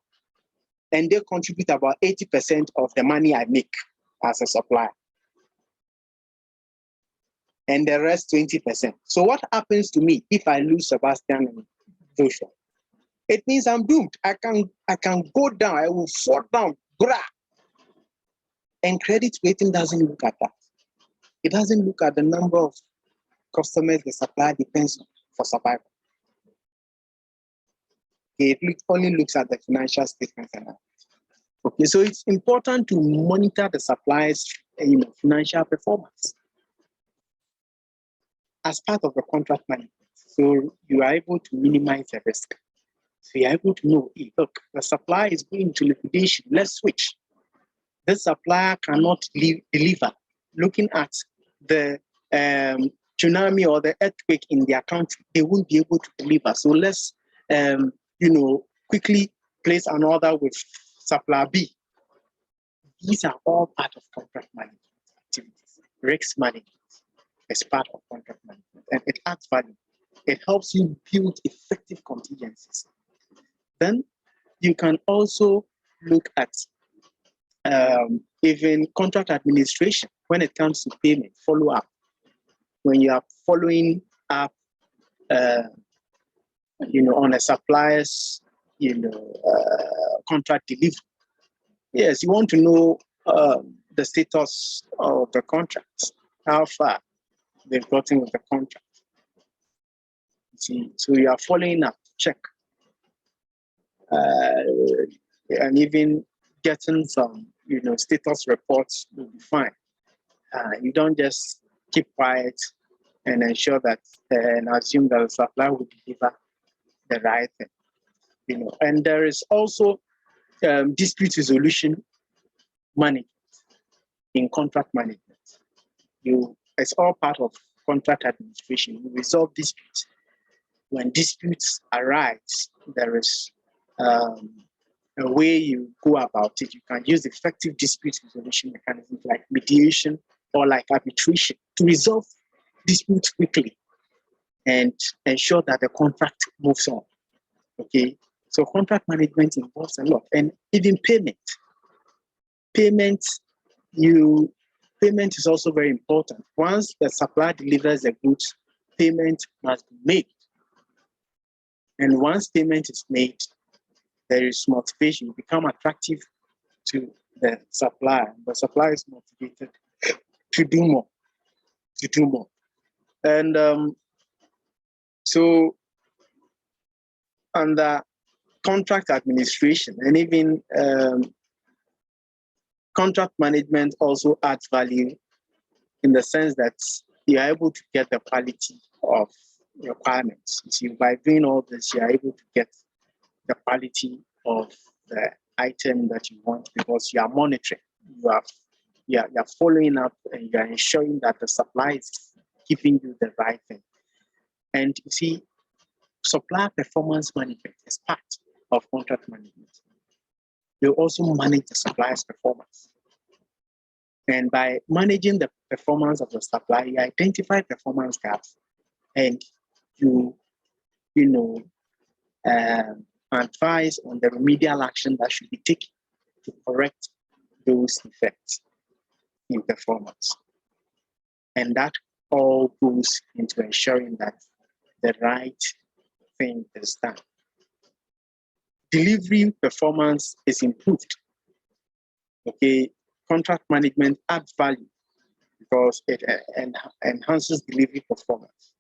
And they contribute about 80% of the money I make as a supplier. And the rest 20%. So what happens to me if I lose Sebastian and Joshua? It means I'm doomed. I can go down, I will fall down. Brah. And credit rating doesn't look at that. It doesn't look at the number of customers the supplier depends on for survival. It only looks at the financial statements and that. Okay, so it's important to monitor the supplier's financial performance as part of the contract management. So you are able to minimize the risk. So you're able to know, hey, look, the supplier is going to liquidation, let's switch. This supplier cannot deliver. Looking at the tsunami or the earthquake in their country, they won't be able to deliver. So let's, quickly place an order with supplier B. These are all part of contract management activities. Risk management is part of contract management, and it adds value. It helps you build effective contingencies. Then you can also look at even contract administration when it comes to payment, follow up. When you are following up, on a supplier's, contract delivery. Yes, you want to know the status of the contract, how far they've gotten with the contract. See, so you are following up, check, and even getting some, status reports will be fine. You don't just keep quiet and ensure that and assume that the supplier will deliver the right thing. And there is also dispute resolution management in contract management. It's all part of contract administration. You resolve disputes. When disputes arise, there is a way you go about it. You can use effective dispute resolution mechanisms like mediation or like arbitration to resolve disputes quickly and ensure that the contract moves on. Okay, so contract management involves a lot, and even payment. Payment is also very important. Once the supplier delivers the goods, payment must be made. And once payment is made, there is motivation. You become attractive to the supplier. The supplier is motivated to do more. And so under contract administration and even contract management also adds value in the sense that you are able to get the quality of requirements. You see, by doing all this, you are able to get the quality of the item that you want because you are monitoring, you are following up, and you are ensuring that the supply is giving you the right thing. And you see, supplier performance management is part of contract management. You also manage the supplier's performance. And by managing the performance of the supplier, you identify performance gaps and you advise on the remedial action that should be taken to correct those defects in performance. And that all goes into ensuring that the right thing is done. Delivery performance is improved. Okay, contract management adds value because it enhances delivery performance.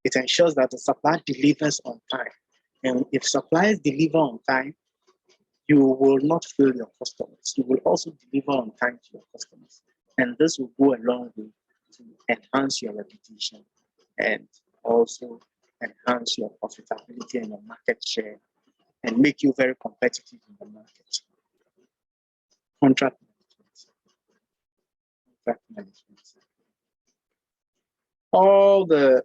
It ensures that the supplier delivers on time. And if suppliers deliver on time, you will not fail your customers. You will also deliver on time to your customers. And this will go a long way to enhance your reputation and also enhance your profitability and your market share and make you very competitive in the market. Contract management. All the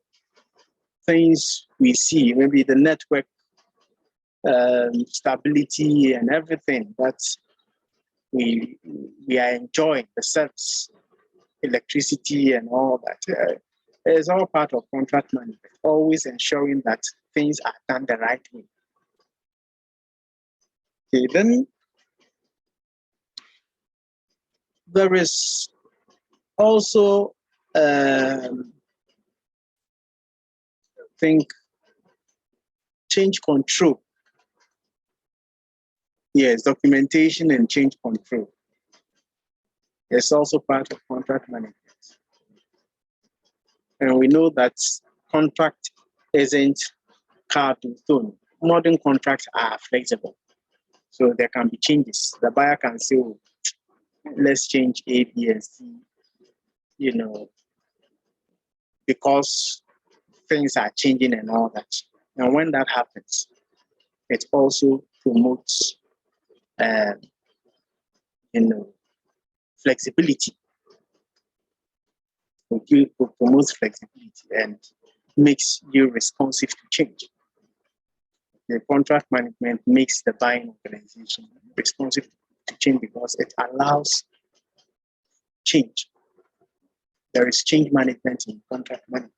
things we see, maybe the network stability and everything that we are enjoying, the service, electricity and all that, is all part of contract management, always ensuring that things are done the right way. Okay, then there is also change control. Yes, documentation and change control. It's also part of contract management. And we know that contract isn't carved in stone. Modern contracts are flexible. So there can be changes. The buyer can say, oh, let's change A, B, and C, because things are changing and all that. And when that happens, it also promotes flexibility. It promotes flexibility and makes you responsive to change. The contract management makes the buying organization responsive to change because it allows change. There is change management in contract management.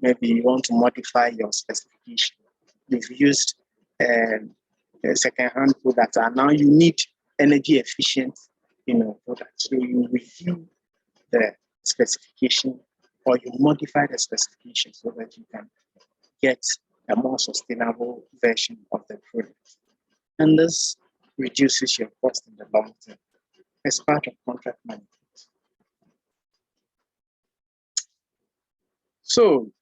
Maybe you want to modify your specification. You've used second-hand products, and now you need energy efficient, products. So you review the specification or you modify the specification so that you can get a more sustainable version of the product. And this reduces your cost in the long term as part of contract management. So,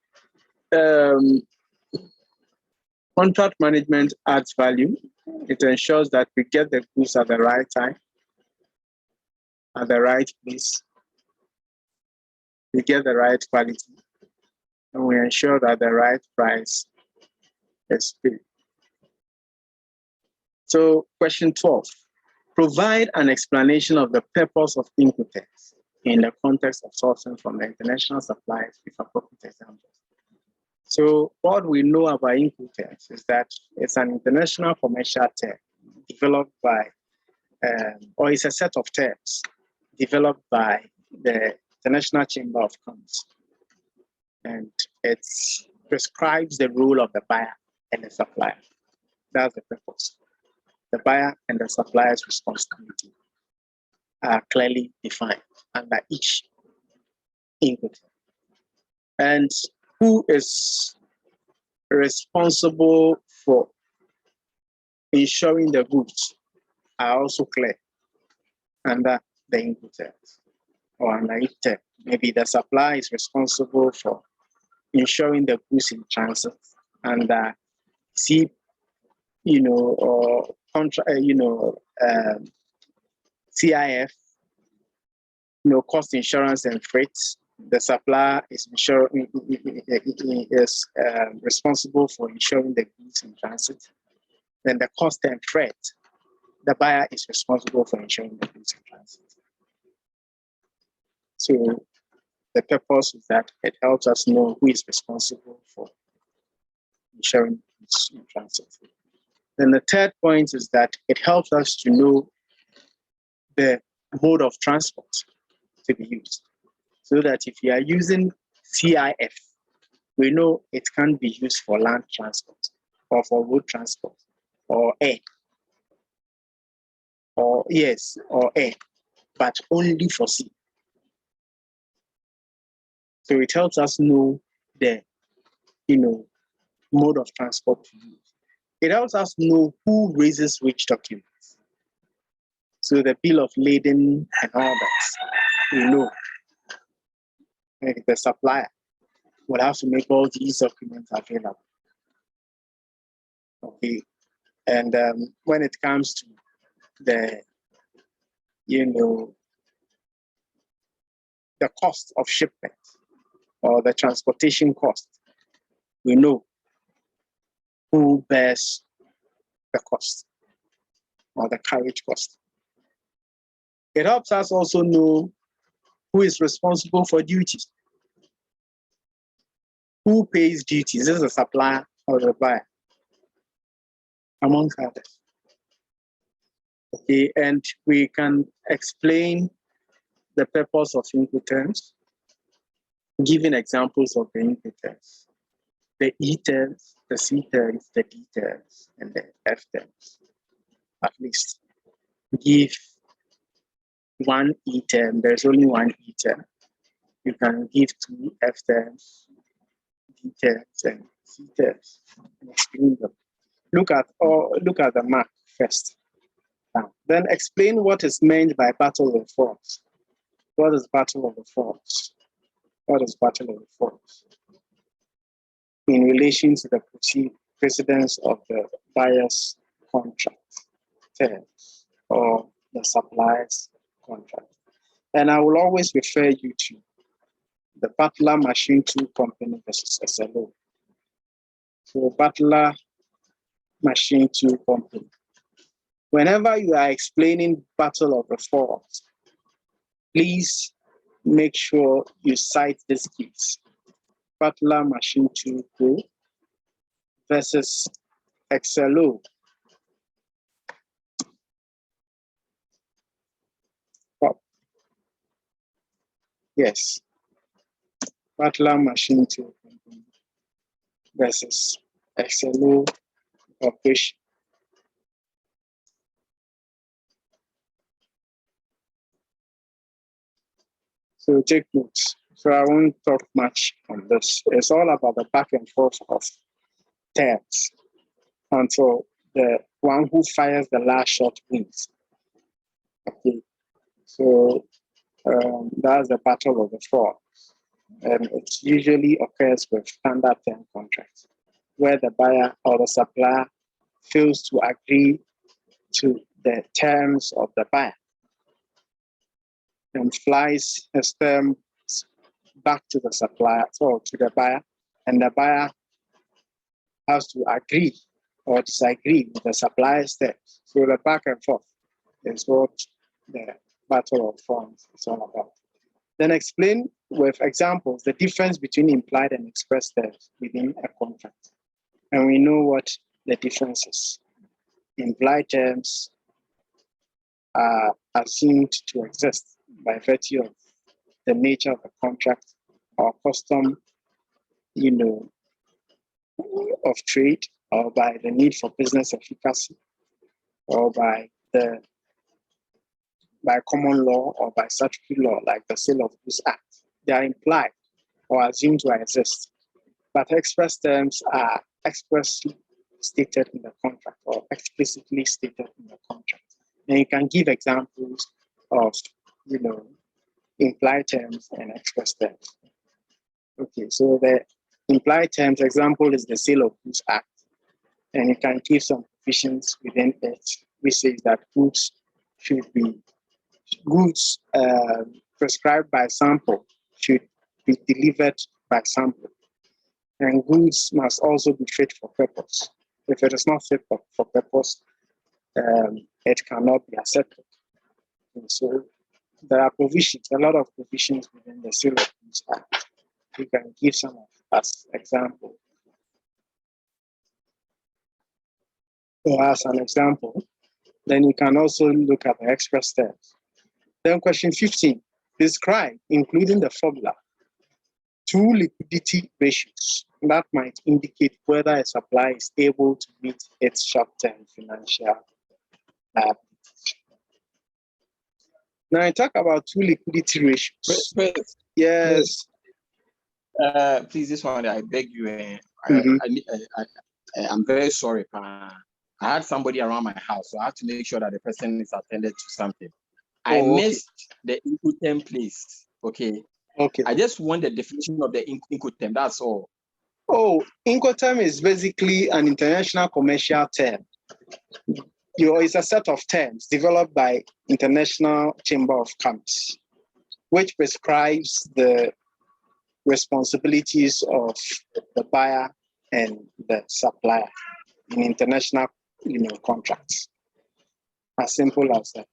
contract management adds value. It ensures that we get the goods at the right time, at the right place, we get the right quality, and we ensure that the right price is paid. So question 12, provide an explanation of the purpose of Incoterms in the context of sourcing from the international suppliers with appropriate examples. So what we know about Incoterms is that it's an international commercial term developed by, or it's a set of terms developed by the International Chamber of Commerce. And it prescribes the role of the buyer and the supplier. That's the purpose. The buyer and the supplier's responsibility are clearly defined under each input. And who is responsible for ensuring the goods are also clear under the input terms or under each term. Maybe the supplier is responsible for ensuring the goods in transit, and or CIF, cost insurance and freight. The supplier is responsible for ensuring the goods in transit. Then the cost and freight, the buyer is responsible for ensuring the goods in transit. So the purpose is that it helps us know who is responsible for ensuring goods in transit. Then the third point is that it helps us to know the mode of transport to be used. So that if you are using CIF, we know it can be used for land transport or for road transport or air. Or air, but only for sea. So it helps us know the mode of transport to use. It helps us know who raises which documents. So the bill of lading and all that, we know. Like the supplier will have to make all these documents available. Okay, and when it comes to the the cost of shipment or the transportation cost, we know who bears the cost or the carriage cost. It helps us also know who is responsible for duties. Who pays duties? Is this the supplier or the buyer? Amongst others. Okay, and we can explain the purpose of Incoterms, giving examples of the Incoterms. The E terms, the C terms, the D terms, and the F terms. At least give one E term, there's only one E term. You can give two F terms, D terms, and C terms, and explain them. Look at the map first. Then explain what is meant by battle of the forts. What is battle of the forts? What is battle of the forts? In relation to the precedence of the buyer's contract terms or the supplier's contract. And I will always refer you to the Butler Machine Tool Company versus SLO. So Butler Machine Tool Company. Whenever you are explaining Battle of the Forts, please make sure you cite this case. Butler Machine Tool Co. versus XLO. Oh. Yes. Butler Machine Tool Company versus XLO Corporation. So take notes. So I won't talk much on this. It's all about the back and forth of terms until the one who fires the last shot wins. Okay. So that's the battle of the forts. And it usually occurs with standard term contracts, where the buyer or the supplier fails to agree to the terms of the buyer and flies his terms back to the supplier or to the buyer, and the buyer has to agree or disagree with the supplier's terms. So the back and forth is what the battle of forms is all about. Then explain with examples the difference between implied and express terms within a contract. And we know what the difference is. Implied terms are assumed to exist by virtue of the nature of the contract or custom, of trade, or by the need for business efficacy, or by common law or by statutory law, like the Sale of Goods Act. They are implied or assumed to exist. But express terms are expressly stated in the contract or explicitly stated in the contract. And you can give examples of, implied terms and express terms. Okay, so the implied terms example is the Sale of Goods Act. And you can give some provisions within it, which says that goods prescribed by sample should be delivered by sample. And goods must also be fit for purpose. If it is not fit for purpose, it cannot be accepted. And so there are provisions, a lot of provisions within the Sale of Goods Act. You can give some as example. Or as an example, then you can also look at the express terms. Then question 15, describe, including the formula, two liquidity ratios that might indicate whether a supplier is able to meet its short-term financial liabilities. Now I talk about two liquidity ratios. Yes. Please, this one, I beg you. I'm very sorry. I had somebody around my house, so I have to make sure that the person is attended to something. I missed the Incoterm, please. Okay. I just want the definition of the Incoterm. That's all. Oh, Incoterm is basically an international commercial term. It's a set of terms developed by International Chamber of Commerce, which prescribes the responsibilities of the buyer and the supplier in international, contracts. As simple as that.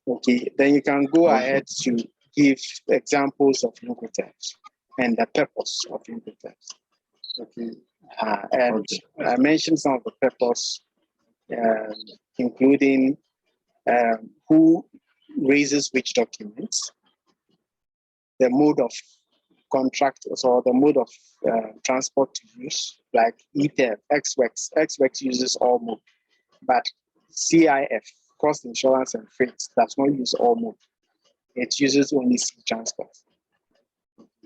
Okay, then you can go ahead to give examples of Incoterms and the purpose of Incoterms. Okay, I mentioned some of the purpose, including who raises which documents, the mode of contract or the mode of transport to use, like ETEF, XWEX. XWEX uses all mode, but CIF, cost, insurance, and freight, does not use all mode. It uses only sea transport.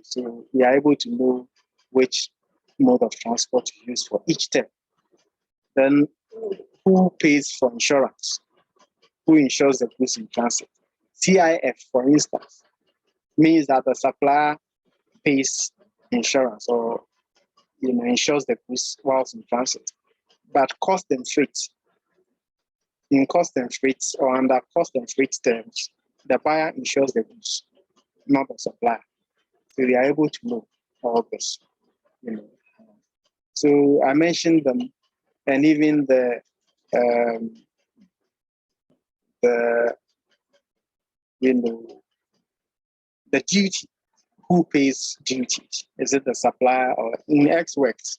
So we are able to know which mode of transport to use for each term. Then who pays for insurance? Who insures the goods in transit? CIF, for instance, means that the supplier pays insurance or insures the goods whilst in transit. But cost and freight, in cost and freight or under cost and freight terms, the buyer insures the goods, not the supplier. So we are able to know all this. So I mentioned them, and even the duty. Who pays duties? Is it the supplier or in XWEX?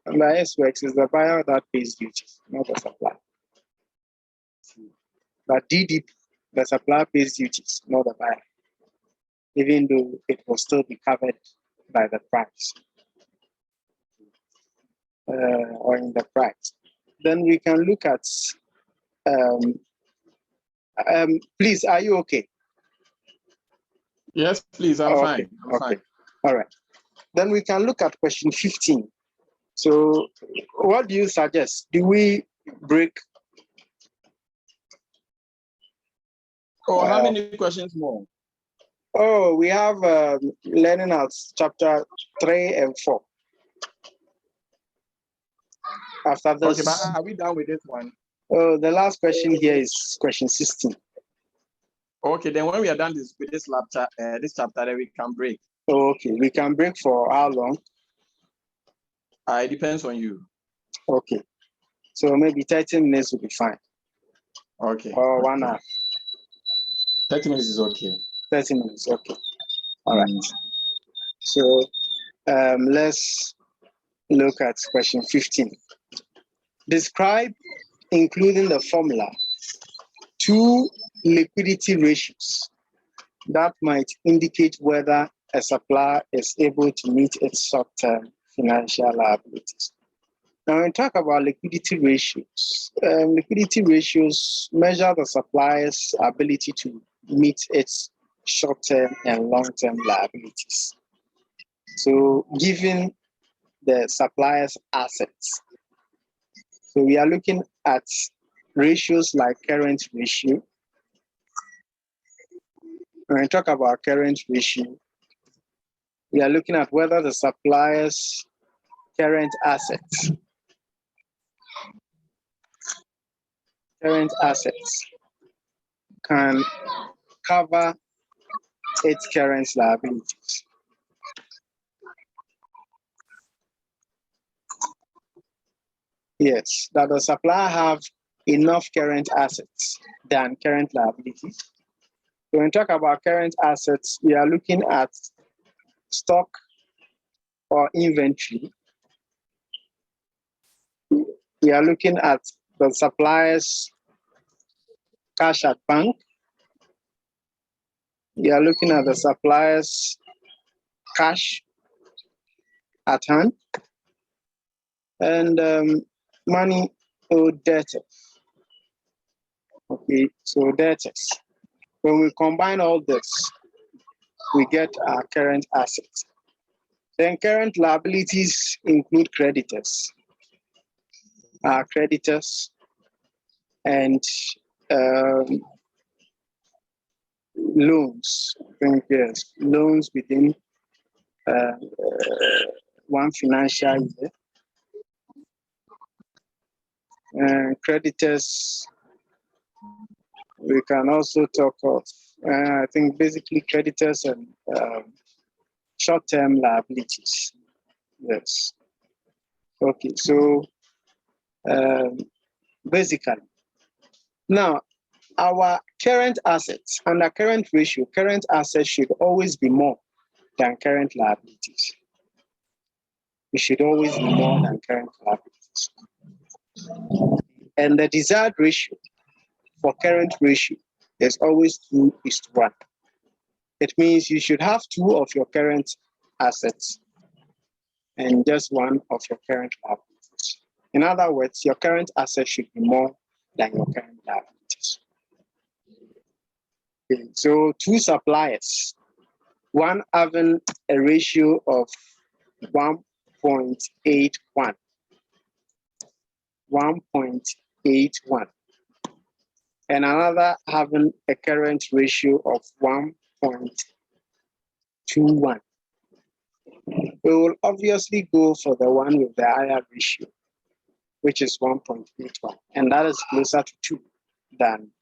And the XWEX is the buyer that pays duties, not the supplier. But DDP, the supplier pays duties, not the buyer, even though it will still be covered by the price or in the price. Then we can look at, please, are you okay? Yes, please, I'm fine. I'm fine. All right. Then we can look at question 15. So what do you suggest? Do we break? How many questions more? Oh, we have learning arts chapter 3 and 4. After this. Okay, but are we done with this one? Oh, the last question here is question 16. Okay, then when we are done with this chapter, then we can break. Okay, we can break for how long? It depends on you. Okay, so maybe 30 minutes will be fine. Okay. Or 1 hour. 30 minutes is okay. 30 minutes, okay. All right. So let's look at question 15. Describe, including the formula, 2 liquidity ratios that might indicate whether a supplier is able to meet its short-term financial liabilities. Now, when we talk about liquidity ratios measure the supplier's ability to meet its short-term and long-term liabilities. So, given the supplier's assets, so we are looking at ratios like current ratio. When we talk about current ratio, we are looking at whether the supplier's current assets can cover its current liabilities. Yes, that the supplier have enough current assets than current liabilities. So when we talk about current assets, we are looking at stock or inventory. We are looking at the supplier's cash at bank. We are looking at the supplier's cash at hand and money owed debtors. Okay, so debtors. When we combine all this, we get our current assets. Then current liabilities include creditors. Our creditors and loans. I think yes, loans within one financial year. Creditors, we can also talk of, I think basically creditors and short-term liabilities. Yes. Okay, so basically, now our current assets, under current ratio, current assets should always be more than current liabilities. It should always be more than current liabilities. And the desired ratio for current ratio is always 2:1. It means you should have 2 of your current assets and just 1 of your current liabilities. In other words, your current assets should be more than your current liabilities. Okay, so 2 suppliers, one having a ratio of 1.81. 1.81. And another having a current ratio of 1.21. We will obviously go for the one with the higher ratio, which is 1.81, and that is closer to 2 than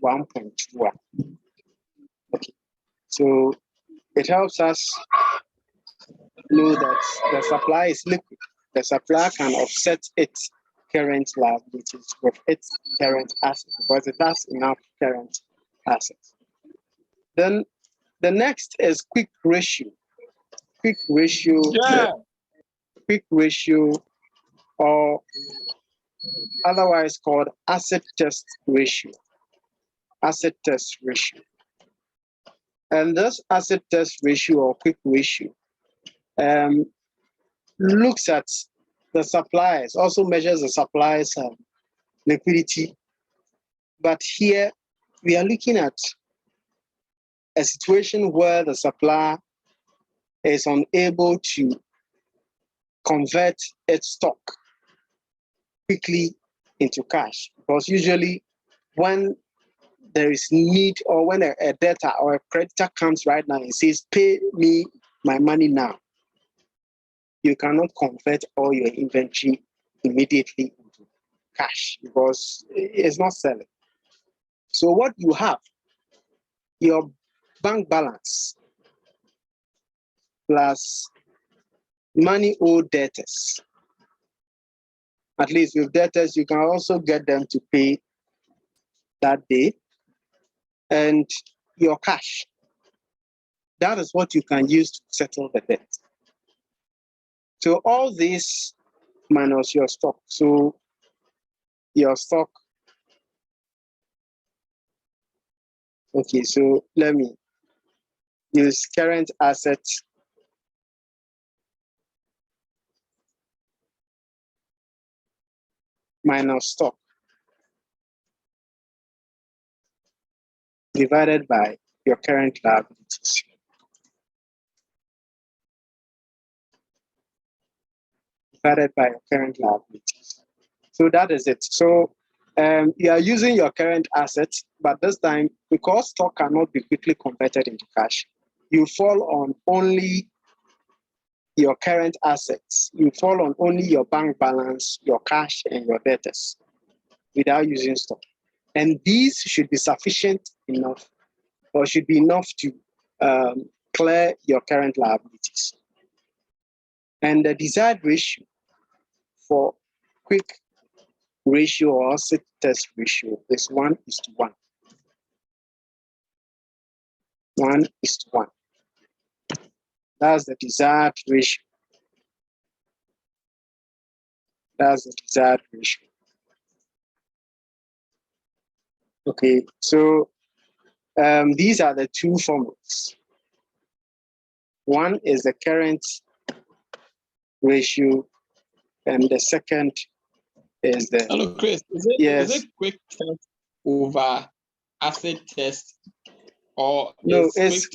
1.21. Okay, so it helps us know that the supply is liquid. The supplier can offset its current liabilities with its current assets because it has enough current assets. Then the next is quick ratio. Quick ratio, or otherwise called asset test ratio. Asset test ratio. And this asset test ratio or quick ratio looks at the suppliers, also measures the suppliers' liquidity. But here we are looking at a situation where the supplier is unable to convert its stock quickly into cash. Because usually when there is need, or when a debtor or a creditor comes right now and says, pay me my money now, you cannot convert all your inventory immediately into cash because it's not selling. So what you have, your bank balance, plus money owed debtors. At least with debtors, you can also get them to pay that day, and your cash. That is what you can use to settle the debt. So all this minus your stock. So your stock. Okay, so let me use current assets minus stock divided by your current liabilities. Divided by your current liabilities. So that is it. So you are using your current assets, but this time, because stock cannot be quickly converted into cash, you fall on only your current assets. You fall on only your bank balance, your cash, and your debtors without using stock. And these should be sufficient enough, or should be enough to clear your current liabilities. And the desired ratio for quick ratio or asset test ratio is 1:1. 1:1. That's the desired ratio. That's the desired ratio. Okay, so these are the two formulas. One is the current ratio, and the second is the. Hello, Chris. Is it quick test over asset test, or no? It's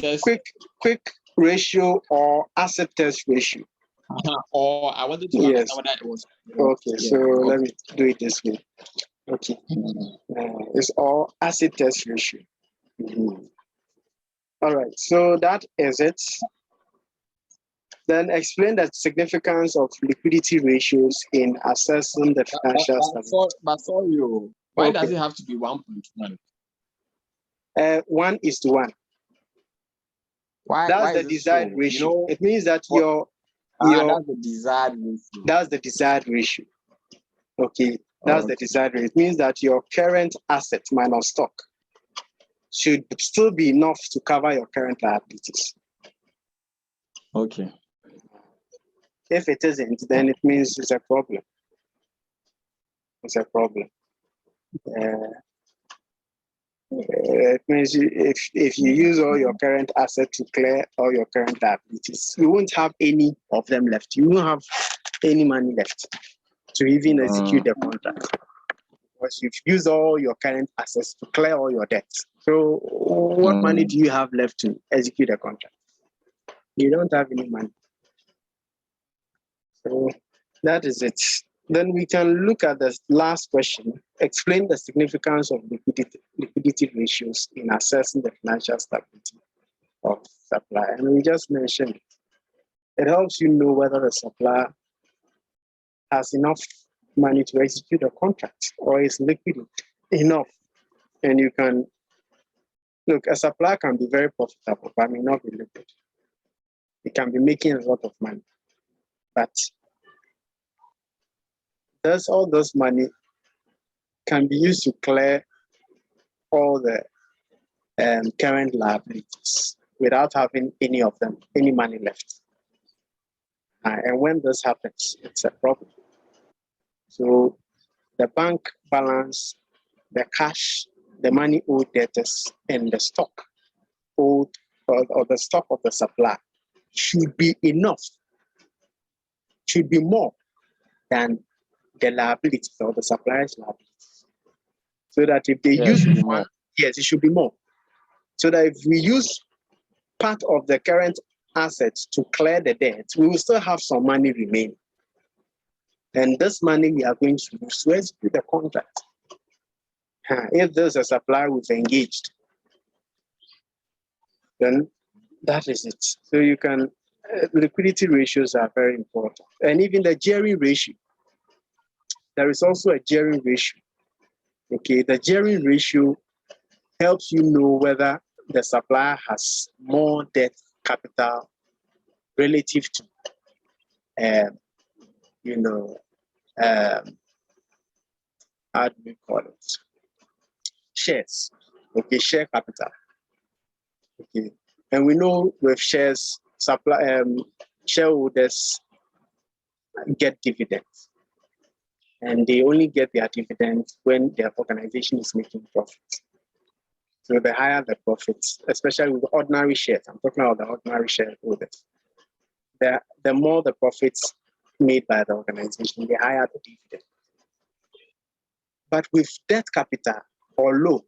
quick ratio or asset test ratio. Or I wanted to understand whether it was. Okay, so let me do it this way. Okay, it's all asset test ratio. All right, so that is it. Then explain the significance of liquidity ratios in assessing the financial stability. But sorry, why does it have to be 1:1? 1:1. That's the desired ratio. It means that that's the desired ratio. That's the desired ratio. Okay, that's the desired ratio. It means that your current asset minus stock should still be enough to cover your current liabilities. Okay. If it isn't, then it means it's a problem. It's a problem. It means if you use all your current assets to clear all your current liabilities, you won't have any of them left. You won't have any money left to even execute the contract, because you've used all your current assets to clear all your debts. So what money do you have left to execute the contract? You don't have any money. So that is it. Then we can look at the last question. Explain the significance of liquidity ratios in assessing the financial stability of supplier. And we just mentioned it. It helps you know whether the supplier has enough money to execute a contract or is liquid enough. And you can look, a supplier can be very profitable, but may not be liquid. It can be making a lot of money, but all those money can be used to clear all the current liabilities without having any of them, any money left. And when this happens, it's a problem. So the bank balance, the cash, the money owed debtors, and the stock owed, or the stock of the supplier should be enough, should be more than the liabilities or the supplier's liabilities. So that if they use one, yes, it should be more. So that if we use part of the current assets to clear the debt, we will still have some money remaining. And this money we are going to use to execute the contract. If there's a supplier we've engaged, then that is it. So you can, liquidity ratios are very important. And even the gearing ratio. There is also a gearing ratio. Okay, the gearing ratio helps you know whether the supplier has more debt capital relative to, how do we call it? Shares. Okay, share capital. Okay, and we know with shares, shareholders get dividends, and they only get their dividends when their organization is making profits. So the higher the profits, especially with ordinary shares, I'm talking about the ordinary shareholders, the more the profits made by the organization, the higher the dividend. But with debt capital or loan,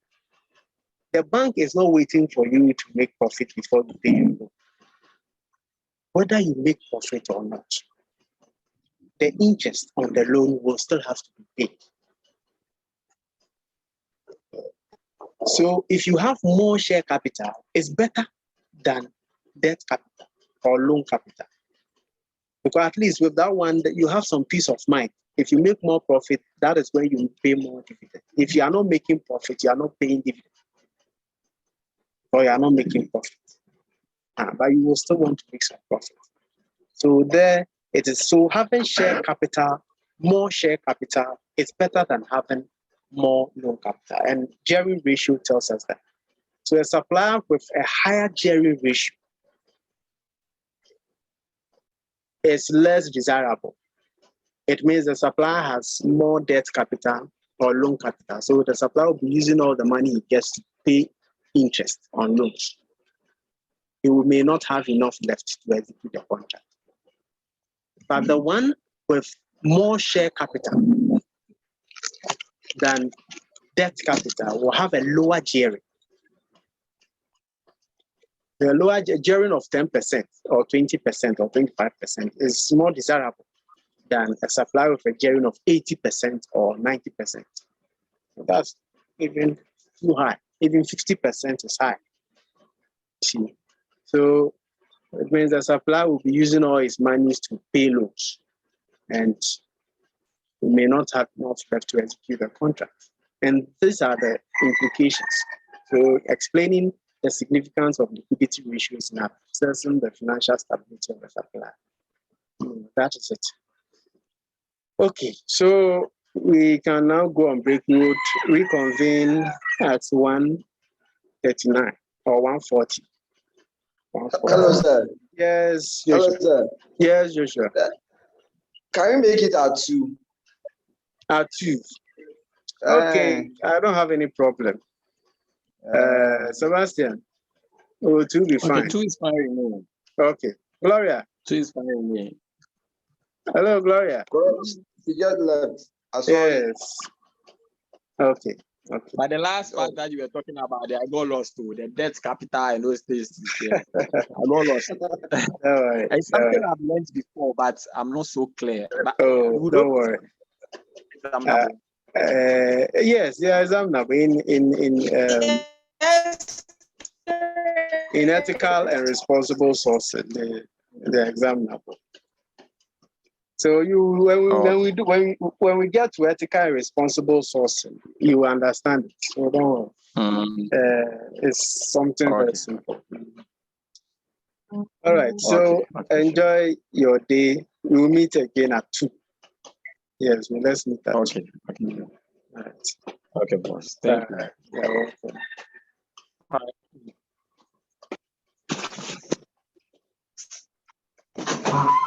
the bank is not waiting for you to make profit before you pay your loan. Whether you make profit or not, the interest on the loan will still have to be paid. So if you have more share capital, it's better than debt capital or loan capital. Because at least with that one, you have some peace of mind. If you make more profit, that is when you pay more dividend. If you are not making profit, you are not paying dividend. Or you are not making profit. But you will still want to make some profit. So there it is. So having share capital, more share capital, is better than having more loan capital. And gearing ratio tells us that. So a supplier with a higher gearing ratio is less desirable. It means the supplier has more debt capital or loan capital. So the supplier will be using all the money he gets to pay interest on loans. He may not have enough left to execute the contract. But the one with more share capital than debt capital will have a lower gearing. The lower gearing of 10% or 20% or 25% is more desirable than a supplier with a gearing of 80% or 90%. That's even too high. Even 50% is high. So it means the supplier will be using all his money to pay loans, and he may not have enough left to execute the contract. And these are the implications. So explaining the significance of liquidity ratios in assessing the financial stability of the supplier. That is it. Okay, so we can now go on break. We would reconvene at 1:39 or 1:40. Hello, sir. Yes, Hello, Joshua. sir. Yes, Joshua. Can you make it at 2? At 2. Okay, I don't have any problem. Sebastian, 2 be fine. Okay, 2 is fine with me. Okay, Gloria. 2 is fine with me. Hello, Gloria. She just left. I saw yes. Okay. Okay. But the last part that you were talking about, I got lost too. The debt capital and those things. Yeah. I got lost. Right. It's something I've learned before, but I'm not so clear. But don't worry. Yes, yeah, example in ethical and responsible sourcing, the example. So when we get to ethical and responsible sourcing, you understand it. So don't worry. It's something very simple. All right. So enjoy your day. We'll meet again at 2. Yes, let's meet at 2. Okay. All right. Okay, boss. Thank you. You're welcome. Bye.